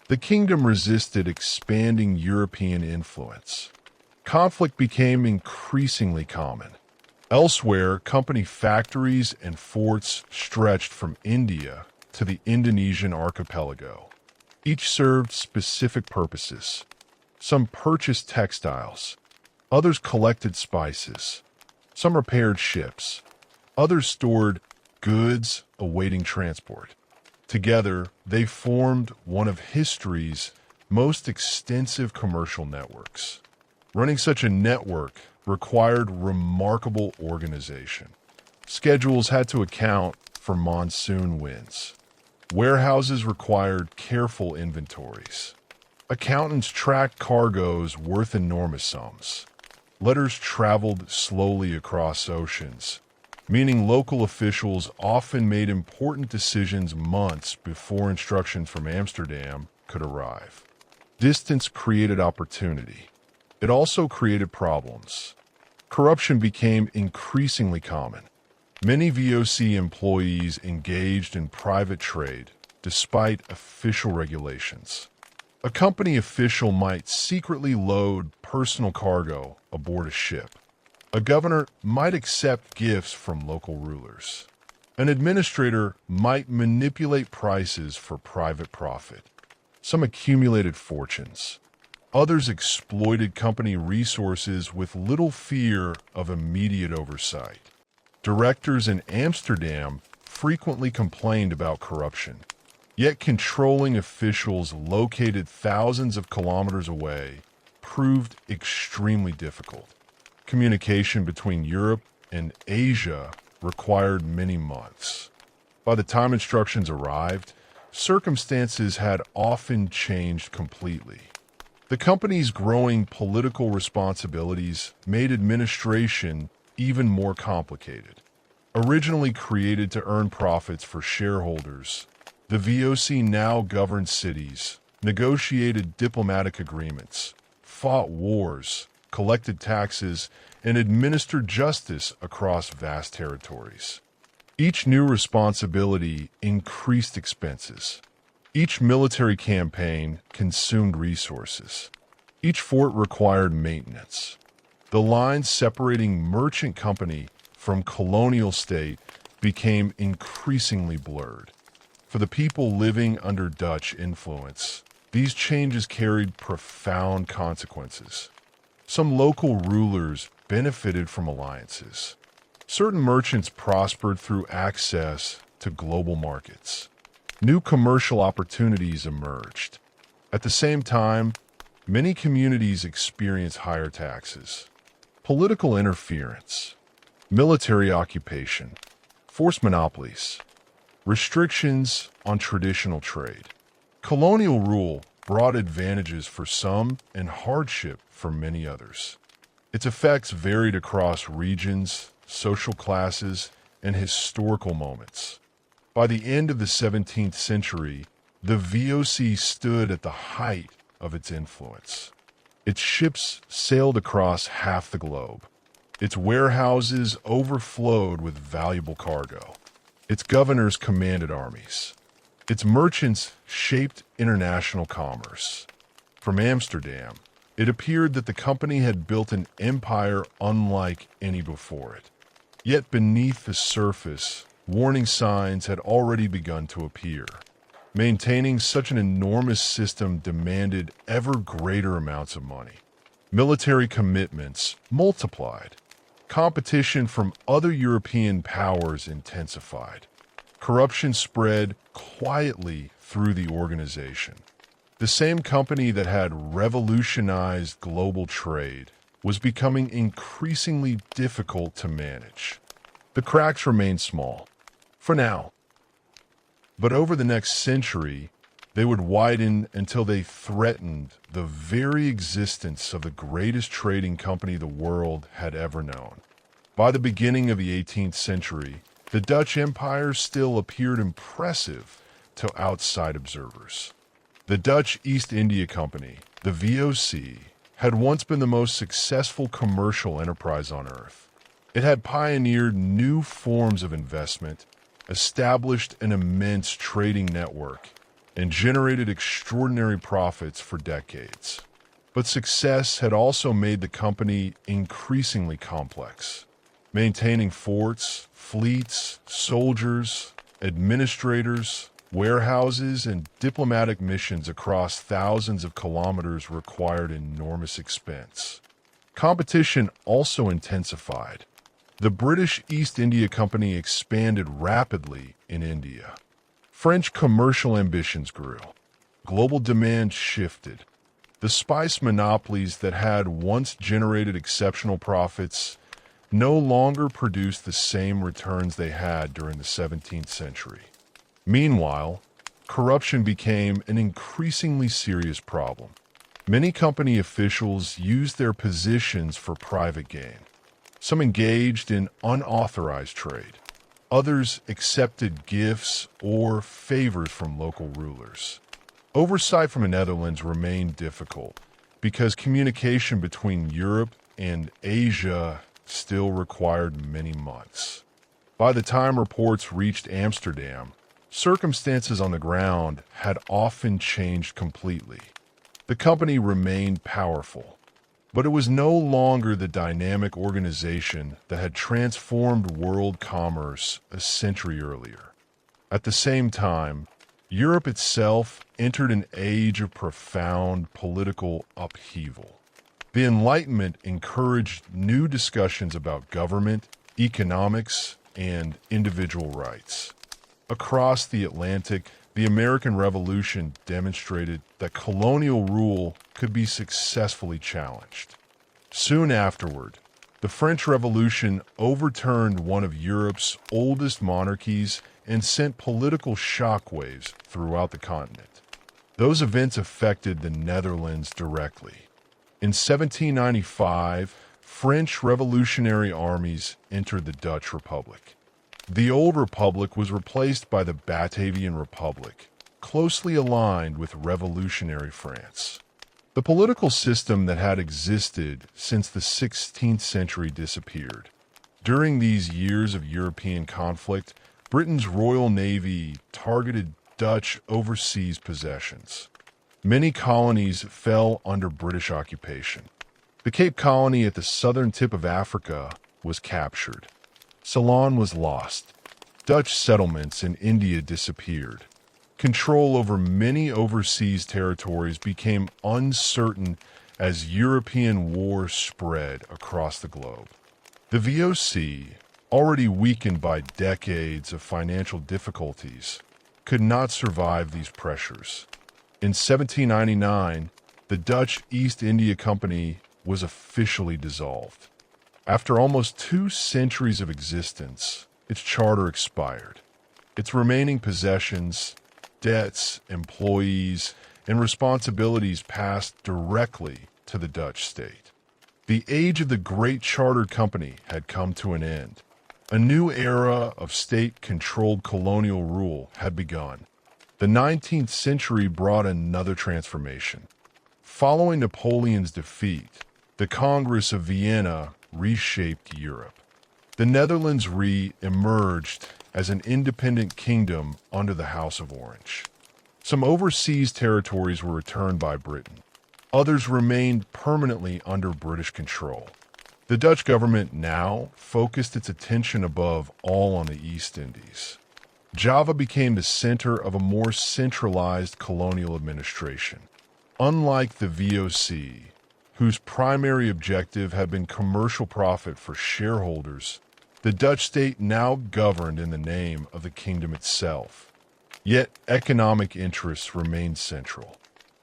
The kingdom resisted expanding European influence. Conflict became increasingly common. Elsewhere, company factories and forts stretched from India to the Indonesian archipelago. Each served specific purposes. Some purchased textiles. Others collected spices. Some repaired ships. Others stored goods awaiting transport. Together, they formed one of history's most extensive commercial networks. Running such a network required remarkable organization. Schedules had to account for monsoon winds. Warehouses required careful inventories. Accountants tracked cargoes worth enormous sums. Letters traveled slowly across oceans, meaning local officials often made important decisions months before instructions from Amsterdam could arrive. Distance created opportunity. It also created problems. Corruption became increasingly common. Many VOC employees engaged in private trade, despite official regulations. A company official might secretly load personal cargo aboard a ship. A governor might accept gifts from local rulers. An administrator might manipulate prices for private profit. Some accumulated fortunes. Others exploited company resources with little fear of immediate oversight. Directors in Amsterdam frequently complained about corruption, yet controlling officials located thousands of kilometers away proved extremely difficult. Communication between Europe and Asia required many months. By the time instructions arrived, circumstances had often changed completely. The company's growing political responsibilities made administration even more complicated. Originally created to earn profits for shareholders, the VOC now governed cities, negotiated diplomatic agreements, fought wars, collected taxes, and administered justice across vast territories. Each new responsibility increased expenses. Each military campaign consumed resources. Each fort required maintenance. The lines separating merchant company from colonial state became increasingly blurred. For the people living under Dutch influence, these changes carried profound consequences. Some local rulers benefited from alliances. Certain merchants prospered through access to global markets. New commercial opportunities emerged. At the same time, many communities experienced higher taxes. Political interference, military occupation, forced monopolies, restrictions on traditional trade. Colonial rule brought advantages for some and hardship for many others. Its effects varied across regions, social classes, and historical moments. By the end of the 17th century, the VOC stood at the height of its influence. Its ships sailed across half the globe. Its warehouses overflowed with valuable cargo. Its governors commanded armies. Its merchants shaped international commerce. From Amsterdam, it appeared that the company had built an empire unlike any before it. Yet beneath the surface, warning signs had already begun to appear. Maintaining such an enormous system demanded ever greater amounts of money. Military commitments multiplied. Competition from other European powers intensified. Corruption spread quietly through the organization. The same company that had revolutionized global trade was becoming increasingly difficult to manage. The cracks remained small, for now. But over the next century, they would widen until they threatened the very existence of the greatest trading company the world had ever known. By the beginning of the 18th century, the Dutch Empire still appeared impressive to outside observers. The Dutch East India Company, the VOC, had once been the most successful commercial enterprise on Earth. It had pioneered new forms of investment, established an immense trading network, and generated extraordinary profits for decades. But success had also made the company increasingly complex. Maintaining forts, fleets, soldiers, administrators, warehouses, and diplomatic missions across thousands of kilometers required enormous expense. Competition also intensified. The British East India Company expanded rapidly in India. French commercial ambitions grew. Global demand shifted. The spice monopolies that had once generated exceptional profits no longer produced the same returns they had during the 17th century. Meanwhile, corruption became an increasingly serious problem. Many company officials used their positions for private gain. Some engaged in unauthorized trade. Others accepted gifts or favors from local rulers. Oversight from the Netherlands remained difficult because communication between Europe and Asia still required many months. By the time reports reached Amsterdam, circumstances on the ground had often changed completely. The company remained powerful, but it was no longer the dynamic organization that had transformed world commerce a century earlier. At the same time, Europe itself entered an age of profound political upheaval. The Enlightenment encouraged new discussions about government, economics, and individual rights. Across the Atlantic, the American Revolution demonstrated that colonial rule could be successfully challenged. Soon afterward, the French Revolution overturned one of Europe's oldest monarchies and sent political shockwaves throughout the continent. Those events affected the Netherlands directly. In 1795, French revolutionary armies entered the Dutch Republic. The old republic was replaced by the Batavian Republic, closely aligned with revolutionary France. The political system that had existed since the 16th century disappeared. During these years of European conflict, Britain's Royal Navy targeted Dutch overseas possessions. Many colonies fell under British occupation. The Cape Colony at the southern tip of Africa was captured. Ceylon was lost. Dutch settlements in India disappeared. Control over many overseas territories became uncertain as European war spread across the globe. The VOC, already weakened by decades of financial difficulties, could not survive these pressures. In 1799, the Dutch East India Company was officially dissolved. After almost 2 centuries of existence, its charter expired. Its remaining possessions, debts, employees, and responsibilities passed directly to the Dutch state. The age of the Great Chartered Company had come to an end. A new era of state-controlled colonial rule had begun. The 19th century brought another transformation. Following Napoleon's defeat, the Congress of Vienna reshaped Europe. The Netherlands re-emerged as an independent kingdom under the House of Orange. Some overseas territories were returned by Britain. Others remained permanently under British control. The Dutch government now focused its attention above all on the East Indies. Java became the center of a more centralized colonial administration. Unlike the VOC, whose primary objective had been commercial profit for shareholders, the Dutch state now governed in the name of the kingdom itself. Yet economic interests remained central.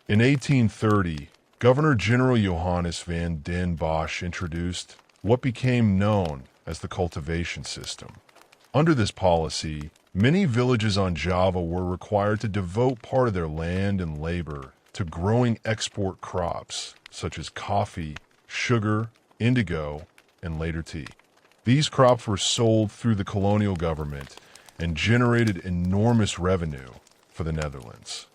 In 1830, Governor-General Johannes van den Bosch introduced what became known as the cultivation system. Under this policy, many villages on Java were required to devote part of their land and labor to growing export crops such as coffee, sugar, indigo, and later tea. These crops were sold through the colonial government and generated enormous revenue for the Netherlands.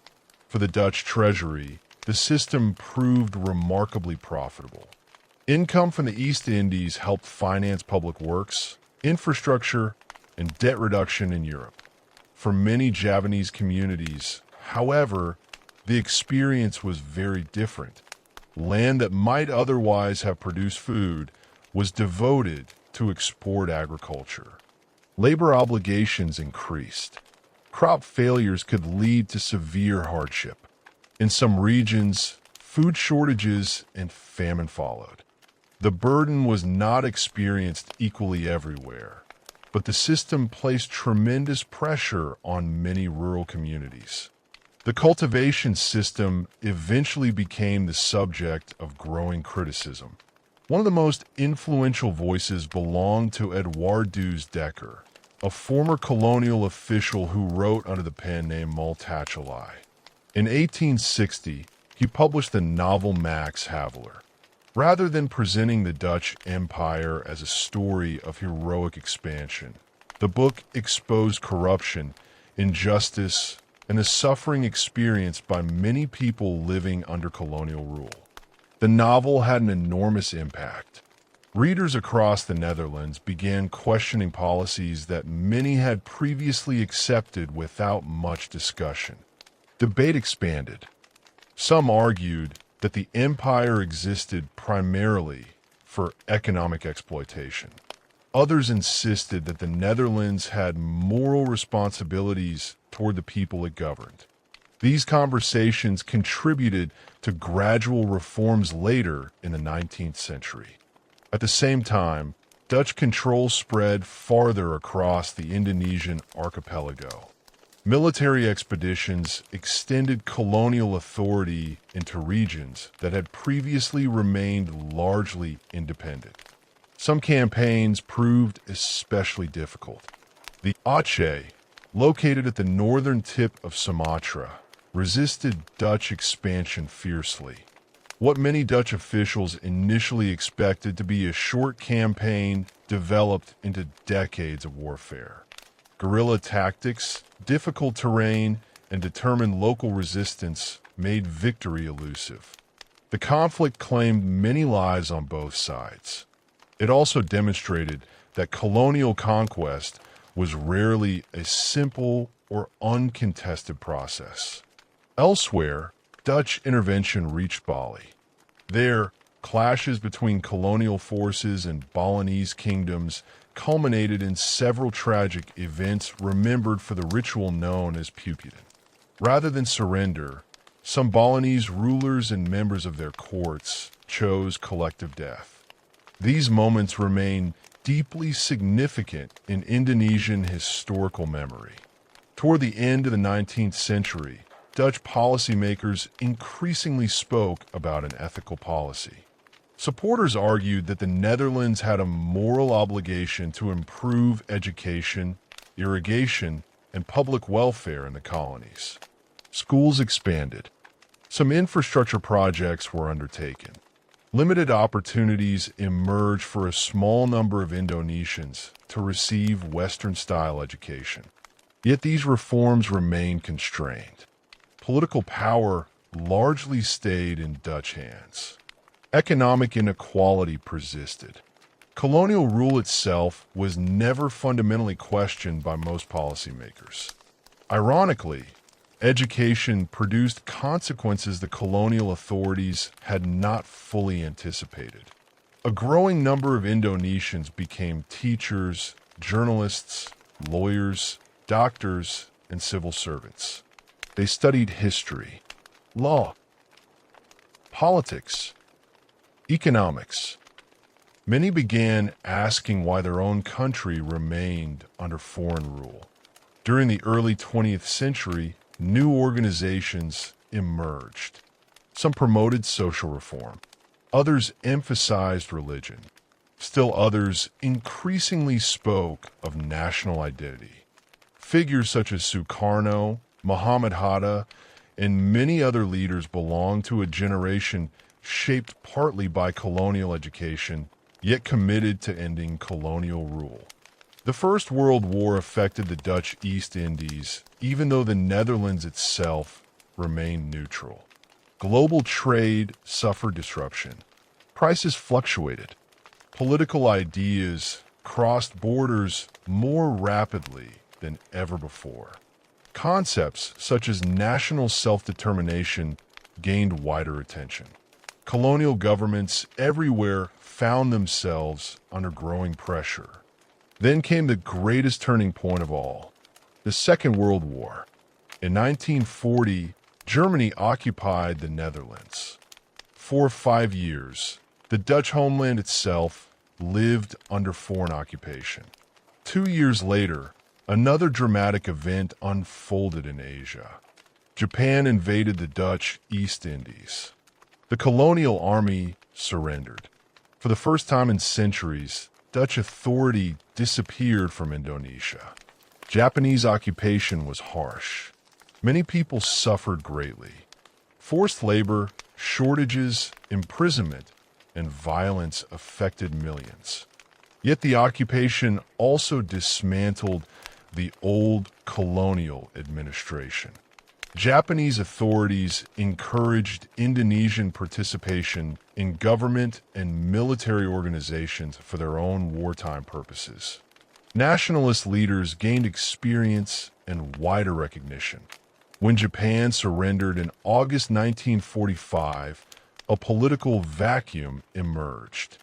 For the Dutch treasury, the system proved remarkably profitable. Income from the East Indies helped finance public works, infrastructure, and debt reduction in Europe. For many Javanese communities, however, the experience was very different. Land that might otherwise have produced food was devoted to export agriculture. Labor obligations increased. Crop failures could lead to severe hardship. In some regions, food shortages and famine followed. The burden was not experienced equally everywhere, but the system placed tremendous pressure on many rural communities. The cultivation system eventually became the subject of growing criticism. One of the most influential voices belonged to Eduardus Dekker, a former colonial official who wrote under the pen name Multatuli. In 1860, he published the novel Max Havelaar. Rather than presenting the Dutch Empire as a story of heroic expansion, the book exposed corruption, injustice, and the suffering experienced by many people living under colonial rule. The novel had an enormous impact. Readers across the Netherlands began questioning policies that many had previously accepted without much discussion. Debate expanded. Some argued that the empire existed primarily for economic exploitation. Others insisted that the Netherlands had moral responsibilities toward the people it governed. These conversations contributed to gradual reforms later in the 19th century. At the same time, Dutch control spread farther across the Indonesian archipelago. Military expeditions extended colonial authority into regions that had previously remained largely independent. Some campaigns proved especially difficult. The Aceh, located at the northern tip of Sumatra, resisted Dutch expansion fiercely. What many Dutch officials initially expected to be a short campaign developed into decades of warfare. Guerrilla tactics, difficult terrain, and determined local resistance made victory elusive. The conflict claimed many lives on both sides. It also demonstrated that colonial conquest was rarely a simple or uncontested process. Elsewhere, Dutch intervention reached Bali. There, clashes between colonial forces and Balinese kingdoms culminated in several tragic events remembered for the ritual known as Puputan. Rather than surrender, some Balinese rulers and members of their courts chose collective death. These moments remain deeply significant in Indonesian historical memory. Toward the end of the 19th century, Dutch policymakers increasingly spoke about an ethical policy. Supporters argued that the Netherlands had a moral obligation to improve education, irrigation, and public welfare in the colonies. Schools expanded. Some infrastructure projects were undertaken. Limited opportunities emerged for a small number of Indonesians to receive Western-style education. Yet these reforms remained constrained. Political power largely stayed in Dutch hands. Economic inequality persisted. Colonial rule itself was never fundamentally questioned by most policymakers. Ironically, education produced consequences the colonial authorities had not fully anticipated. A growing number of Indonesians became teachers, journalists, lawyers, doctors, and civil servants. They studied history, law, politics, economics. Many began asking why their own country remained under foreign rule. During the early 20th century, new organizations emerged. Some promoted social reform. Others emphasized religion. Still others increasingly spoke of national identity. Figures such as Sukarno, Muhammad Hatta, and many other leaders belonged to a generation shaped partly by colonial education, yet committed to ending colonial rule. The First World War affected the Dutch East Indies, even though the Netherlands itself remained neutral. Global trade suffered disruption. Prices fluctuated. Political ideas crossed borders more rapidly than ever before. Concepts such as national self-determination gained wider attention. Colonial governments everywhere found themselves under growing pressure. Then came the greatest turning point of all, the Second World War. In 1940, Germany occupied the Netherlands. For 5 years, the Dutch homeland itself lived under foreign occupation. 2 years later, another dramatic event unfolded in Asia. Japan invaded the Dutch East Indies. The colonial army surrendered. For the first time in centuries, Dutch authority disappeared from Indonesia. Japanese occupation was harsh. Many people suffered greatly. Forced labor, shortages, imprisonment, and violence affected millions. Yet the occupation also dismantled the old colonial administration. Japanese authorities encouraged Indonesian participation in government and military organizations for their own wartime purposes. Nationalist leaders gained experience and wider recognition. When Japan surrendered in August 1945, a political vacuum emerged.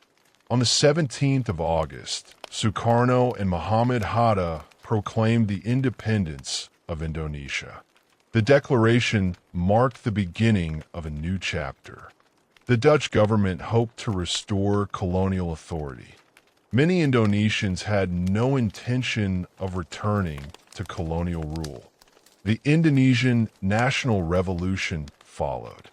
On the 17th of August, Sukarno and Muhammad Hatta proclaimed the independence of Indonesia. The declaration marked the beginning of a new chapter. The Dutch government hoped to restore colonial authority. Many Indonesians had no intention of returning to colonial rule. The Indonesian National Revolution followed.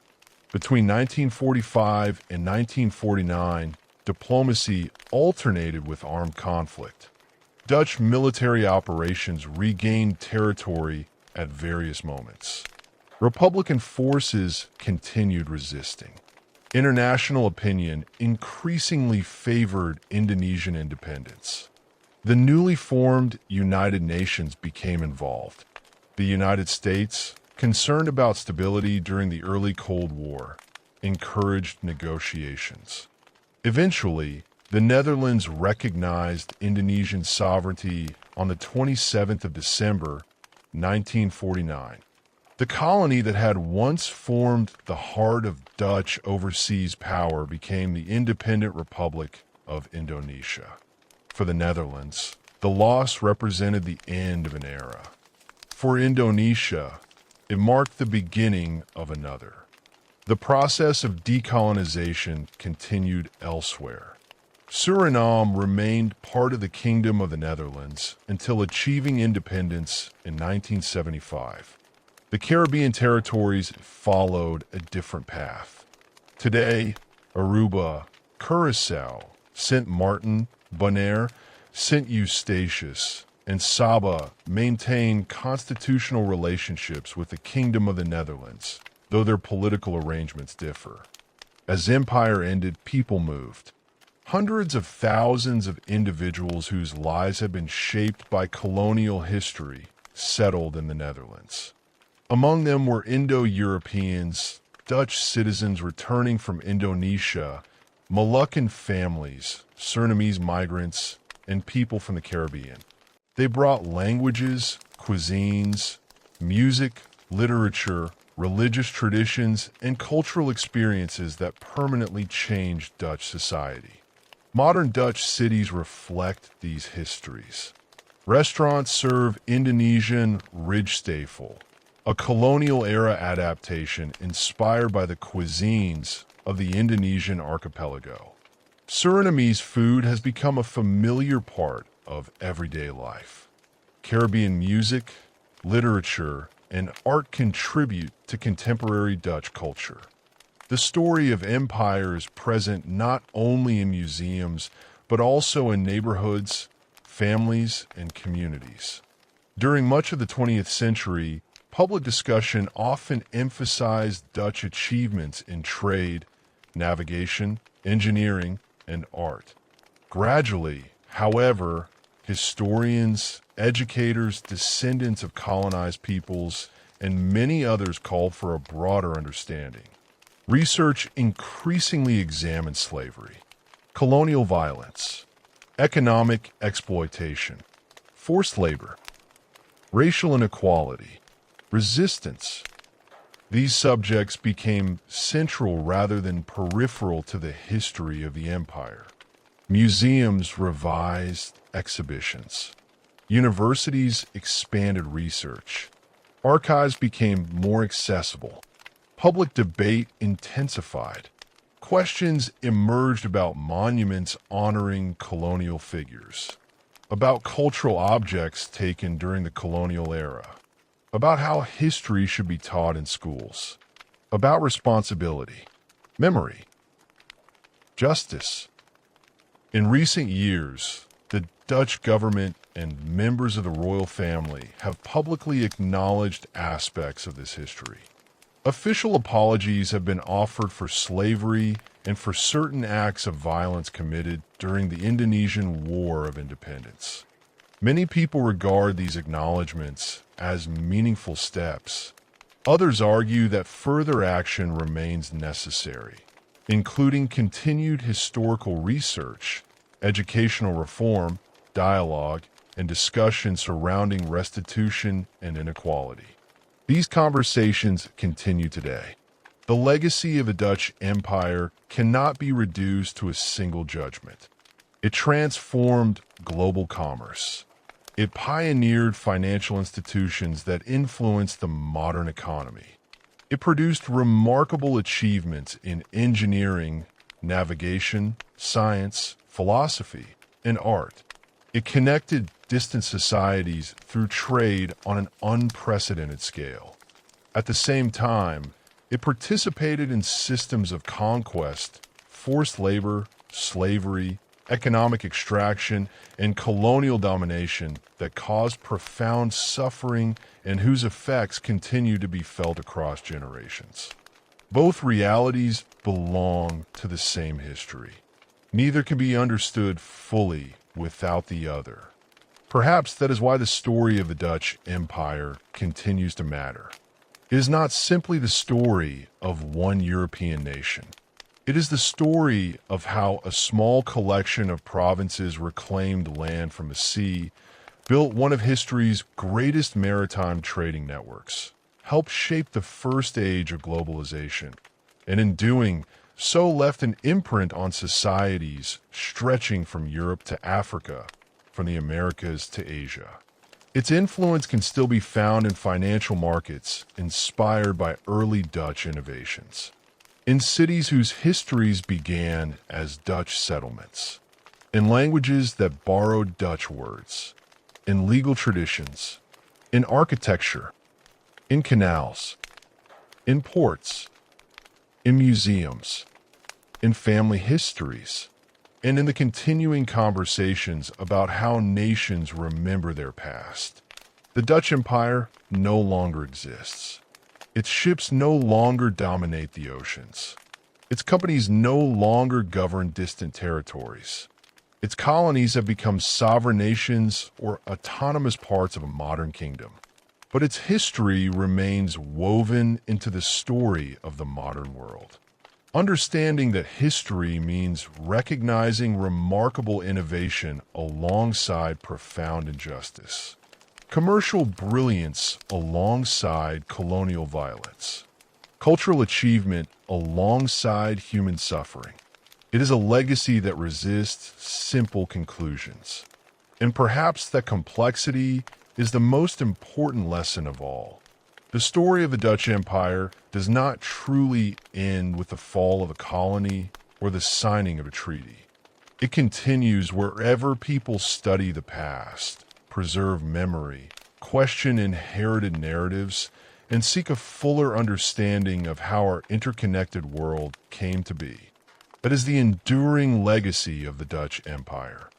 Between 1945 and 1949, diplomacy alternated with armed conflict. Dutch military operations regained territory at various moments. Republican forces continued resisting. International opinion increasingly favored Indonesian independence. The newly formed United Nations became involved. The United States, concerned about stability during the early Cold War, encouraged negotiations. Eventually, the Netherlands recognized Indonesian sovereignty on the 27th of December, 1949. The colony that had once formed the heart of Dutch overseas power became the independent Republic of Indonesia. For the Netherlands, the loss represented the end of an era. For Indonesia, it marked the beginning of another. The process of decolonization continued elsewhere. Suriname remained part of the Kingdom of the Netherlands until achieving independence in 1975. The Caribbean territories followed a different path. Today, Aruba, Curaçao, Saint Martin, Bonaire, Saint Eustatius, and Saba maintain constitutional relationships with the Kingdom of the Netherlands, though their political arrangements differ. As empire ended, people moved. Hundreds of thousands of individuals whose lives had been shaped by colonial history settled in the Netherlands. Among them were Indo-Europeans, Dutch citizens returning from Indonesia, Moluccan families, Surinamese migrants, and people from the Caribbean. They brought languages, cuisines, music, literature, religious traditions, and cultural experiences that permanently changed Dutch society. Modern Dutch cities reflect these histories. Restaurants serve Indonesian rijstafel, a colonial-era adaptation inspired by the cuisines of the Indonesian archipelago. Surinamese food has become a familiar part of everyday life. Caribbean music, literature, and art contribute to contemporary Dutch culture. The story of empire is present not only in museums, but also in neighborhoods, families, and communities. During much of the 20th century, public discussion often emphasized Dutch achievements in trade, navigation, engineering, and art. Gradually, however, historians, educators, descendants of colonized peoples, and many others called for a broader understanding. Research increasingly examined slavery, colonial violence, economic exploitation, forced labor, racial inequality, resistance. These subjects became central rather than peripheral to the history of the empire. Museums revised exhibitions. Universities expanded research. Archives became more accessible. Public debate intensified. Questions emerged about monuments honoring colonial figures, about cultural objects taken during the colonial era, about how history should be taught in schools, about responsibility, memory, justice. In recent years, the Dutch government and members of the royal family have publicly acknowledged aspects of this history. Official apologies have been offered for slavery and for certain acts of violence committed during the Indonesian War of Independence. Many people regard these acknowledgments as meaningful steps. Others argue that further action remains necessary, including continued historical research, educational reform, dialogue, and discussion surrounding restitution and inequality. These conversations continue today. The legacy of the Dutch Empire cannot be reduced to a single judgment. It transformed global commerce. It pioneered financial institutions that influenced the modern economy. It produced remarkable achievements in engineering, navigation, science, philosophy, and art. It connected distant societies through trade on an unprecedented scale. At the same time, it participated in systems of conquest, forced labor, slavery, economic extraction, and colonial domination that caused profound suffering and whose effects continue to be felt across generations. Both realities belong to the same history. Neither can be understood fully without the other. Perhaps that is why the story of the Dutch Empire continues to matter. It is not simply the story of one European nation. It is the story of how a small collection of provinces reclaimed land from the sea, built one of history's greatest maritime trading networks, helped shape the first age of globalization, and in doing so left an imprint on societies stretching from Europe to Africa, from the Americas to Asia. Its influence can still be found in financial markets inspired by early Dutch innovations, in cities whose histories began as Dutch settlements, in languages that borrowed Dutch words, in legal traditions, in architecture, in canals, in ports, in museums, in family histories, and in the continuing conversations about how nations remember their past. The Dutch Empire no longer exists. Its ships no longer dominate the oceans. Its companies no longer govern distant territories. Its colonies have become sovereign nations or autonomous parts of a modern kingdom. But its history remains woven into the story of the modern world. Understanding that history means recognizing remarkable innovation alongside profound injustice. Commercial brilliance alongside colonial violence. Cultural achievement alongside human suffering. It is a legacy that resists simple conclusions. And perhaps that complexity is the most important lesson of all. The story of the Dutch Empire does not truly end with the fall of a colony or the signing of a treaty. It continues wherever people study the past, preserve memory, question inherited narratives, and seek a fuller understanding of how our interconnected world came to be. That is the enduring legacy of the Dutch Empire.